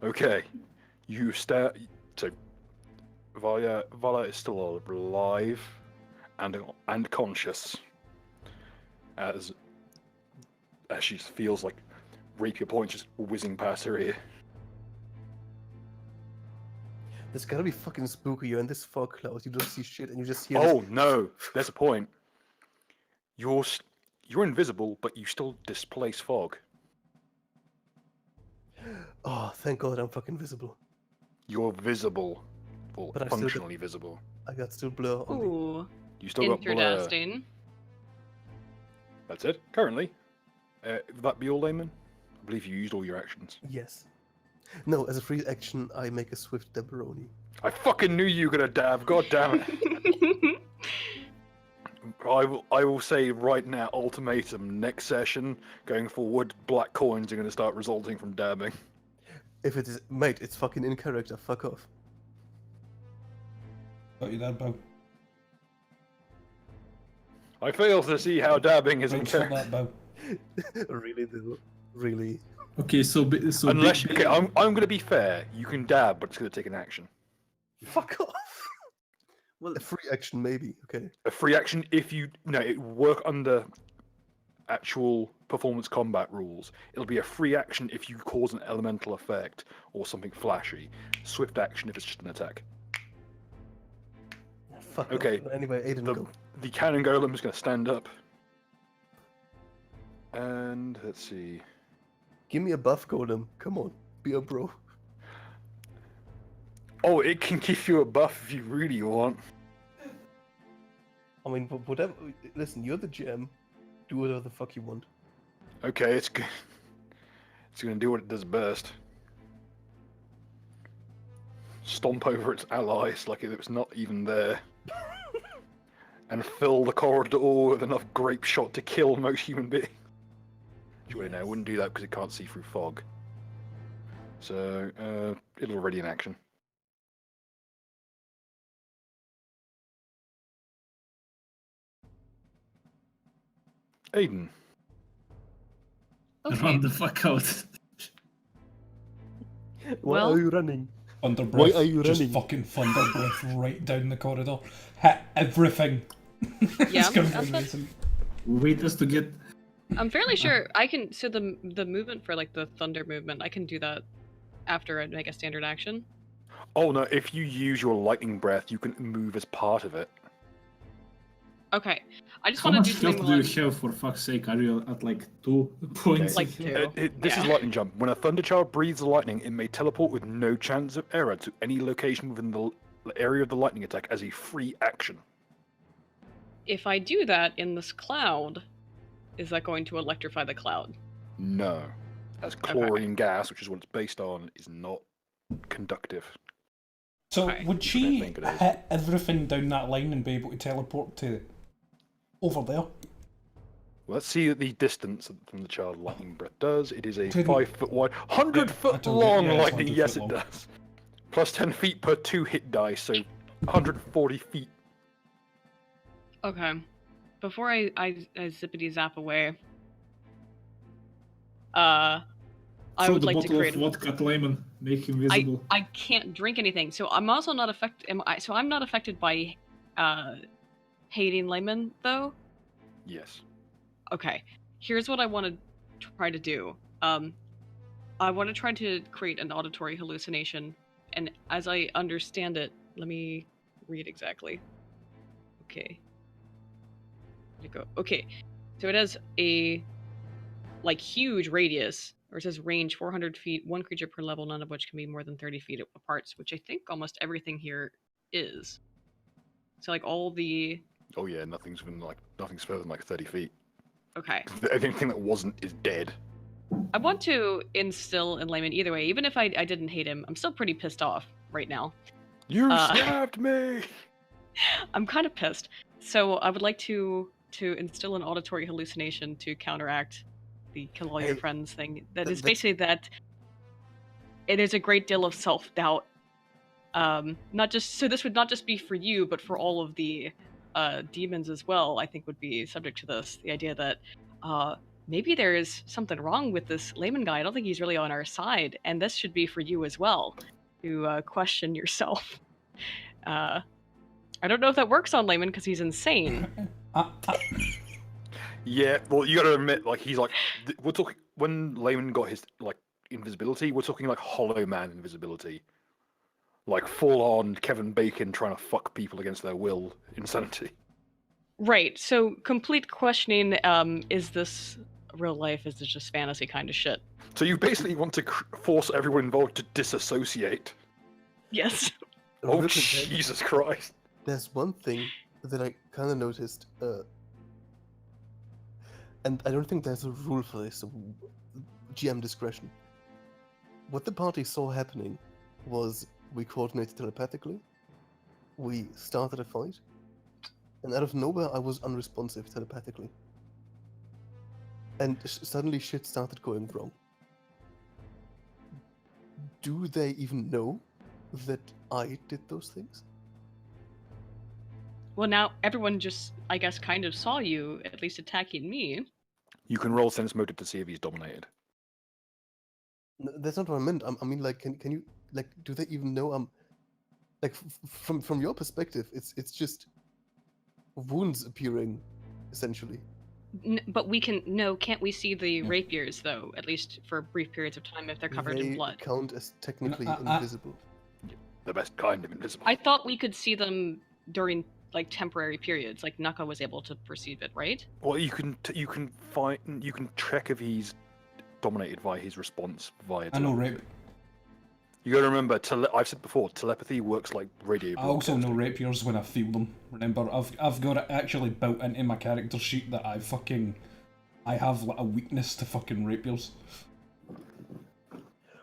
Okay, you stare. So, Vala is still alive and conscious as she feels like rapier points just whizzing past her ear. This gotta be fucking spooky. You're in this fog cloud. You don't see shit, and you just hear. Oh no, there's a point. You're invisible, but you still displace fog. Oh, thank God, I'm fucking visible. You're visible, or But I still get- functionally visible. I got still blur on the. Ooh. You still got blur. Interesting. That's it. Currently, would that be all, Layman? I believe you used all your actions. Yes. No, as a free action, I make a swift Deberoni. I fucking knew you were gonna dab. God damn it. I will say right now, ultimatum. Next session, going forward, black coins are gonna start resulting from dabbing. If it is, mate, it's fucking in character. Fuck off. Got you there, Bill. I fail to see how dabbing is in Thanks for character. that, Bill. Really, though. Really. Okay, so Unless okay, I'm gonna be fair. You can dab, but it's gonna take an action. Fuck off. Well, a free action, maybe. Okay. A free action if you it work under actual performance combat rules. It'll be a free action if you cause an elemental effect or something flashy. Swift action if it's just an attack. Fuck Okay, off. Anyway, Aiden, go. The cannon golem is gonna stand up. And let's see. Give me a buff golem. Come on. Be a bro. Oh, it can give you a buff if you really want. I mean, whatever. Listen, you're the GM. Do whatever the fuck you want. Okay, it's good. It's gonna do what it does best. Stomp over its allies like it was not even there. And fill the corridor with enough grape shot to kill most human beings. Actually, no, I wouldn't do that because it can't see through fog. So, it'll already in action. Aiden. Okay. Run the fuck out. Why Well- are you running? Thunder Why breath. are you just running? fucking thunder breath right down the corridor. Hit everything. Yeah, it's gonna be that's- amazing. Wait us to get. I'm fairly sure I can. So the movement for like the thunder movement, I can do that after I make a standard action. Oh no, if you use your lightning breath, you can move as part of it. Okay, I just How want to much do health something do while you have, for fuck's sake? Are you at like 2 points? Like of two. health? This is Yeah. lightning jump. When a thunder child breathes lightning, it may teleport with no chance of error to any location within the area of the lightning attack as a free action. if I do that in this cloud, is that going to electrify the cloud? No, as chlorine gas, which is what it's based on, is not conductive. So Okay. would she I think it is. hit everything down that line and be able to teleport to over there? Let's see the distance from the child lightning breath does. It is a Didn't- 5 foot wide, 100 Yeah, I foot told you, long yeah, it's lightning. 100 Yes, foot it long. does. Plus 10 feet per 2 hit dice, so 140 feet. Okay. Before I zippity zap away, I Throw would the like to bottle create. of vodka at Layman, make him visible. I can't drink anything, so I'm also not affected. So I'm not affected by hating layman though. Yes. Okay, here's what I want to try to do. I want to try to create an auditory hallucination, and as I understand it, let me read exactly. Okay. Where'd it go? Okay. So it has a huge radius, or it says range 400 feet, one creature per level, none of which can be more than 30 feet apart, which I think almost everything here is. So all the... Oh yeah, nothing's further than 30 feet. Okay. Anything that wasn't is dead. I want to instill in Layman either way. Even if I didn't hate him, I'm still pretty pissed off right now. You stabbed me! I'm kind of pissed. So I would like to instill an auditory hallucination to counteract the kill all your friends thing. That is basically that it is a great deal of self-doubt. This would not just be for you, but for all of the demons as well, I think would be subject to this. The idea that maybe there is something wrong with this Layman guy. I don't think he's really on our side, and this should be for you as well, to question yourself. I don't know if that works on Layman because he's insane. Yeah, well, you gotta admit, he's we're talking, when Layman got his, invisibility, we're talking, Hollow Man invisibility. Full-on Kevin Bacon trying to fuck people against their will insanity. Right, so complete questioning, is this real life, is this just fantasy kind of shit? So you basically want to force everyone involved to disassociate. Yes. Oh, Jesus Christ. There's one thing that I kind of noticed, and I don't think there's a rule for this, so GM discretion. What the party saw happening was we coordinated telepathically, we started a fight, and out of nowhere I was unresponsive telepathically. And suddenly shit started going wrong. Do they even know that I did those things? Well, now everyone just, I guess, kind of saw you, at least attacking me. You can roll sense motive to see if he's dominated. No, that's not what I meant. I mean, can you, do they even know I'm, from your perspective, it's just wounds appearing, essentially. But can't we see the rapiers, though, at least for brief periods of time if they're covered in blood? They count as technically invisible. The best kind of invisible. I thought we could see them during, temporary periods, Naka was able to perceive it, right? Well, you can check if he's dominated via his response via telepathy. I know, right? You gotta remember, I've said before, telepathy works like radio I also know broadcasting. rapiers when I feel them. Remember, I've got it actually built into my character sheet that I have a weakness to fucking rapiers.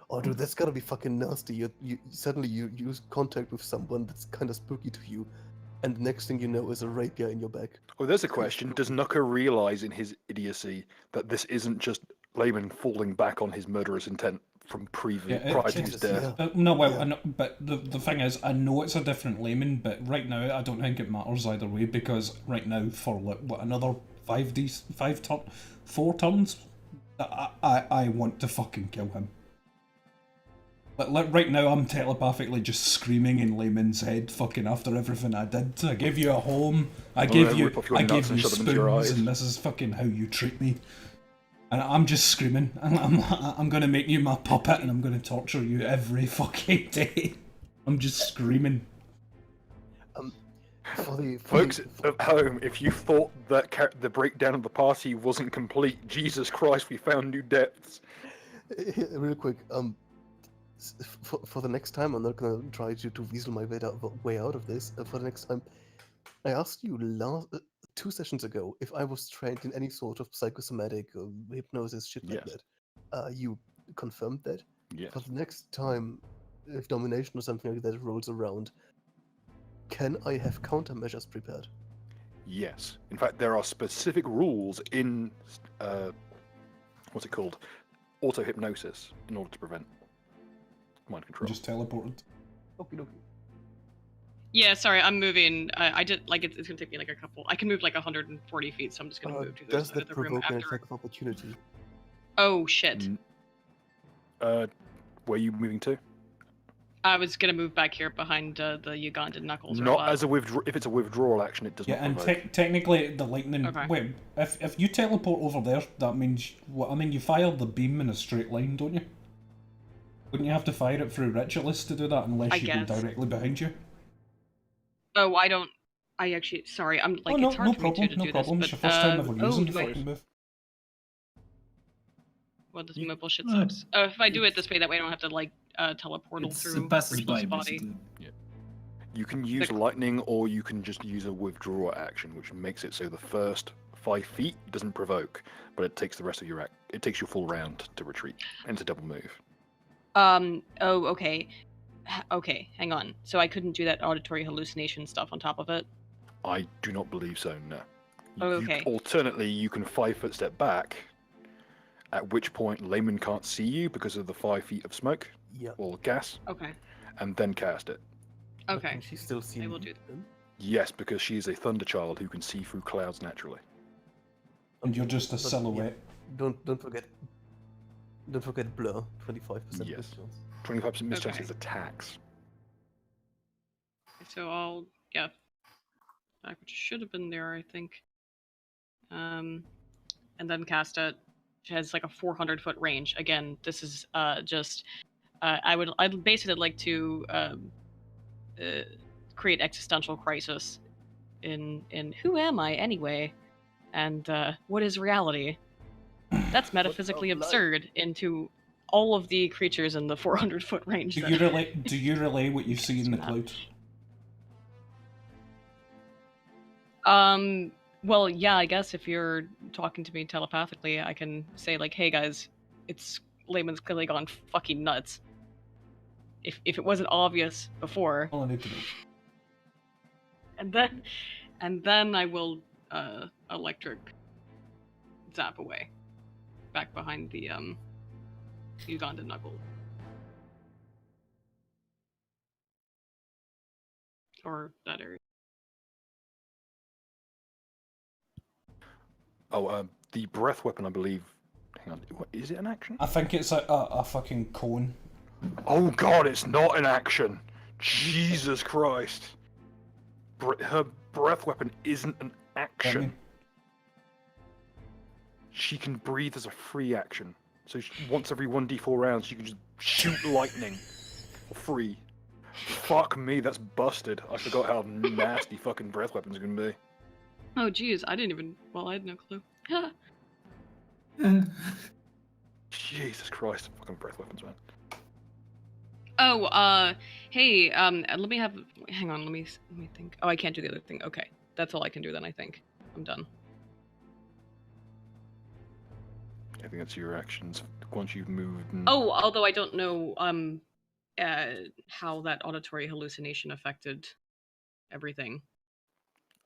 Oh, dude, that's gotta be fucking nasty. You suddenly you use contact with someone that's kind of spooky to you, and the next thing you know is a rapier in your back. Oh, there's a question. Does Nuka realize in his idiocy that this isn't just Layman falling back on his murderous intent from prior to his death? But the thing is, I know it's a different Layman, but right now I don't think it matters either way, because right now for another 4 turns, I want to fucking kill him. Right now, I'm telepathically just screaming in Layman's head, fucking after everything I did. I gave you a home, I gave you spoons, and this is fucking how you treat me. And I'm just screaming. I'm gonna make you my puppet, and I'm gonna torture you every fucking day. I'm just screaming. Folks at home, if you thought that the breakdown of the party wasn't complete, Jesus Christ, we found new depths. Real quick, for the next time, I'm not gonna try to weasel my way out of this. For the next time, I asked you 2 sessions ago if I was trained in any sort of psychosomatic or hypnosis shit like that. You confirmed that. Yes. For the next time, if domination or something like that rolls around, can I have countermeasures prepared? Yes. In fact, there are specific rules in what's it called? Auto-hypnosis in order to prevent mind control. Just teleported. Okay. Yeah, sorry, I'm moving. I did it's gonna take me a couple. I can move 140 feet, so I'm just gonna move to the Does side that of the room provoke an after. attack of opportunity? Oh shit. Where are you moving to? I was gonna move back here behind the Ugandan knuckles Not robot. as a withdraw. If it's a withdrawal action, it does Yeah, not and provoke. technically the lightning. Okay. Wait, if you teleport over there, that means what? I mean, you fire the beam in a straight line, don't you? Wouldn't you have to fire it through ritualist to do that unless I you guess. go directly behind you? Oh, I don't. I actually. Sorry, I'm like. Oh no, it's hard no for me problem, to no do problem. this. It's But, your first time ever using the do I- fucking move. Well, this mobile shit sucks. Oh, if I do it this way, that way I don't have to like teleportal It's through passes by, Ritual's body. basically. You can use lightning, or you can just use a withdraw action, which makes it so the first 5 feet doesn't provoke, but it takes the rest of your it takes your full round to retreat, and it's a double move. Oh, okay. Okay, hang on. So I couldn't do that auditory hallucination stuff on top of it? I do not believe so. No. Oh, okay. Alternately, you can 5-foot step back, at which point Layman can't see you because of the 5 feet of smoke Yeah. or gas, Okay. and then cast it. But Okay. Can she still see I me will do then? Yes, because she is a thunder child who can see through clouds naturally. And you're just a But, yeah, silhouette. Don't forget blur. 25% Yes. mischance. 25% mischance Okay. is attacks. So I'll back which should have been there, I think. And then cast it. It has like a 400-foot range. Again, this is just I'd basically like to create existential crisis in who am I anyway, and what is reality? That's metaphysically of life? absurd into all of the creatures in the 400-foot range. Do that- you relay what you see in the cloud? Well, yeah, I guess if you're talking to me telepathically, I can say like, "Hey guys, it's Layman's clearly gone fucking nuts." If it wasn't obvious before, All I need to know. and then I will electric zap away, back behind the Ugandan knuckle, or that area. Oh, the breath weapon, I believe. Hang on, is it an action? I think it's a fucking cone. Oh god, it's not an action! Jesus Christ! Her breath weapon isn't an I action. mean, She can breathe as a free action. So once every 1d4 rounds, she can just shoot lightning for free. Fuck me, that's busted. I forgot how nasty fucking breath weapons are gonna be. Oh, geez, I didn't even. Well, I had no clue. Jesus Christ, fucking breath weapons, man. Oh, hey, let me have. Hang on, let me think. Oh, I can't do the other thing. Okay, that's all I can do then. I think I'm done. I think that's your actions once you've moved. And... Oh, although I don't know how that auditory hallucination affected everything.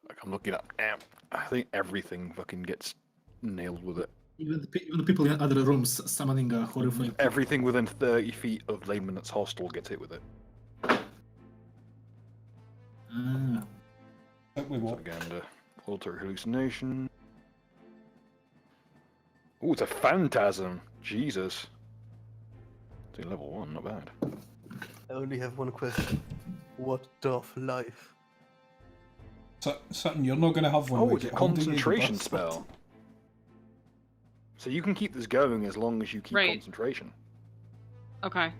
Like, I'm looking at. I think everything fucking gets nailed with it. Even the people in other rooms summoning a horrifying. Everything within 30 feet of Layman that's hostile gets hit with it. Ah. wait, what? Propaganda, alter hallucination. Oh, it's a phantasm. Jesus. It's level 1, not bad. I only have one question. What doth life? Something you're not gonna have when Oh, we it's a get home, do you, you concentration bastard? spell. So you can keep this going as long as you keep Right. concentration. Okay,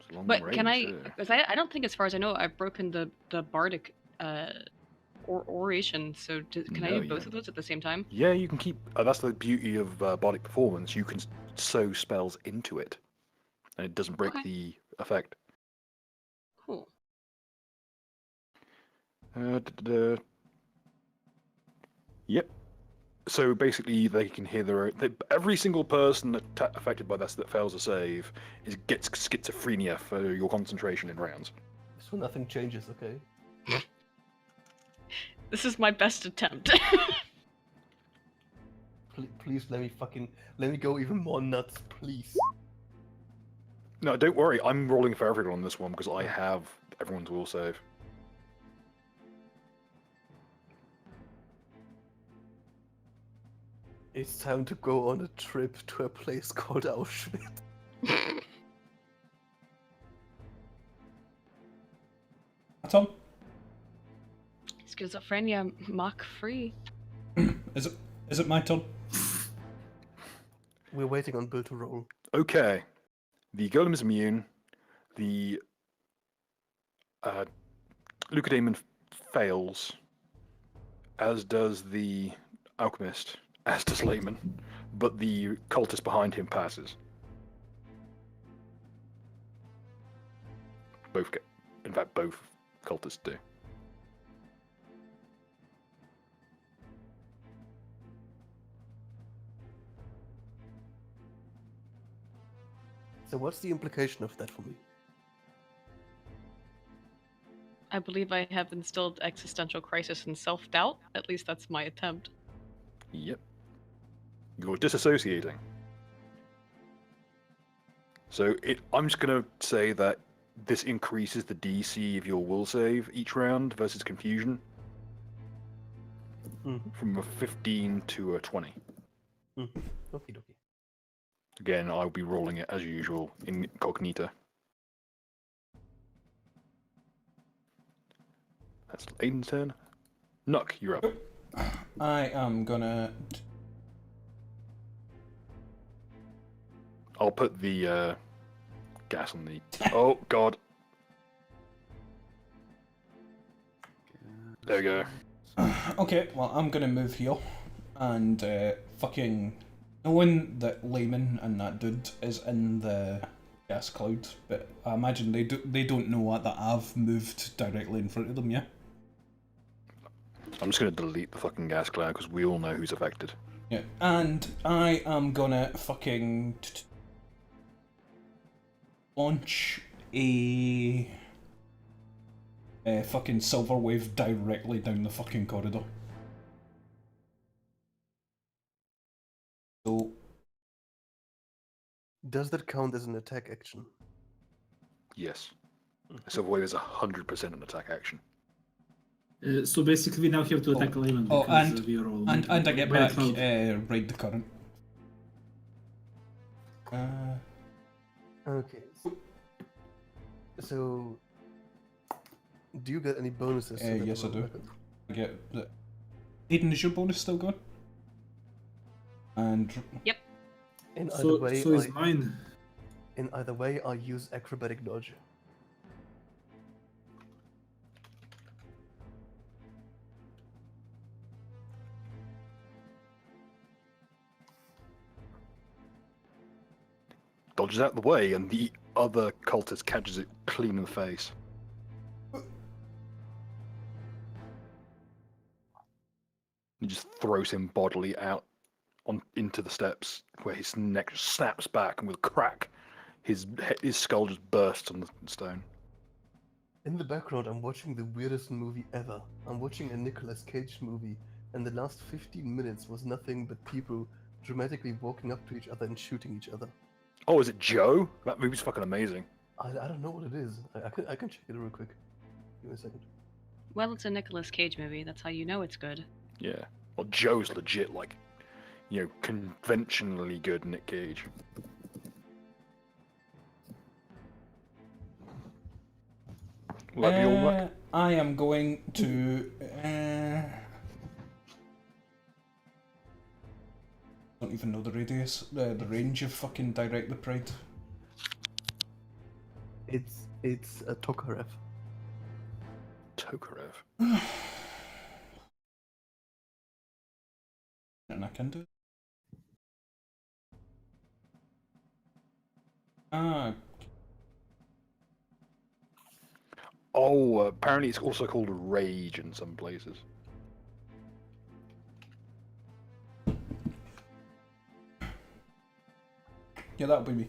It's long but range, can I? yeah. Because I don't think, as far as I know, I've broken the bardic oration. So can I No, do you both of haven't. those at the same time? Yeah, you can keep. That's the beauty of bardic performance. You can sow spells into it, and it doesn't break Okay. the effect. Cool. Yep. So basically, they can hear their own. Every single person affected by this that fails a save gets schizophrenia for your concentration in rounds. So nothing changes, okay? This is my best attempt. Please let me go even more nuts, please. No, don't worry. I'm rolling for everyone on this one because I have everyone's will save. It's time to go on a trip to a place called Auschwitz. Tom? Schizophrenia Mach free. Is it my turn? We're waiting on Bill to roll. Okay. The golem is immune. The Lucademon fails, as does the alchemist, as does Layman, but the cultist behind him passes. In fact, both cultists do. So what's the implication of that for me? I believe I have instilled existential crisis and self-doubt. At least that's my attempt. Yep. You're disassociating. So I'm just going to say that this increases the DC of your will save each round versus confusion from a 15 to a 20. Okie dokie. Again, I'll be rolling it as usual incognito. That's Aiden's turn. Nuck, you're up. I am gonna. I'll put the gas on the. Oh God. There we go. Okay, well, I'm gonna move here, and fucking knowing that Layman and that dude is in the gas cloud, but I imagine they don't know that I've moved directly in front of them, yeah. I'm just gonna delete the fucking gas cloud because we all know who's affected. Yeah, and I am gonna fucking launch a fucking silver wave directly down the fucking corridor. So, Does that count as an attack action? Yes. Silver Wave is 100% an attack action. So basically, we now have to attack Layman because we are all. and I get by a back cloud. ride the current. Okay. So, do you get any bonuses? to that Yes, I do. weapon? I get the. Aiden, is your bonus still gone? And In either So, way, so is mine. in either way, I use acrobatic dodge. Dodges out the way, and the other cultist catches it clean in the face. He just throws him bodily out into the steps, where his neck just snaps back, and with a crack, his skull just bursts on the stone. In the background, I'm watching the weirdest movie ever. I'm watching a Nicolas Cage movie, and the last 15 minutes was nothing but people dramatically walking up to each other and shooting each other. Oh, is it Joe? That movie's fucking amazing. I don't know what it is. I can check it real quick. Give me a second. Well, it's a Nicolas Cage movie. That's how you know it's good. Yeah. Well, Joe's legit, like, conventionally good Nick Cage. Will that be all right? I am going to. Don't even know the radius, the range of fucking direct the pride. It's a Tokarev. Tokarev. And I can do it. Ah, Oh, apparently it's also called Rage in some places. yeah, that'll be me.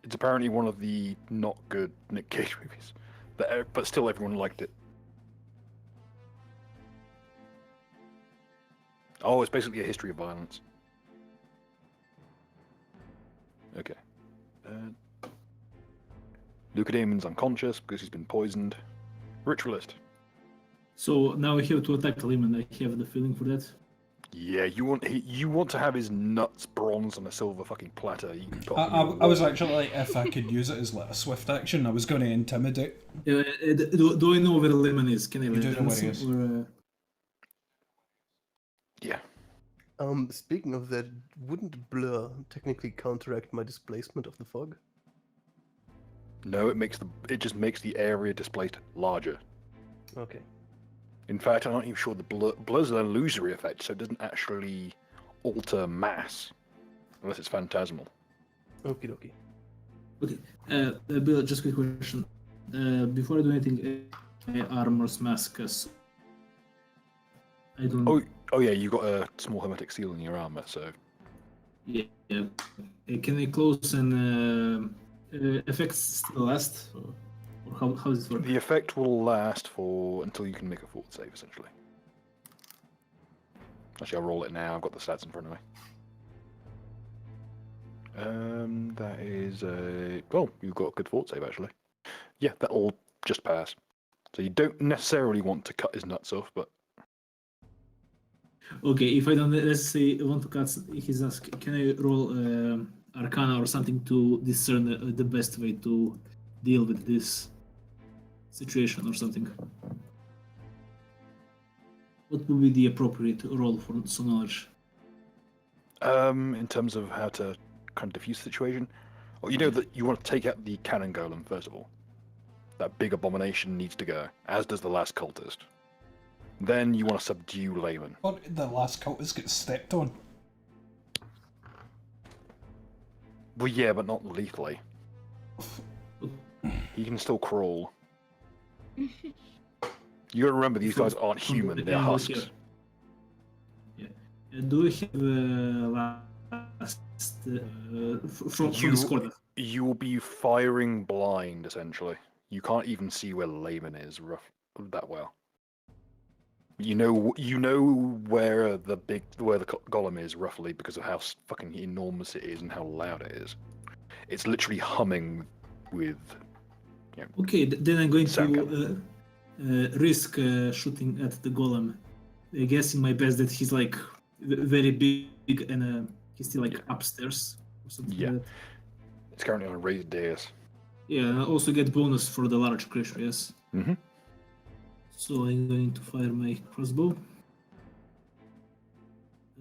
It's apparently one of the not good Nick Cage movies, but still everyone liked it. Oh, it's basically a history of violence. Okay. Lucadaemon's unconscious because he's been poisoned. Ritualist. So now we have to attack Layman. I have the feeling for that. Yeah, you want to have his nuts bronze on a silver fucking platter. You can put on your I was wall. actually like, if I could use it as like a swift action, I was going to intimidate. Do I know where Lemon is? Can I You do know where lens he him? is. Or, Yeah. Speaking of that, wouldn't blur technically counteract my displacement of the fog? No, it just makes the area displaced larger. Okay. In fact, I'm not even sure the blur's an illusory effect, so it doesn't actually alter mass unless it's phantasmal. Okie dokie. Okay, Bill, just a quick question. Before I do anything, armor's mask, I don't. Oh yeah, you got a small hermetic seal in your armor, so Yeah. Can I close and effects still last? Or how does it work? the effect will last until you can make a fort save, essentially. Actually, I'll roll it now. I've got the stats in front of me. That is you've got a good fort save actually. Yeah, that'll just pass. So you don't necessarily want to cut his nuts off, but Okay, if I don't, let's say, want to cut his nuts, can I roll Arcana or something to discern the best way to deal with this situation or something? What would be the appropriate roll for some knowledge? in terms of how to kind of diffuse the situation, well, you know that you want to take out the cannon golem first of all. That big abomination needs to go, as does the last cultist. Then you want to subdue Layman. Or the last cultist gets stepped on. Well, yeah, but not lethally. He can still crawl. You gotta remember, these guys aren't human, they're husks. Yeah. Do we have last from this corner? You will be firing blind, essentially. You can't even see where Layman is that well. You know where the golem is roughly because of how fucking enormous it is and how loud it is. It's literally humming with. Okay, then I'm going sound to risk shooting at the golem, guessing my best that he's like very big and he's still like upstairs or something. Yeah. Like that. It's currently on a raised dais. Yeah, and I also get bonus for the large creature. Yes. Mm-hmm. So I'm going to fire my crossbow.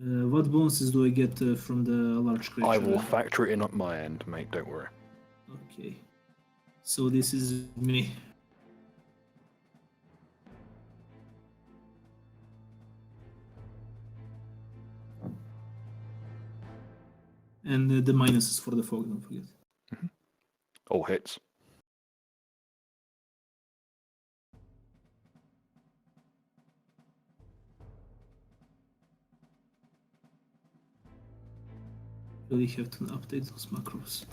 What bonuses do I get from the large creature? I will factor it in at my end, mate. Don't worry. Okay. So this is me. And the minuses for the fog, don't forget. Mm-hmm. All hits. Really have to update those macros.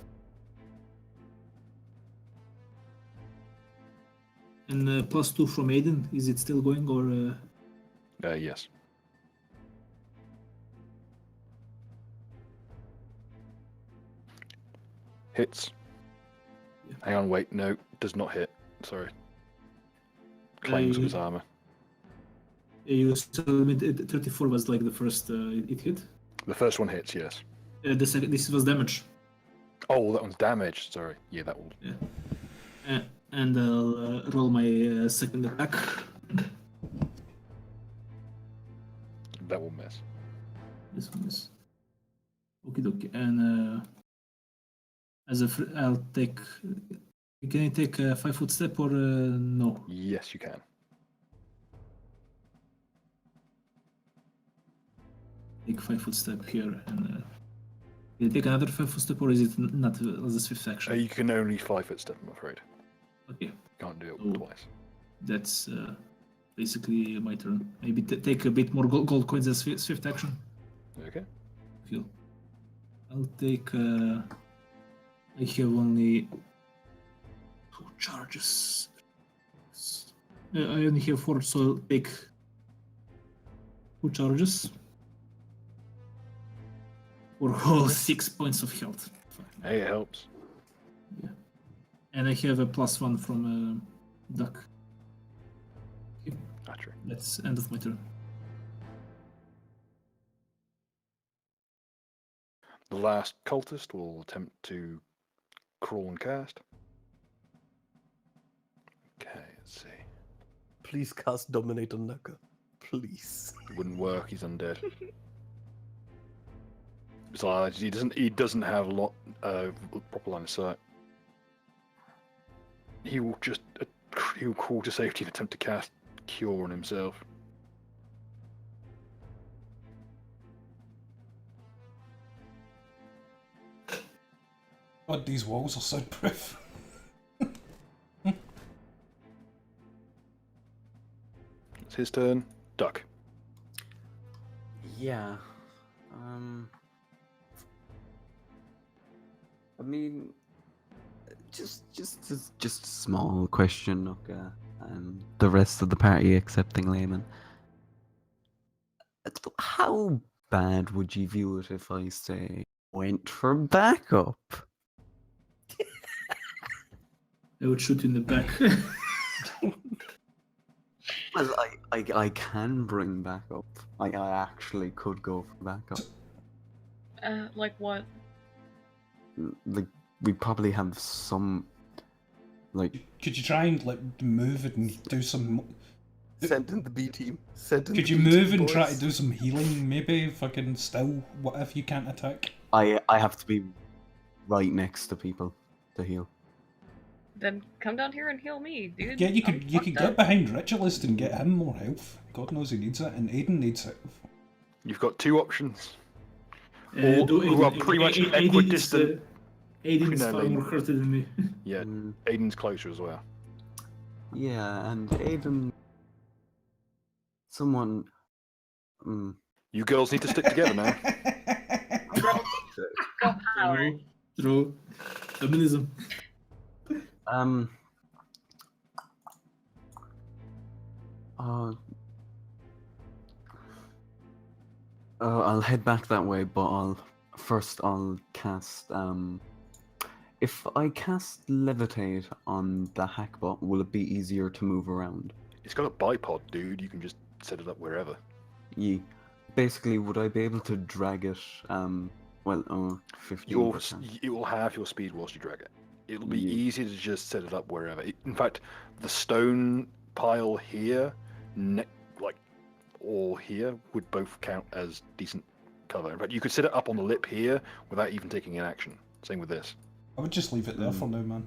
And +2 from Aiden, is it still going or? Yes. Hits. Yeah. Hang on, wait, no, does not hit. Sorry. Claims of his armor. You said 34 was like the first it hit. The first one hits, yes. The second, this was damage. Oh, that one's damaged. Sorry. Yeah, that will. Yeah. And I'll roll my second attack. That will miss. This one is. Okie dokie. And I'll take. Can I take a 5-foot step or no? Yes, you can. Take 5-foot step here and. Can I take another 5-foot step or is it not as a swift action? You can only 5-foot step, I'm afraid. Okay. Can't do it So- twice. That's basically my turn. Maybe take a bit more gold coins as swift action. Okay. Feel. I'll take. I have only 2 charges. I only have 4, so I'll take 2 charges. For all 6 points of health. Hey, it helps. And I have a +1 from Duck. That's true. That's end of my turn. The last cultist will attempt to crawl and cast. Okay, let's see. Please cast Dominate on Naka. Please. It wouldn't work. He's undead. Besides, he doesn't have a lot proper line of sight. He will crawl to safety and attempt to cast Cure on himself. God, these walls are soundproof. It's his turn. Duck. Yeah. I mean, just a small question, Nuka, and the rest of the party accepting layman. How bad would you view it if I say went for backup? I would shoot in the back. Well, I can bring backup. I actually could go for backup. Like what? Like, we probably have some, like... Could you try and like move it and do some? Send in the B team. Could you move and try to do some healing? Maybe fucking still. What if you can't attack? I have to be right next to people to heal. Then come down here and heal me, dude. Yeah, you I'm could fucked get up. behind Ritualist and get him more health. God knows he needs it, and Aiden needs it. You've got two options. Who are pretty much equidistant. Aiden's No, far more hurt than me. Yeah, Mm, Aiden's closer as well. yeah, and Aiden... Someone... You girls need to stick together now. Girl power. True. Feminism. I'll head back that way, but I'll cast, if I cast Levitate on the Hackbot, will it be easier to move around? It's got a bipod, dude. You can just set it up wherever. Basically, would I be able to drag it, 15%? It will have your speed whilst you drag it. It'll be Yeah. easy to just set it up wherever. In fact, the stone pile here, or here, would both count as decent cover. In fact, you could set it up on the lip here without even taking an action. Same with this. I would just leave it there for now, man.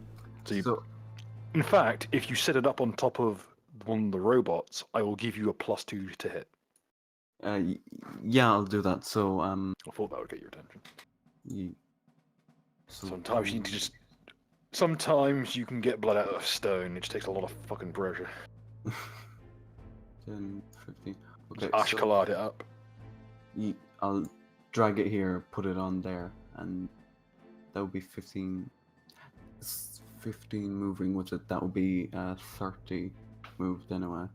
In fact, if you set it up on top of one of the robots, I will give you a +2 to hit. Yeah, I'll do that. So, I thought that would get your attention. So, Sometimes you need to just... Sometimes you can get blood out of stone. It just takes a lot of fucking pressure. 10, 15... Okay, Ash collide it up. I'll drag it here, put it on there, and that would be 15... 15 moving with it. That would be 30 moved anyway.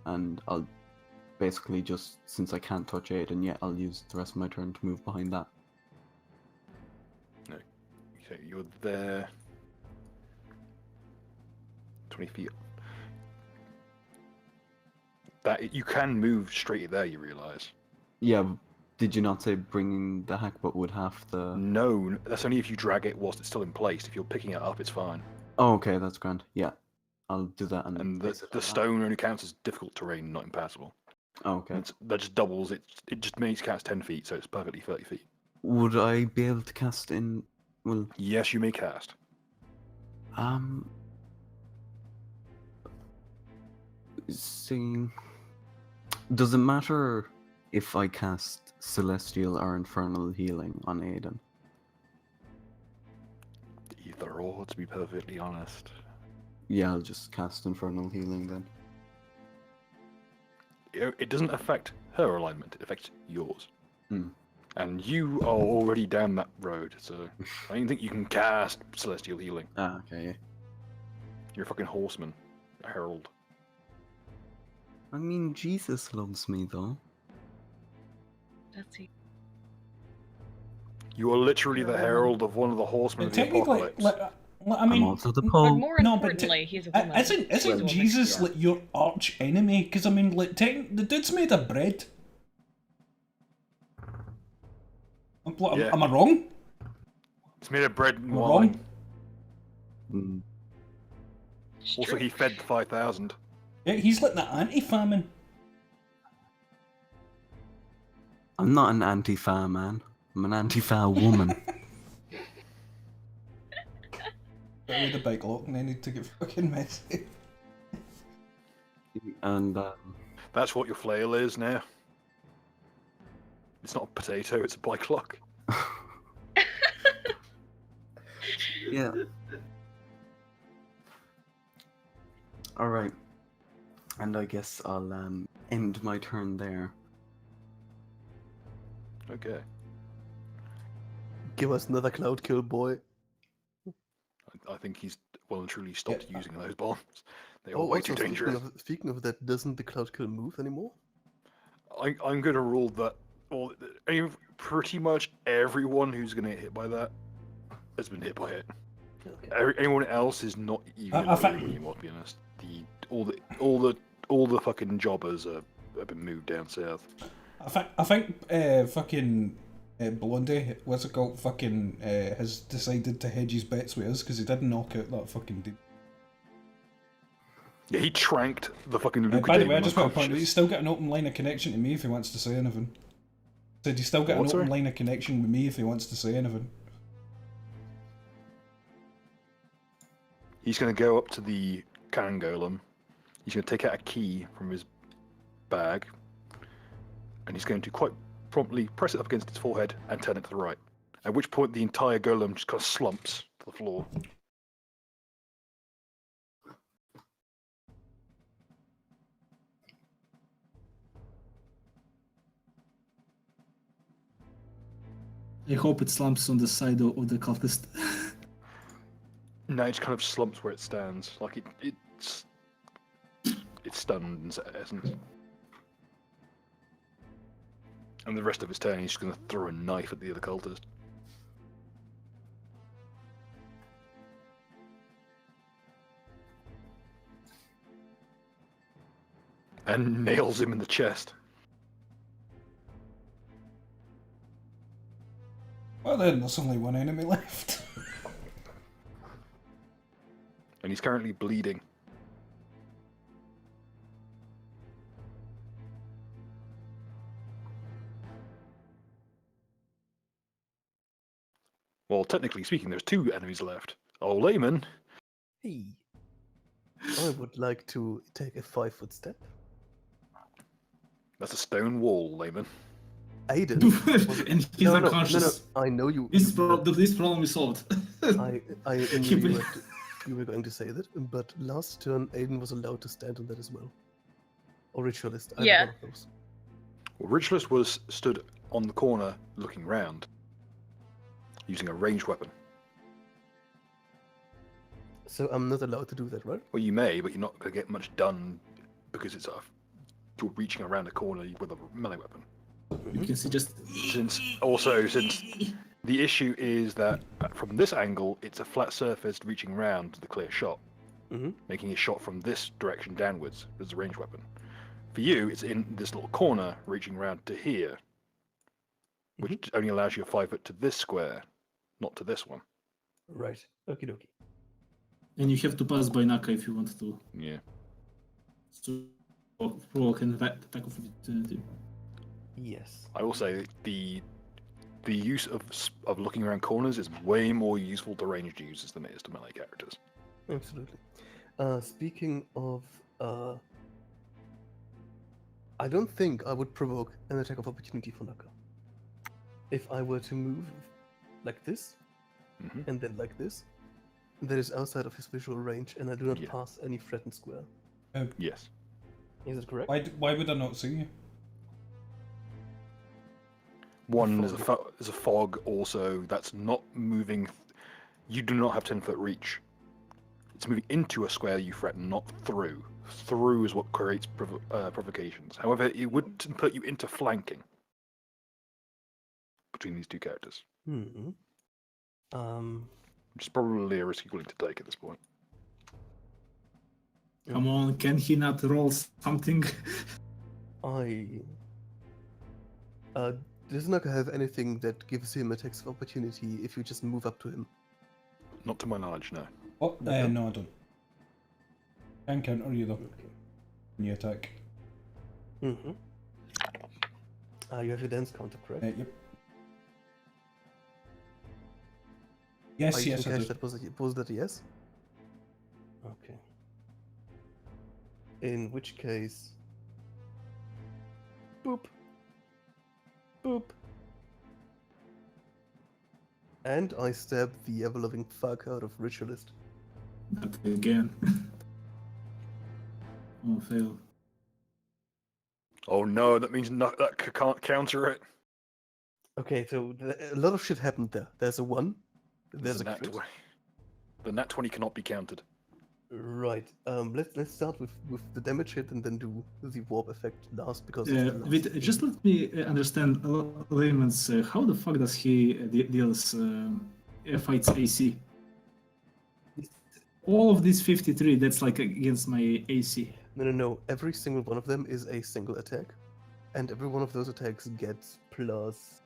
And I'll basically just, since I can't touch Aiden yet, I'll use the rest of my turn to move behind that. No. Okay, you're there. 20 feet. That you can move straight there, you realise. Yeah, did you not say bringing the Hackbot would have the... No, that's only if you drag it whilst it's still in place. If you're picking it up, it's fine. Oh, okay, that's grand. Yeah, I'll do that. And place it the on that. stone only counts as difficult terrain, not impassable. Oh, okay. That just doubles it. It just makes it counts 10 feet, so it's perfectly 30 feet. Would I be able to cast in... Well, Yes, you may cast. See... Does it matter if I cast Celestial or Infernal Healing on Aiden? Either or, to be perfectly honest. Yeah, I'll just cast Infernal Healing then. It doesn't affect her alignment, it affects yours. Hmm. And you are already down that road, so I don't think you can cast Celestial Healing. Ah, okay, yeah. You're a fucking horseman, a herald. I mean, Jesus loves me, though. That's it. You are literally the herald of one of the horsemen of the Technically, apocalypse. I mean, I'm also the But Pope. more No, but importantly, he's a woman. isn't He's a woman, Jesus yeah. like your arch enemy? Because I mean, like, the dude's made of bread. Yeah. Am I wrong? It's made of bread and Am I wine. wrong? It's Also, true. he fed the 5,000. Yeah, he's like the anti-famine. I'm not an anti-fa man. I'm an anti-fa woman. But with the big lock and they need to get fucking messy. And That's what your flail is now. It's not a potato, it's a bike lock. yeah. All right. And I guess I'll end my turn there. Okay. Give us another cloud kill, boy. I think he's well and truly stopped Yeah. using those bombs. They are Oh, way also, too dangerous. speaking of that, doesn't the cloud kill move anymore? I'm going to rule that pretty much everyone who's going to get hit by that has been hit by it. Okay. Anyone else is not even I think- moving anymore, to be honest. All the fucking jobbers have been moved down south. I think fucking Blondie, what's it called, fucking has decided to hedge his bets with us because he didn't knock out that fucking dude. Yeah, he tranked the fucking Luca By the way, I Damon just want to point out, unconscious. he's still got an open line of connection to me if he wants to say anything. Said he's still got What, an sorry? open line of connection with me if he wants to say anything. He's going to go up to the cannon golem. He's going to take out a key from his bag, and he's going to quite promptly press it up against its forehead and turn it to the right. At which point, the entire golem just kind of slumps to the floor. I hope it slumps on the side of the cultist. No, it just kind of slumps where it stands, like it's stunned in essence. And the rest of his turn, he's just going to throw a knife at the other cultist. And nails him in the chest. Well then, there's only one enemy left. And he's currently bleeding. Well, technically speaking, there's two enemies left. Oh, Layman. Hey. I would like to take a 5-foot step. That's a stone wall, Layman. Aiden. And he's unconscious. No, I know you. This problem is solved. I knew you were going to say that, but last turn Aiden was allowed to stand on that as well. Or Ritualist, either Yeah. one of those. Well, Ritualist was stood on the corner looking round, using a ranged weapon. So I'm not allowed to do that, right? Well, you may, but you're not going to get much done because it's you're reaching around a corner with a melee weapon. You can see just. Since the issue is that from this angle, it's a flat surface reaching round to the clear shot, making a shot from this direction downwards as a ranged weapon. For you, it's in this little corner reaching round to here, which only allows you a 5 foot to this square, not to this one. Right. Okie dokie. And you have to pass by Naka if you want to. Yeah. So, provoke an attack of opportunity. Yes. I will say the use of looking around corners is way more useful to ranged users than it is to melee characters. Absolutely. Speaking of, I don't think I would provoke an attack of opportunity for Naka. If I were to move like this, Mhm. and then like this, that is outside of his visual range, and I do not Yeah. pass any threatened square. Yes. Is that correct? Why would I not see you? One, there's a fog also that's not moving. You do not have 10-foot reach. It's moving into a square you threaten, not through. Through is what creates provocations. However, it would put you into flanking between these two characters, Hmm. which is probably a risk you're willing to take at this point. Come on, can he not roll something? Does not have anything that gives him attacks of opportunity if you just move up to him. Not to my knowledge, no. Oh, No. no, I don't. Can counter you though Okay. when you attack. Mm-hmm. You have your dance counter, correct? Yep. Yes, You yes, can I catch do. that. Was that a yes? Okay. In which case, boop, boop, and I stab the ever-loving fuck out of Ritualist. Not again. Oh, fail. Oh no, that means that can't counter it. Okay, so a lot of shit happened there. There's a 1. There's a nat crit. 20. The nat 20 cannot be counted. Right. Let's start with the damage hit and then do the warp effect last because it's the last Wait, thing. just let me understand layman's. How the fuck does he deals fights AC? All of these 53, that's like against my AC. No. Every single one of them is a single attack, and every one of those attacks gets plus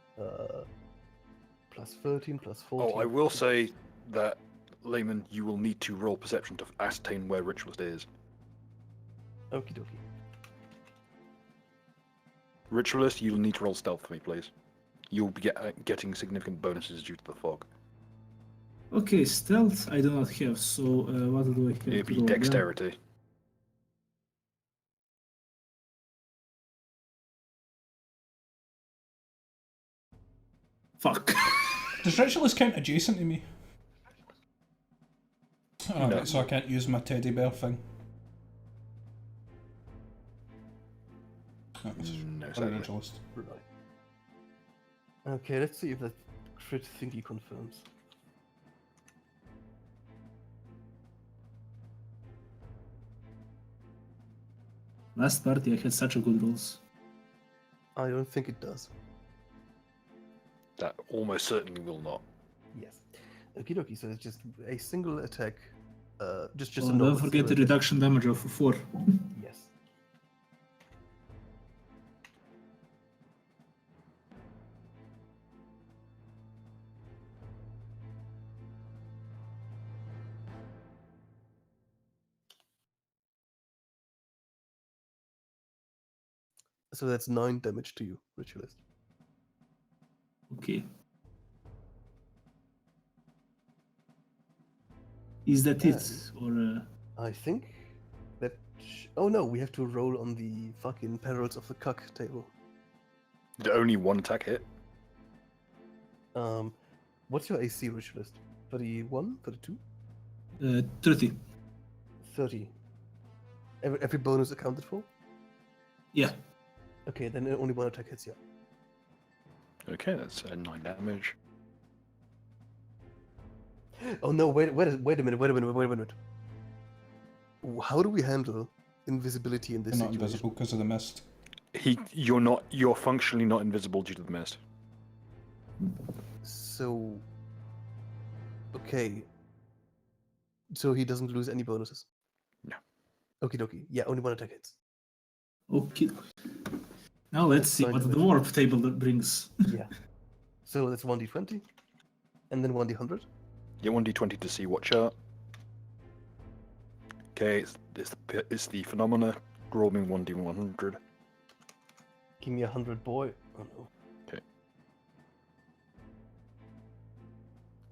13, plus 14. Oh, I will say that, Layman, you will need to roll perception to ascertain where Ritualist is. Okie dokie. Ritualist, you'll need to roll stealth for me, please. You'll be getting significant bonuses due to the fog. Okay, stealth I do not have, so what do I have It'd to be roll then? dexterity. Fuck. Does Ritualist count adjacent to me? Oh, No. right, so I can't use my teddy bear thing. No, it's No, for sadly. Ritualist. Right. Okay, let's see if that crit thingy confirms. Last party I had such a good rolls. I don't think it does. That almost certainly will not. Yes. Okie dokie, so it's just a single attack. Just a Oh, normal don't forget the single attack. reduction damage of 4. Yes. So that's 9 damage to you, Ritualist. Okay. Is that it? Or I think that. Oh no, we have to roll on the fucking perils of the cuck table. Did only one attack hit? What's your AC, Ritualist? 31? 32? 30. 30. Every bonus accounted for? Yeah. Okay, then only one attack hits you. Okay, that's 9 damage. Oh no, wait a minute. How do we handle invisibility in this You're not situation? invisible because of the mist. You're functionally not invisible due to the mist. So. Okay. So he doesn't lose any bonuses? No. Okie dokie. Yeah, only one attack hits. Okay. Now let's That's see fine what the damage. warp table brings. Yeah. So that's 1d20. And then 1d100. Get 1d20 to see what chart. Okay, it's the phenomena. Roll me 1d100. Give me 100, boy. Oh no.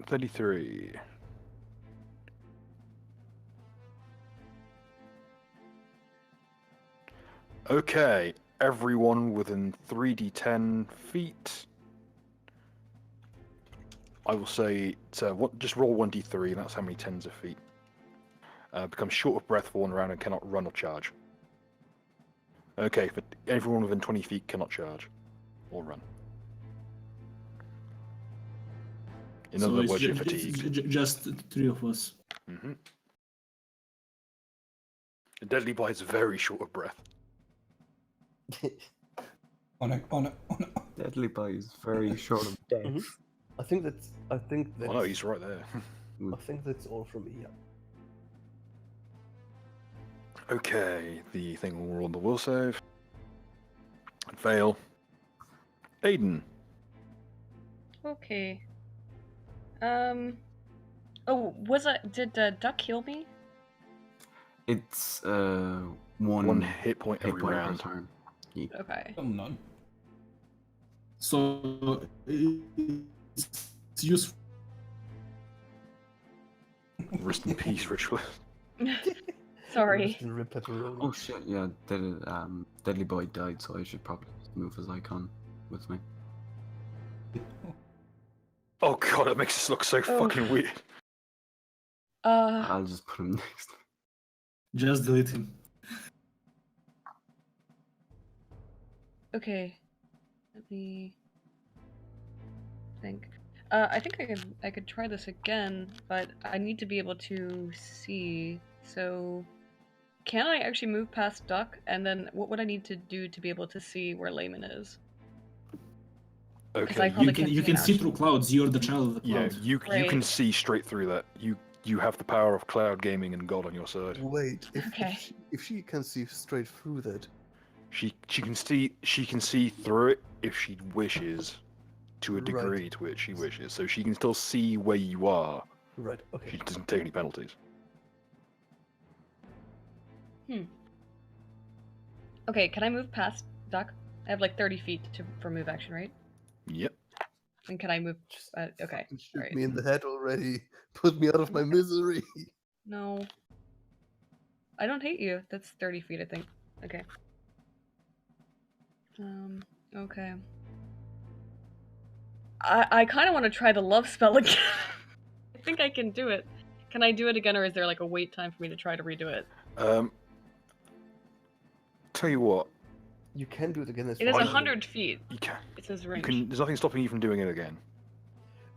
33. Okay, everyone within 3d10 feet. I will say, just roll 1d3, that's how many tens of feet. Becomes short of breath for 1 round and cannot run or charge. Okay, but everyone within 20 feet cannot charge or run. In So other it's words, you're fatigued. just 3 of us. Mm-hmm. The Deadly Bite is very short of breath. On it. Deadly Bite is very short of death. Mhm. I think that's. Oh no, he's right there. I think that's all from me. Yeah. Okay, the thing will roll the will save. Fail. Aiden, Okay. Oh, did Duck heal me? It's One hit point hit every point per round. turn. Okay. None. So it's useful. Rest in peace, Ritual. Sorry. Rest in rip pepperoni. Oh shit! Yeah, Deadly Boy died, so I should probably move his icon with me. Oh god, it makes this look so Oh. fucking weird. I'll just put him next. Just delete him. Okay. Let me think. I think I could try this again, but I need to be able to see. So, can I actually move past Duck? And then what would I need to do to be able to see where Layman is? Okay, I probably You can can't you see can now. see through clouds. You're the child of the yeah, cloud. you can Right. see straight through that. You have the power of cloud gaming and God on your side. Wait, Okay. if she can see straight through that, She can see through it if she wishes, to a Right. degree to which she wishes. So she can still see where you are. right? Okay. She doesn't take any penalties. Okay, can I move past Duck? I have like 30 feet for move action, right? Yep. And can I move? Okay. Fucking shoot alright. me in the head already. Put me out of my misery. No. I don't hate you. That's 30 feet, I think. Okay. Okay. I kind of want to try the love spell again. I think I can do it. Can I do it again, or is there like a wait time for me to try to redo it? Tell you what, You can do it again. As It is far as- 100 feet. you can. It says You range. can. There's nothing stopping you from doing it again.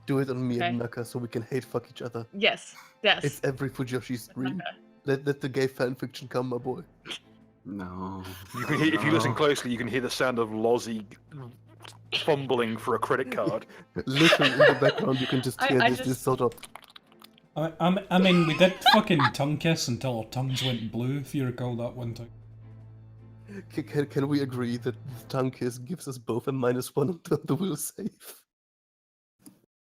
Do it on me and Okay. Naka so we can hate fuck each other. Yes. Yes. It's every Fujiyoshi's dream. Let the gay fanfiction come, my boy. No. You can hear, if you listen No. closely, you can hear the sound of Lozzie fumbling for a credit card. Literally in the background, you can just hear I this just- sort of. I mean, we did fucking tongue kiss until our tongues went blue, if you recall that one time. Can we agree that the tongue kiss gives us both a -1 on the will save?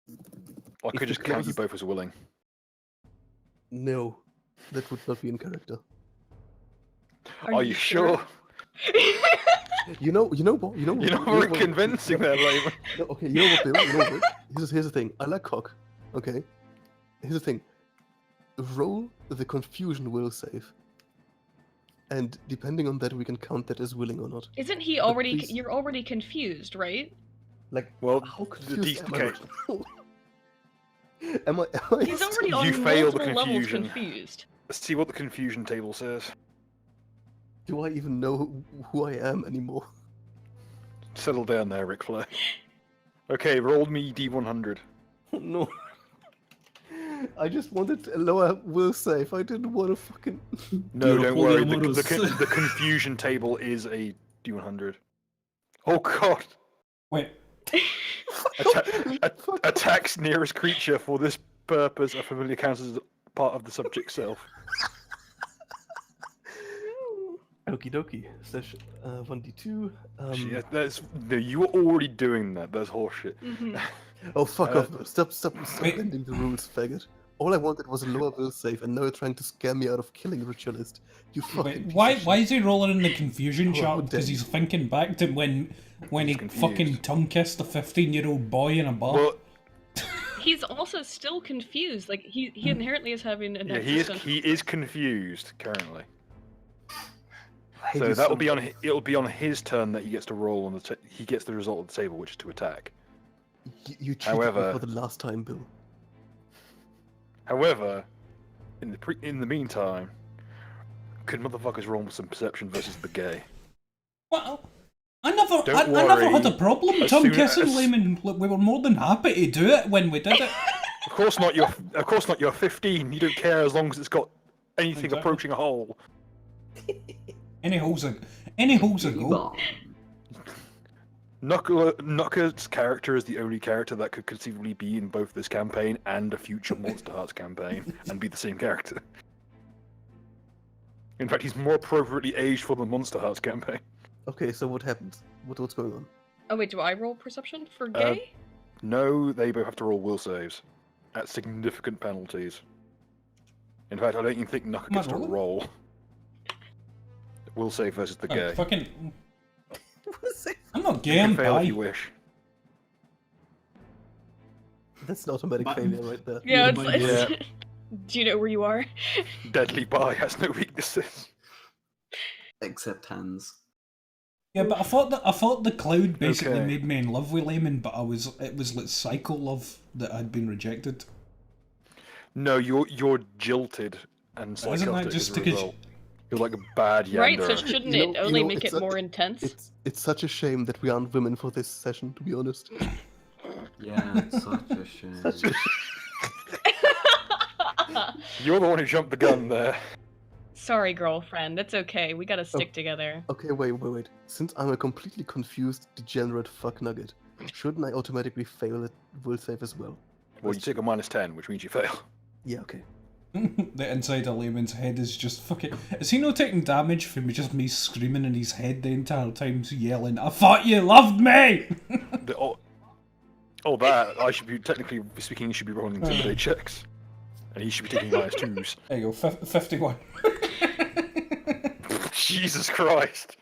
I If could the just count you closest- both as willing. No, that would not be in character. Are you sure? You know what? You're not very convincing there, Layman. No, okay, you know what, Bill? You know what, Bill? Here's the thing. I like cock. Okay. Here's the thing. Roll the confusion will save. And depending on that, we can count that as willing or not. Isn't he But already? please- You're already confused, right? Like, Well, how the confused am I? okay. Am I He's already You on failed the multiple levels confusion. confused. Let's see what the confusion table says. Do I even know who I am anymore? Settle down there, Ric Flair. Okay, roll me D100. No. I just wanted a lower will save. I didn't want to fucking. No, You're don't worry. polyamorous. The confusion table is a D100. Oh god! Wait, Attacks nearest creature for this purpose are familiar counts as part of the subject self. Okie dokie. Slash 1d2. Yeah, no, you were already doing that. That's horseshit. Mhm. Oh, fuck Uh, off. Stop Wait. bending the rules, faggot. All I wanted was a lower will save, and now you're trying to scare me out of killing a ritualist. You fucking wait, piece why of why shit. is he rolling in the confusion Oh, chart? Because damn. he's thinking back to when He's he confused. fucking tongue kissed a 15-year-old boy in a bar. Well, He's also still confused. Like he inherently is having an yeah, he existential is confused currently. I hate So you that'll be much. on. It'll be on his turn that he gets to roll on the. He gets the result of the table, which is to attack. You cheated However- me for the last time, Bill. However, in the meantime, could motherfuckers roll some perception versus the gay? Well, I never Don't never had a worry. problem As tongue soon kissing as- Layman. Look, we were more than happy to do it when we did it. Of course not. You're 15. You don't care as long as it's got anything Exactly. approaching a hole. Any holes a go. Knocker's character is the only character that could conceivably be in both this campaign and a future Monster Hearts campaign and be the same character. In fact, he's more appropriately aged for the Monster Hearts campaign. Okay, so what happened? What's going on? Oh wait, do I roll perception for gay? No, they both have to roll will saves at significant penalties. In fact, I don't even think Nuka Am I gets to rolling? roll. Will save versus the gay. Fucking. What's it? I'm not You gay, can I'm fail if bi. you wish. That's an automatic But- failure right there. Yeah, You're it's. Do you know where you are? Deadly bi has no weaknesses. Except hands. Yeah, but I thought the cloud basically Okay. made me in love with Layman, but it was like psycho love that had been rejected. No, you're jilted and But isn't that psychotic just as a because result. You're like a bad Right, so Yandere. shouldn't You know- it you only know, make it's it a- more intense? It's such a shame that we aren't women for this session, to be honest. Yeah, it's such a shame. Such a You're the one who jumped the gun there. Sorry, girlfriend. It's okay. We gotta stick together. Okay, wait. Since I'm a completely confused, degenerate fuck nugget, shouldn't I automatically fail at will save as well? Well, you take a -10, which means you fail. Yeah, okay. The inside of Layman's head is just fucking. Is he not taking damage from just me screaming in his head the entire time, yelling, "I thought you loved me!" That I should be technically speaking. You should be rolling intimidate checks, and he should be taking -2s. There you go, 51. Jesus Christ!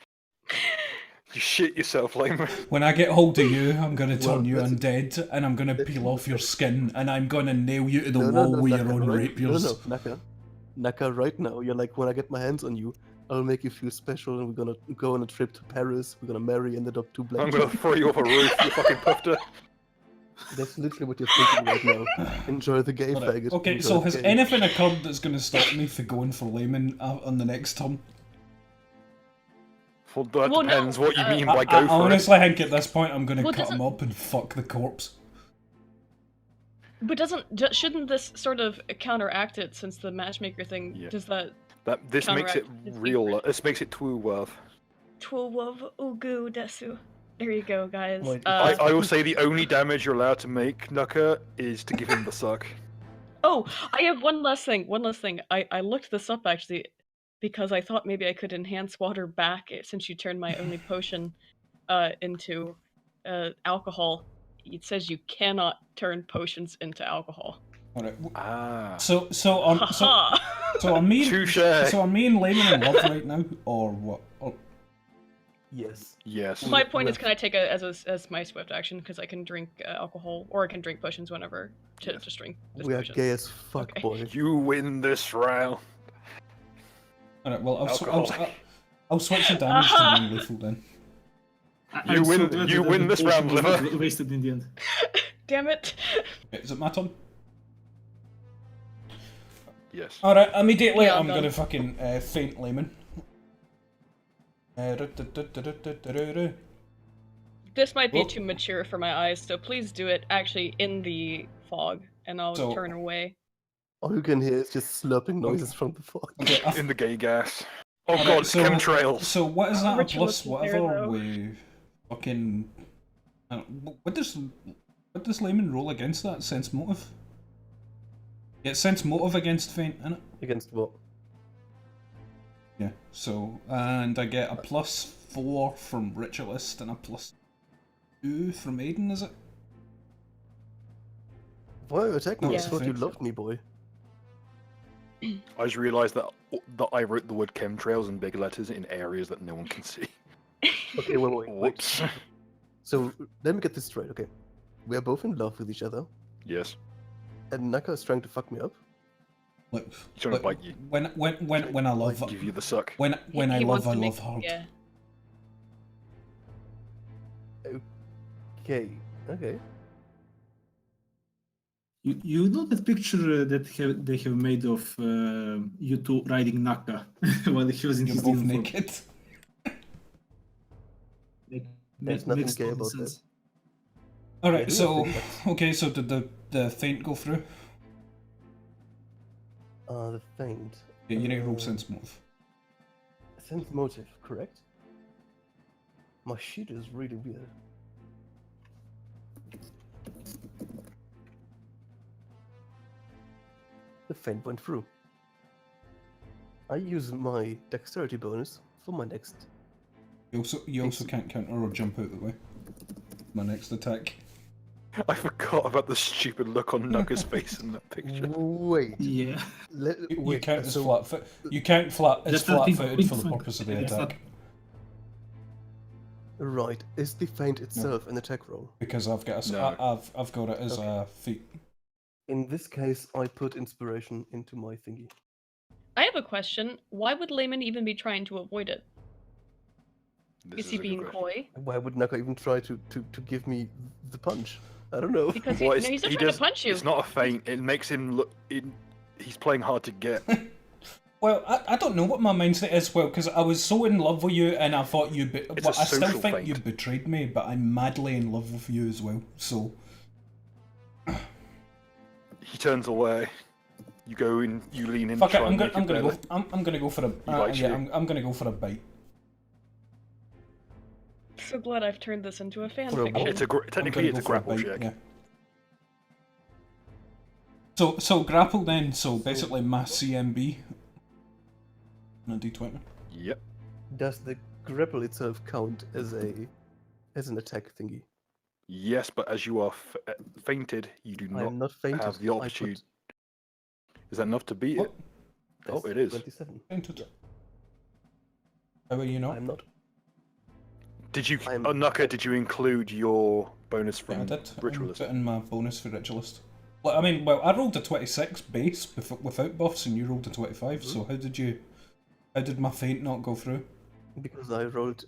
You shit yourself, Layman. When I get hold of you, I'm gonna turn Well, you that's- undead, and I'm gonna peel off your skin, and I'm gonna nail you to the No, wall with your Naka, own right? rapiers. No, Naka. Naka, right now, you're like, when I get my hands on you, I'll make you feel special, and we're gonna go on a trip to Paris, we're gonna marry and adopt 2 black I'm gonna throw you off a roof, you fucking puffer. That's literally what you're thinking right now. Enjoy the gay Alright, faggot. okay, Enjoy so the has gay. anything occurred that's gonna stop me from going for Layman on the next turn? Well, that Well, no, depends what you mean I, by I go for honestly think at this point I'm gonna Well, cut him doesn't- up and fuck the corpse. But shouldn't this sort of counteract it since the matchmaker thing Yeah. does that? it. This makes it counteract his real. secret. This makes it true worth. Twelve ugu desu. There you go, guys. Wait, I will say the only damage you're allowed to make, Nuka, is to give him the suck. Oh, I have one last thing. I looked this up actually because I thought maybe I could enhance water back since you turned my only potion into alcohol. It says you cannot turn potions into alcohol. Alright, Ah. so Haha. are me Touche. so are me and Layman in love right now, or what? Or, Yes. Yes. My point is, can I take it as my swift action because I can drink alcohol or I can drink potions whenever to Yes. just drink this We are potion. gay as fuck, Okay. boy. You win this round. alright, well Alcoholic. I'll switch the damage to non-lethal then. I'm You so win- glad you that win the this potion round, was not Liver. wasted in the end. Damn it! Okay, is it my turn? Yes. Alright, immediately Yeah, I'm I'm done. gonna fucking faint Layman. This might be Well- too mature for my eyes, so please do it actually in the fog, and I'll So- turn away. All you can hear is just slurping noises from the fog. Okay, In the gay gas. Oh Alright, god, it's so- chemtrails. So what is that a Ritualist plus is there, whatever though. with fucking what does Layman roll against that? Sense motive? Yeah, sense motive against faint, innit? Against what? Yeah. So and I get a +4 from Ritualist and a +2 from Aiden, is it? Why are you attacking me? I Yeah. thought you loved me, boy. I just realised that I wrote the word chemtrails in big letters in areas that no one can see. Okay, wait. Whoops. So, let me get this straight, okay? We are both in love with each other, Yes. and Naka is trying to fuck me up. Look, He's trying to bite you. when I love Give you the suck. when I He love wants to I make- love hard. Yeah. Okay. You know that picture that they have made of you two riding Naka while he was in You're his both uniform? naked. There's nothing gay about that. Alright, Yeah, so I think that's- okay, so did the feint go through? The feint. Yeah, you need to roll sense motive. Sense motive, correct? My sheet is really weird. The feint went through. I use my dexterity bonus for my next. You also can't counter or jump out the way. My next attack. I forgot about the stupid look on Nugger's face in that picture. Wait. Yeah. You Wait. count as so flat foot. You count flat as Just that flat-footed big for the flank. purpose of the It's not- attack. right, is the feint itself an attack roll? Because I've got No. I've got it as a feat. In this case, I put inspiration into my thingy. I have a question. Why would Layman even be trying to avoid it? This Is he a good being question. coy? Why would Naka even try to give me the punch? I don't know. Because Well, no, he's not trying to punch you. It's not a feint. It makes him look. He's playing hard to get. Well, I don't know what my mindset is, well, because I was so in love with you and I thought you... It's well, a I still social think feint. you betrayed me, but I'm madly in love with you as well, so... He turns away. You go in. You lean in. Fuck it, try and make it I'm gonna better. go. I'm gonna go for a. likes yeah, you. I'm gonna go for a bite. So glad I've turned this into a fan For a fiction. It's a technically it's a grapple check. Yeah. So grapple then. So basically, my CMB. On a D20. Yep. Does the grapple itself count as an attack thingy? Yes, but as you are fainted, you do I am not fainted. have the opportunity. Is that enough to beat What? it? Oh, it is. 27. Fainted. How are you not? I'm not. Did you, I'm- Nuka? Did you include your bonus Yeah, I from did. Ritualist? I put in my bonus for Ritualist. Well, I mean, well, I rolled a 26 base without buffs, and you rolled a 25. So how did you? How did my feint not go through? Because I rolled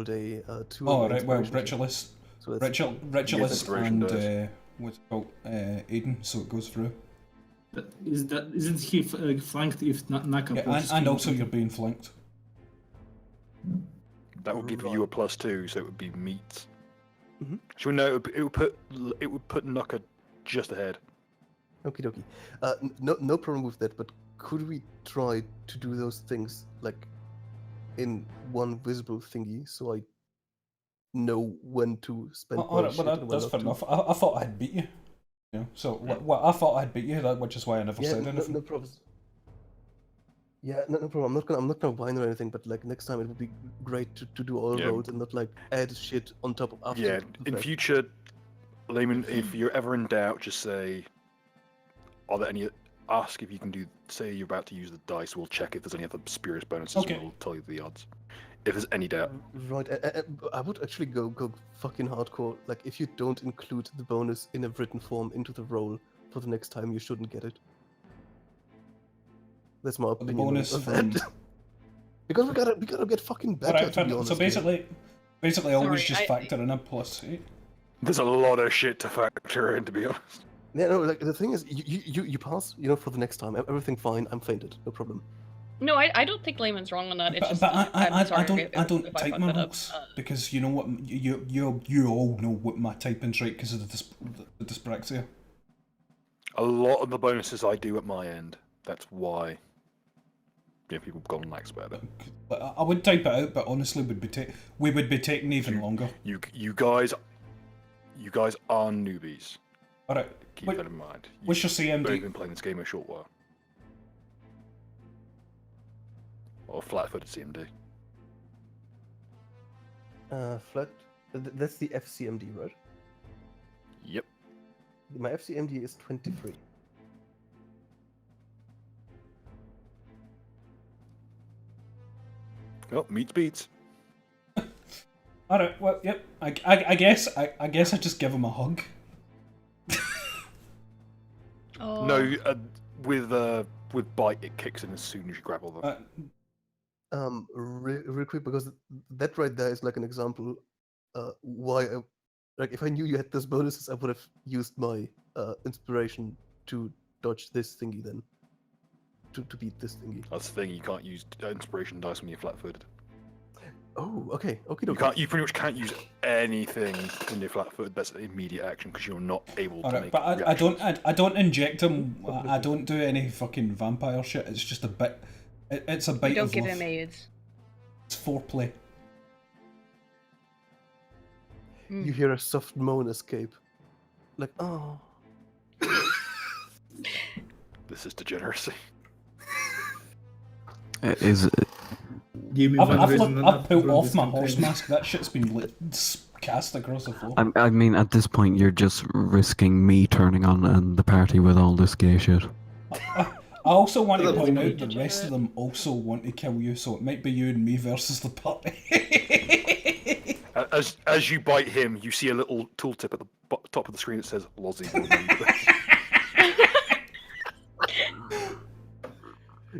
a 2. Oh on right, well, inspiration check. Ritualist, So that's Ritualist, inspiration and does. what's it called, Aiden, so it goes through. But isn't he flanked if Naka Yeah, pushes and him? also you're being flanked. That would give you a +2, so it would be meat. Mhm. So no, it would put Nuka just ahead. Okie dokie. No problem with that. But could we try to do those things like in one visible thingy, so I know when to spend my Alright, shit well and when that's not fair to? enough. I thought I'd beat you. You know, so well, I thought I'd beat you, which is why I never Yeah, said no, anything. no problems. Yeah, no problem. I'm not gonna whine or anything, but like next time it would be great to do all Yeah. rolls and not like add shit on top of after. Yeah. the In fact. future, Layman, if you're ever in doubt, just say, "Are there any?" Ask if you can do. Say you're about to use the dice. We'll check if there's any other spurious bonuses. Okay. And we'll tell you the odds. If there's any doubt. Right, I would actually go fucking hardcore. Like, if you don't include the bonus in a written form into the roll for the next time, you shouldn't get it. That's my The opinion. bonus on from... that. Because we gotta get fucking better. Alright, To be fair- honest, so basically, always Sorry, just I- factor in a +8. There's a lot of shit to factor in, to be honest. yeah, no, like the thing is, you pass, for the next time. Everything fine. I'm fainted. No problem. No, I don't think Layman's wrong on that. It's But, just, but I'm I sorry don't if- I don't if I type fucked my that up. rolls because you know what you all know what my typing's right because of the dyspraxia. A lot of the bonuses I do at my end. That's why. Yeah, people have gone lax about it. But I would type it out, but honestly, we would be taking even longer. You guys are newbies. All right, Keep Wait, that in mind. what's your You've only CMD? been playing this game a short while. Or flat-footed CMD. Flat. That's the FCMD, right? Yep. My FCMD is 23. Oh, meets beats. All right, well, yep. I guess I just give him a hug. Oh. No, with bite it kicks in as soon as you grapple them. Real quick, because that right there is like an example. Why, like, if I knew you had those bonuses, I would have used my inspiration to dodge this thingy then. To beat this thingy. That's the thing. You can't use inspiration dice when you're flat-footed. Oh, okay, okay, You can't. You pretty much can't use anything when you're flat-footed. That's an immediate action because you're not able All to right, make. but I reactions. don't inject him. I don't do any fucking vampire shit. It's just a bit. It's a bite You don't of give love. him AIDS. It's foreplay. You hear a soft moan escape. Like, oh. This is degeneracy. Is it? Give me I've one reason pulled not to off this my campaign. horse mask. That shit's been cast across the floor. I mean, at this point, you're just risking me turning on the party with all this gay shit. I also want to That's point out really the rest of them also want to kill you, so it might be you and me versus the party. As you bite him, you see a little tooltip at the top of the screen that says Lozzie. Remember this.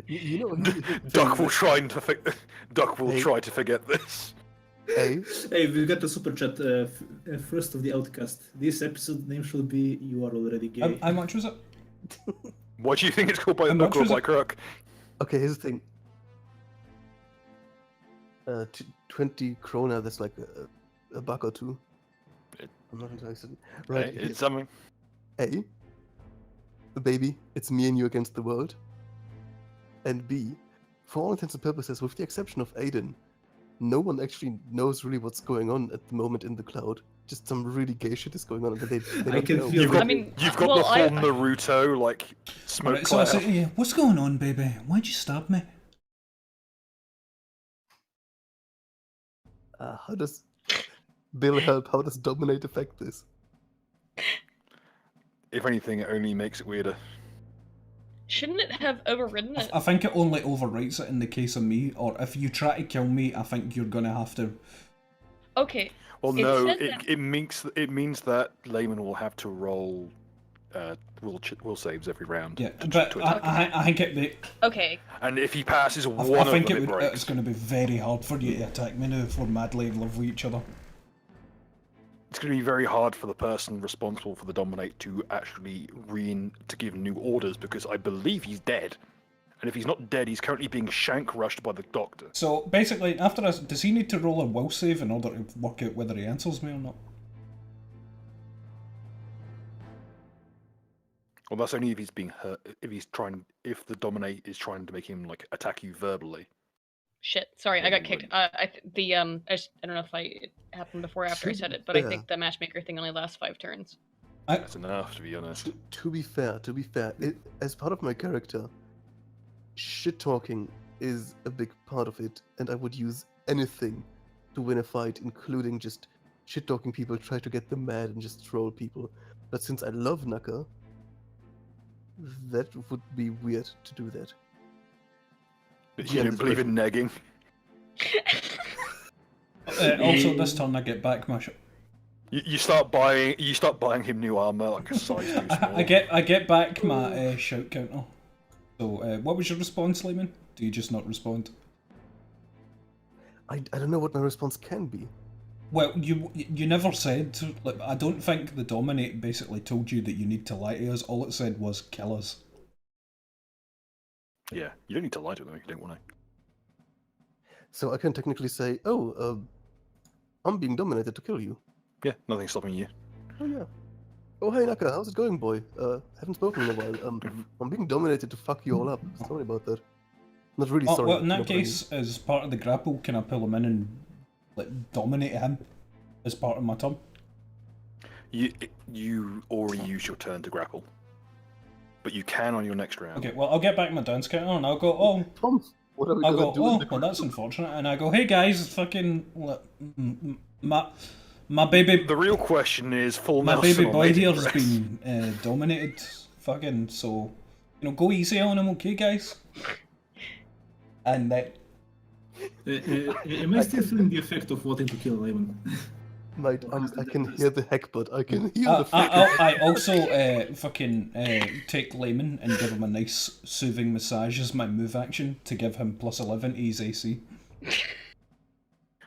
You know, Duck will try to forget this. Hey, Hey, we got the super chat. First of the outcast. This episode name should be "You Are Already Gay." How much was it? Why do you think it's called by How much was by it? Crook? okay, here's the thing. 20 krona, that's like a buck or two. I'm not entirely certain. Right, It's something. A, baby, it's me and you against the world. And B, for all intents and purposes, with the exception of Aiden, no one actually knows really what's going on at the moment in the cloud. Just some really gay shit is going on, but they I don't can know. feel You've got, I mean, you've got well, the full Naruto like smoke Alright, so I cloud. say to you, what's going on, baby? Why'd you stab me? How does Bill help? How does Dominate affect this? If anything, it only makes it weirder. Shouldn't it have overridden it? I think it only overwrites it in the case of me, or if you try to kill me, I think you're gonna have to. Okay. Well, It no, said that- it means that Layman will have to roll will saves every round. Yeah, to but attack. I think it. Okay. And if he passes I one think of them, it it's breaks. going to be very hard for you to attack me now if we're madly in love with each other. It's going to be very hard for the person responsible for the Dominate to actually to give new orders because I believe he's dead. And if he's not dead, he's currently being shank rushed by the doctor. So basically, after this, does he need to roll a will save in order to work out whether he answers me or not? Well, that's only if he's being hurt. If the Dominate is trying to make him like attack you verbally. Shit. Sorry, I got Anyway. kicked. I don't know if it happened before or after I said it, but I think the matchmaker thing only lasts 5 turns. That's enough, to be honest. To be fair, as part of my character, shit talking is a big part of it, and I would use anything to win a fight, including just shit talking people, try to get them mad and just troll people. But since I love Naka, that would be weird to do that. But you don't believe in negging. Also, this turn I get back my. You start buying him new armor like a size too small. I get back my shout counter. So, what was your response, Lehman? Do you just not respond? I don't know what my response can be. Well, you never said. Like, I don't think the Dominate basically told you that you need to lie to us. All it said was kill us. Yeah, you don't need to lie to them if you don't want to. So I can technically say, I'm being dominated to kill you. Yeah, nothing's stopping you. Oh yeah. Oh hey Naka, how's it going, boy? Haven't spoken in a while. I'm being dominated to fuck you all up. Sorry about that. Not really sorry. Well, in that no, but I mean- case, as part of the grapple, can I pull him in and like dominate him as part of my turn? You already used your turn to grapple, but you can on your next round. Okay, well, I'll get back my dance counter and I'll go, oh, Tom, what are we I'll gonna go, do? oh, in the well, that's unfortunate. And I go, hey guys, fucking, my baby, The real question is full my Nelson baby or boy native here's breath. been dominated, fucking, so, go easy on him, okay, guys? And that. Am I still feeling the effect of wanting to kill Layman? Mate, I can hear the heck, but I can hear the fuck. I also take Layman and give him a nice soothing massage as my move action to give him +11 to his AC.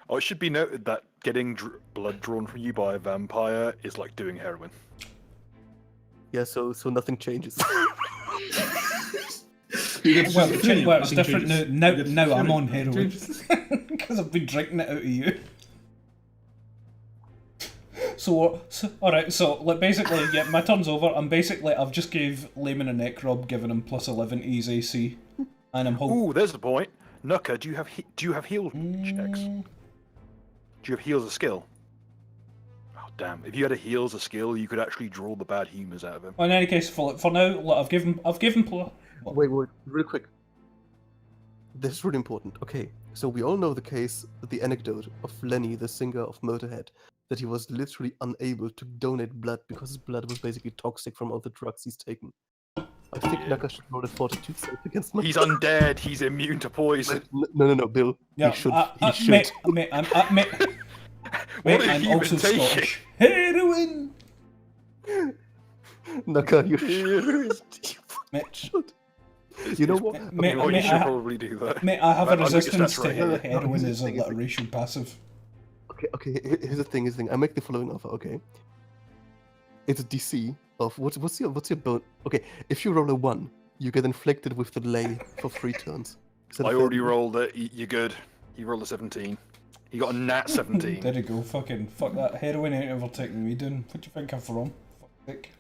Oh, it should be noted that getting blood drawn from you by a vampire is like doing heroin. Yeah, so nothing changes. Well, it's different now I'm on heroin because I've been drinking it out of you. So alright, so like basically, yeah, my turn's over. I've just gave Layman a neck rub, giving him +11 to his AC, and I'm holding. Ooh, there's the point. Nuka, do you have heal checks? Do you have heal as a skill? Oh damn! If you had a heal as a skill, you could actually draw the bad humors out of him. Well, in any case, for now, look, I've given Wait, real quick. This is really important. Okay, so we all know the anecdote of Lenny, the singer of Motorhead, that he was literally unable to donate blood because his blood was basically toxic from all the drugs he's taken. I think Yeah. Naka should roll a fortitude save against my. He's undead. He's immune to poison. No, Bill. Yeah, he should. Mate, mate, mate, What are I'm you also even taking? Scottish. Heroin! Naka, you should. Mate, should. You know what? Mate, Well, you mate, should I, probably do that. mate, I have a I think resistance that's to right. heroin as a Here's the thing. racial passive. Okay. Here's the thing. I make the following offer. Okay. It's a DC of what's your bone? Okay, if you roll a 1, you get inflicted with the lay for 3 turns. Is that I fair? already rolled it. You're good. You rolled a 17. You got a nat 17. There you go, fuck that. Heroin ain't overtaking me, dude. What do you think I'm from? Fuck's sake.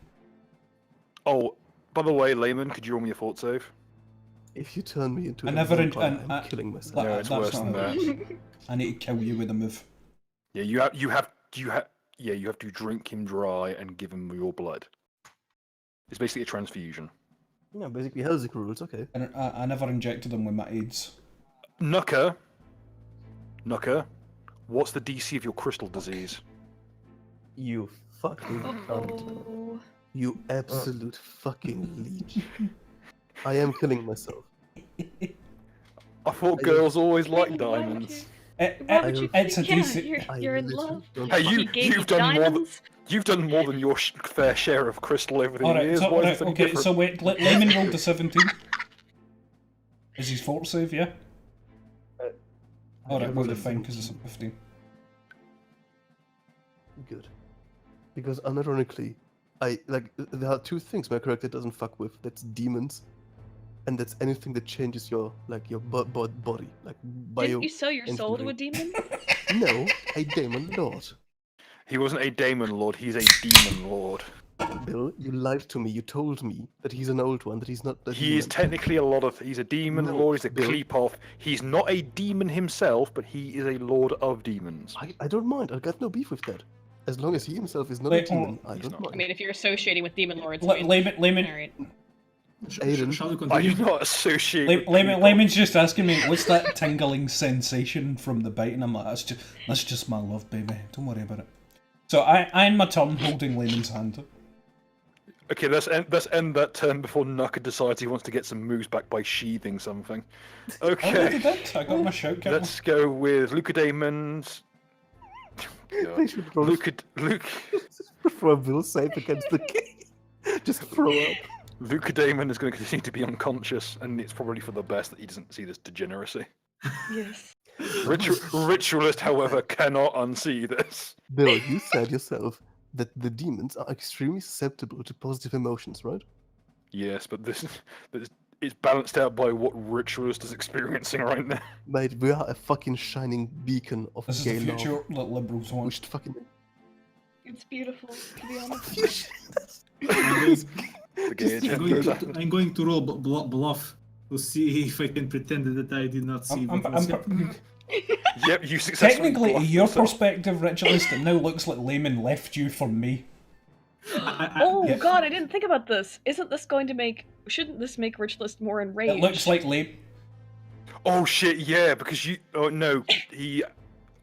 Oh, by the way, Layman, could you roll me a fort save? If you turn me into I a never vampire, en- I'm killing myself. That- No, it's that's worse not than how it that. works. I need to kill you with a move. Yeah, you have to drink him dry and give him your blood. It's basically a transfusion. Yeah, basically Helsing rules. Okay. And I never injected them with my AIDS. Nucker, what's the DC of your crystal disease? You fucking cunt. Oh. You absolute fucking leech. I am killing myself. I thought girls always liked diamonds. Why would you It's a yeah, DC. you're in literally love. don't Hey, He gave you you've done more than diamonds. you've done more than your fair share of crystal over the Alright, years. so, Why is right, this any okay, different? so wait, Layman rolled a 17. Is his fort save, yeah? Alright, well, fine, because it's a 15. Good. Because unironically, there are 2 things my character doesn't fuck with. That's demons, and that's anything that changes your body, like bio. Didn't you sell your soul to a engineering. demon? No, a demon lord. He wasn't a daemon lord. He's a demon lord. Bill, you lied to me. You told me that he's an old one. That he's not. That He is technically a lot of. He's a demon No, lord. He's a Bill. Kleepoth. He's not a demon himself, but he is a lord of demons. I don't mind. I got no beef with that. As long as he himself is not Wait, a demon, I he's don't not. mind. I mean, if you're associating with demon lords, Layman, Alright. Aiden. Shall we I continue? do not associate. with Kleepoth. Layman's just asking me, what's that tingling sensation from the bite? And I'm like, that's just my love, baby. Don't worry about it. So I in my turn, holding Layman's hand. Okay, let's end that turn before Nucker decides he wants to get some moves back by sheathing something. I already Okay, did. I got my shout count. let's go with Luca Damon's. They should roll Luke for a will save against the king. Just throw up. Luca Damon is going to continue to be unconscious, and it's probably for the best that he doesn't see this degeneracy. Yes. Ritualist, however, cannot unsee this. Bill, you said yourself that the demons are extremely susceptible to positive emotions, right? Yes, but this is balanced out by what Ritualist is experiencing right now. Mate, we are a fucking shining beacon of This is gay the future love. that liberals We want. should fucking. It's beautiful, to be honest. The gay agenda. I'm going to roll bluff to see if I can pretend that I did not see what was happening. Yep, you successfully. Technically, bluffed your yourself. perspective, Ritualist, it now looks like Layman left you for me. Oh Yeah. god, I didn't think about this. Isn't this going to make... Shouldn't this make Ritualist more enraged? It looks like Oh shit! Yeah, because you. Oh no, he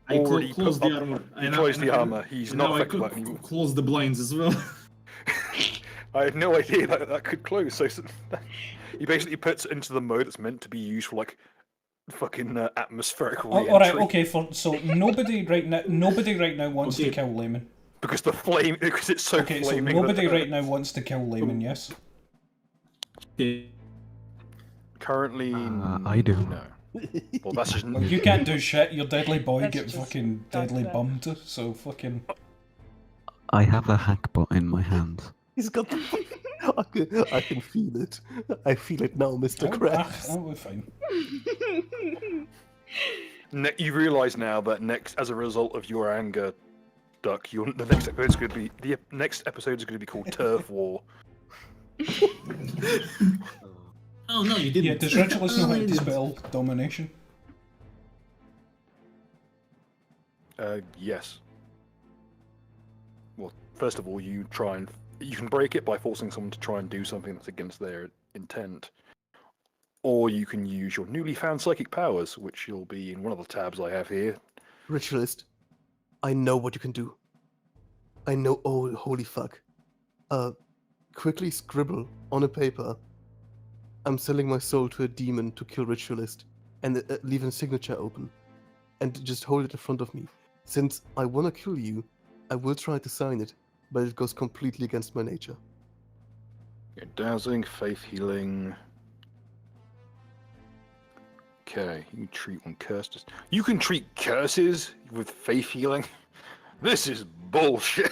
I already closed put the up- armor. He and closed I- the and armor. He's and not now I affected by could it anymore. close the blinds as well. I had no idea that could close. So he basically puts it into the mode that's meant to be used for like fucking atmospheric all right, re-entry. okay. So nobody right now wants to Okay. kill Layman. Because it's so Okay, so flaming. nobody that, right now wants to kill Layman. Yes. Okay. Currently, I do. No. Well, that's just. Well, you can't do shit. Your deadly boy That's get just fucking done deadly that. bummed. So fucking. I have a hackbot in my hand. He's got. I can feel it. I feel it now, Mr. Krabs. We're fine. You realise now that as a result of your anger, Duck, the next episode is going to be called Turf War. Oh no, you didn't. Yeah, does Ritualist know Oh, how I to didn't. spell domination? Yes. Well, first of all, you can break it by forcing someone to try and do something that's against their intent, or you can use your newly found psychic powers, which will be in one of the tabs I have here. Ritualist, I know what you can do. I know. Oh, holy fuck. Quickly scribble on a paper. I'm selling my soul to a demon to kill Ritualist, and leave a signature open, and just hold it in front of me. Since I wanna kill you, I will try to sign it, but it goes completely against my nature. Yeah, dowsing, faith healing. Okay, you can treat one curse. You can treat curses with faith healing? This is bullshit.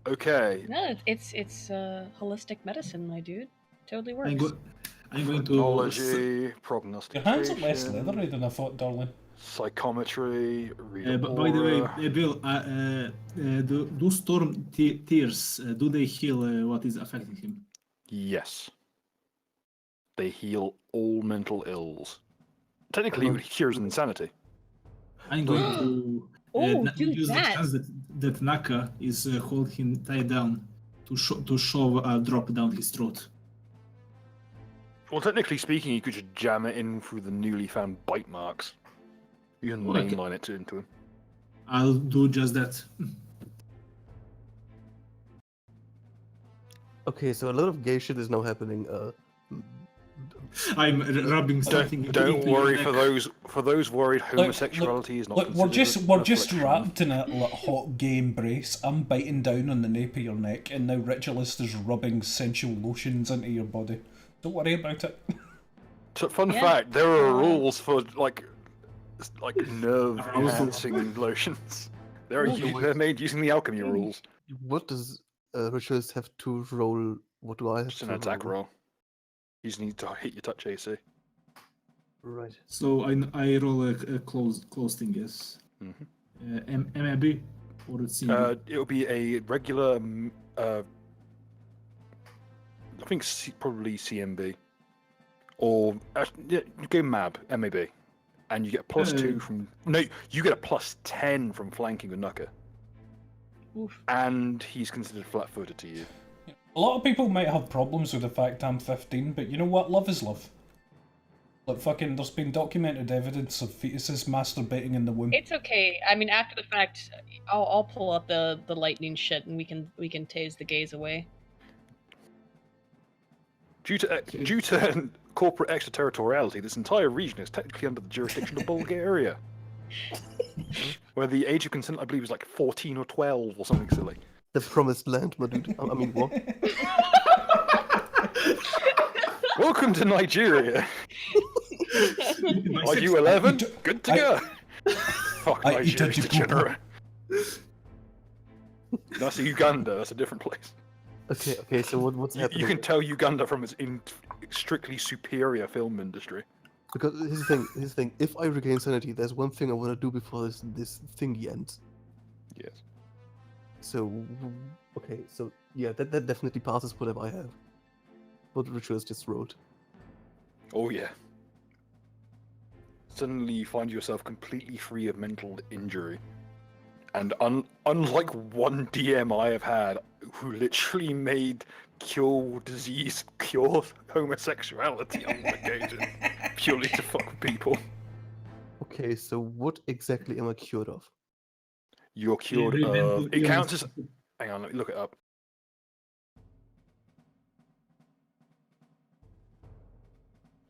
Okay. No, it's holistic medicine, my dude. Totally I'm, works. go- I'm going to. Technology, Your hands are less prognostication, leathery than I thought, darling. psychometry, read But by the way, aura. Bill, do storm tears do they heal what is affecting him? Yes. They heal all mental ills. Technically, it I'm would cures insanity. I'm going to Oh, do use the that. chance that Naka is holding him tied down to shove a drop down his throat. Well, technically speaking, you could just jam it in through the newly found bite marks. You can Okay. mainline it into him. I'll do just that. Okay, so a lot of gay shit is now happening. I'm rubbing something. Don't into your worry neck. for those worried homosexuality is not. Look, we're considered we're a just reflection. wrapped in a like, hot gay embrace. I'm biting down on the nape of your neck, and now Ritualist is rubbing sensual lotions into your body. Don't worry about it. So, fun Yeah. fact: there are rules for like nerve Arousal. enhancing lotions. They're Well, they're made using the alchemy rules. What does Ritualist have to roll? What do I have Just to an attack roll. You just need to hit your touch AC. Right. So I roll a close thing, yes. Mhm. MAB or it's CMB? It'll be a regular. I think probably CMB, or yeah, you go MAB, and you get a +2 from. No, you get a +10 from flanking with Nuka, Oof. and he's considered flat-footed to you. A lot of people might have problems with the fact I'm 15, but you know what? Love is love. Like fucking, there's been documented evidence of fetuses masturbating in the womb. It's okay. I mean, after the fact, I'll pull up the lightning shit and we can tase the gays away. Due to corporate extraterritoriality, this entire region is technically under the jurisdiction of Bulgaria, where the age of consent, I believe, is like 14 or 12 or something silly. The promised land, my dude. I mean, what? Welcome to Nigeria. Are you I 11? eat- Good to I- go. Fuck I eat a Nigeria's degenerate. That's Uganda. That's a different place. Okay. So what's happening? You can tell Uganda from its strictly superior film industry. Because here's the thing. If I regain sanity, there's one thing I want to do before this thingy ends. Yes. So, okay. So yeah, that definitely passes whatever I have. What Rituals just wrote. Oh yeah. Suddenly you find yourself completely free of mental injury. And unlike one DM I have had who literally made cure disease, cure homosexuality on occasion, purely to fuck with people. Okay, so what exactly am I cured of? You're cured Every mental of... It counts illness. as... Hang on, let me look it up.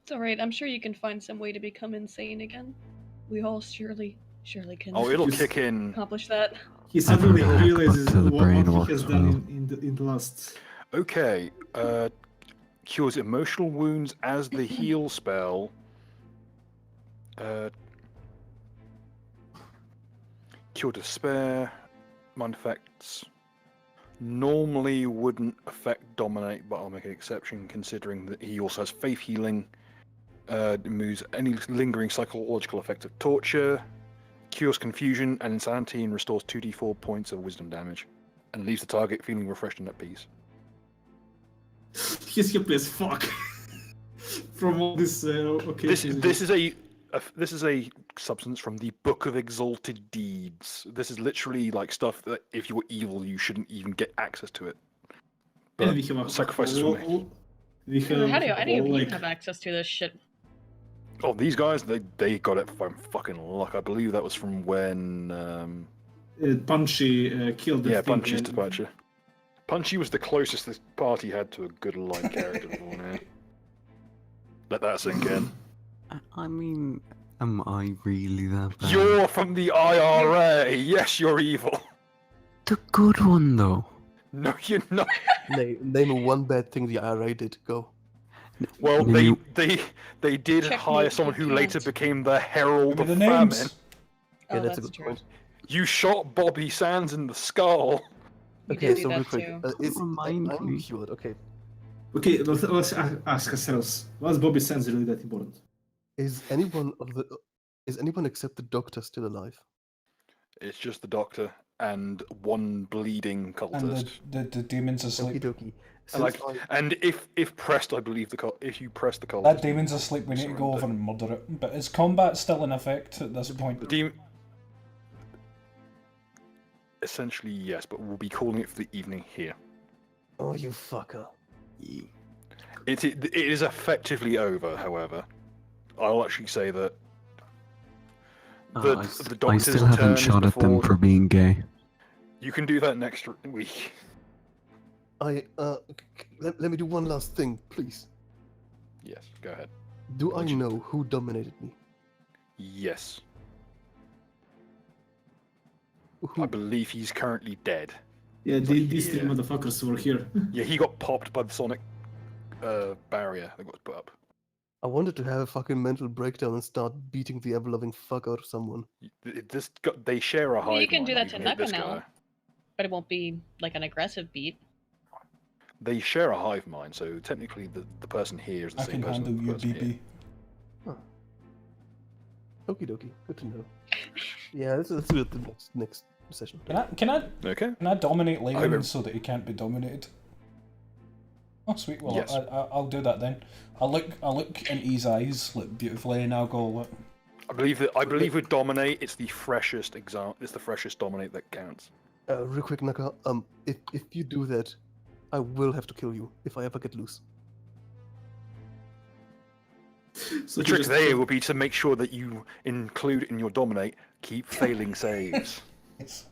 It's alright. I'm sure you can find some way to become insane again. We all surely can Oh, it'll Yes. kick in. accomplish that. He suddenly forgot realizes that the brain what he has works done well. in the last. Okay, cures emotional wounds as the heal spell. Cure despair, mind effects. Normally wouldn't affect dominate, but I'll make an exception considering that he also has faith healing. Removes any lingering psychological effect of torture. Cures confusion and insanity and restores 2d4 points of wisdom damage. And leaves the target feeling refreshed and at peace. He's happy as fuck from all this. This is a substance from the Book of Exalted Deeds. This is literally like stuff that if you were evil, you shouldn't even get access to it. And But we have sacrifices for me. We have How do you all, even like, have access to this shit? Oh, these guys, they got it from fucking luck. I believe that was from when, Punchy killed the yeah, thing. Punchy's departure. Punchy was the closest this party had to a good line character before now. Let that sink in. I mean, am I really that bad? You're from the IRA. Yes, you're evil. The good one, though. No, you're not. Name one bad thing the IRA did. Go. Well, Name they did Checkmate, hire someone you who later can't. became the Herald Give me of the Famine. names. Yeah, Oh, that's a that's good true. point. You shot Bobby Sands in the skull. You Okay, did do so real that quick, too. Remind I'm me. cured. Okay, Okay, let's ask ourselves: was Bobby Sands really that important? is anyone except the doctor still alive? It's just the Doctor and one bleeding And cultist. the demon's Okie asleep. dokie. And Since and if pressed, I believe if you press the cultist, That demon's asleep, we need to go surrender. over and murder it. But is combat still in effect at this point? The demon. Essentially, yes, but we'll be calling it for the evening here. Oh, you fucker. It is effectively over, however. I'll actually say that the I Doctor's still haven't turn is shot at them before. for being gay. You can do that next week. Let me do one last thing, please. Yes, go ahead. Do I Would you- know who dominated me? Yes, Who? I believe he's currently dead. Yeah, Like, these three yeah. motherfuckers were here. Yeah, he got popped by the sonic barrier that got put up. I wanted to have a fucking mental breakdown and start beating the ever-loving fuck out of someone. They share a hive Well, you can do mind, that to hit this Naka now. guy. But it won't be like an aggressive beat. They share a hive mind, so technically the person here is the I same can person. handle as the you, person here. BB. Okie dokie. Good to know. Yeah, let's do it the next session. Okay. Can I dominate I Layman will- so that he can't be dominated? Oh sweet, well Yes. I'll do that then. I'll look in his eyes like beautifully and I'll go look. I believe with dominate, it's the freshest example. It's the freshest dominate that counts. Real quick, Naka. If you do that, I will have to kill you if I ever get loose. So The trick there will be to make sure that you include in your dominate, keep failing saves. It's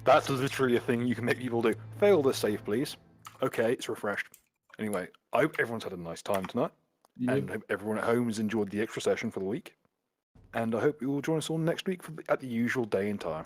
That's literally a thing you can make people do. Fail this save, please. Okay, it's refreshed. Anyway, I hope everyone's had a nice time tonight, and hope everyone at home has enjoyed the extra session for the week. And I hope you will join us all next week at the usual day and time.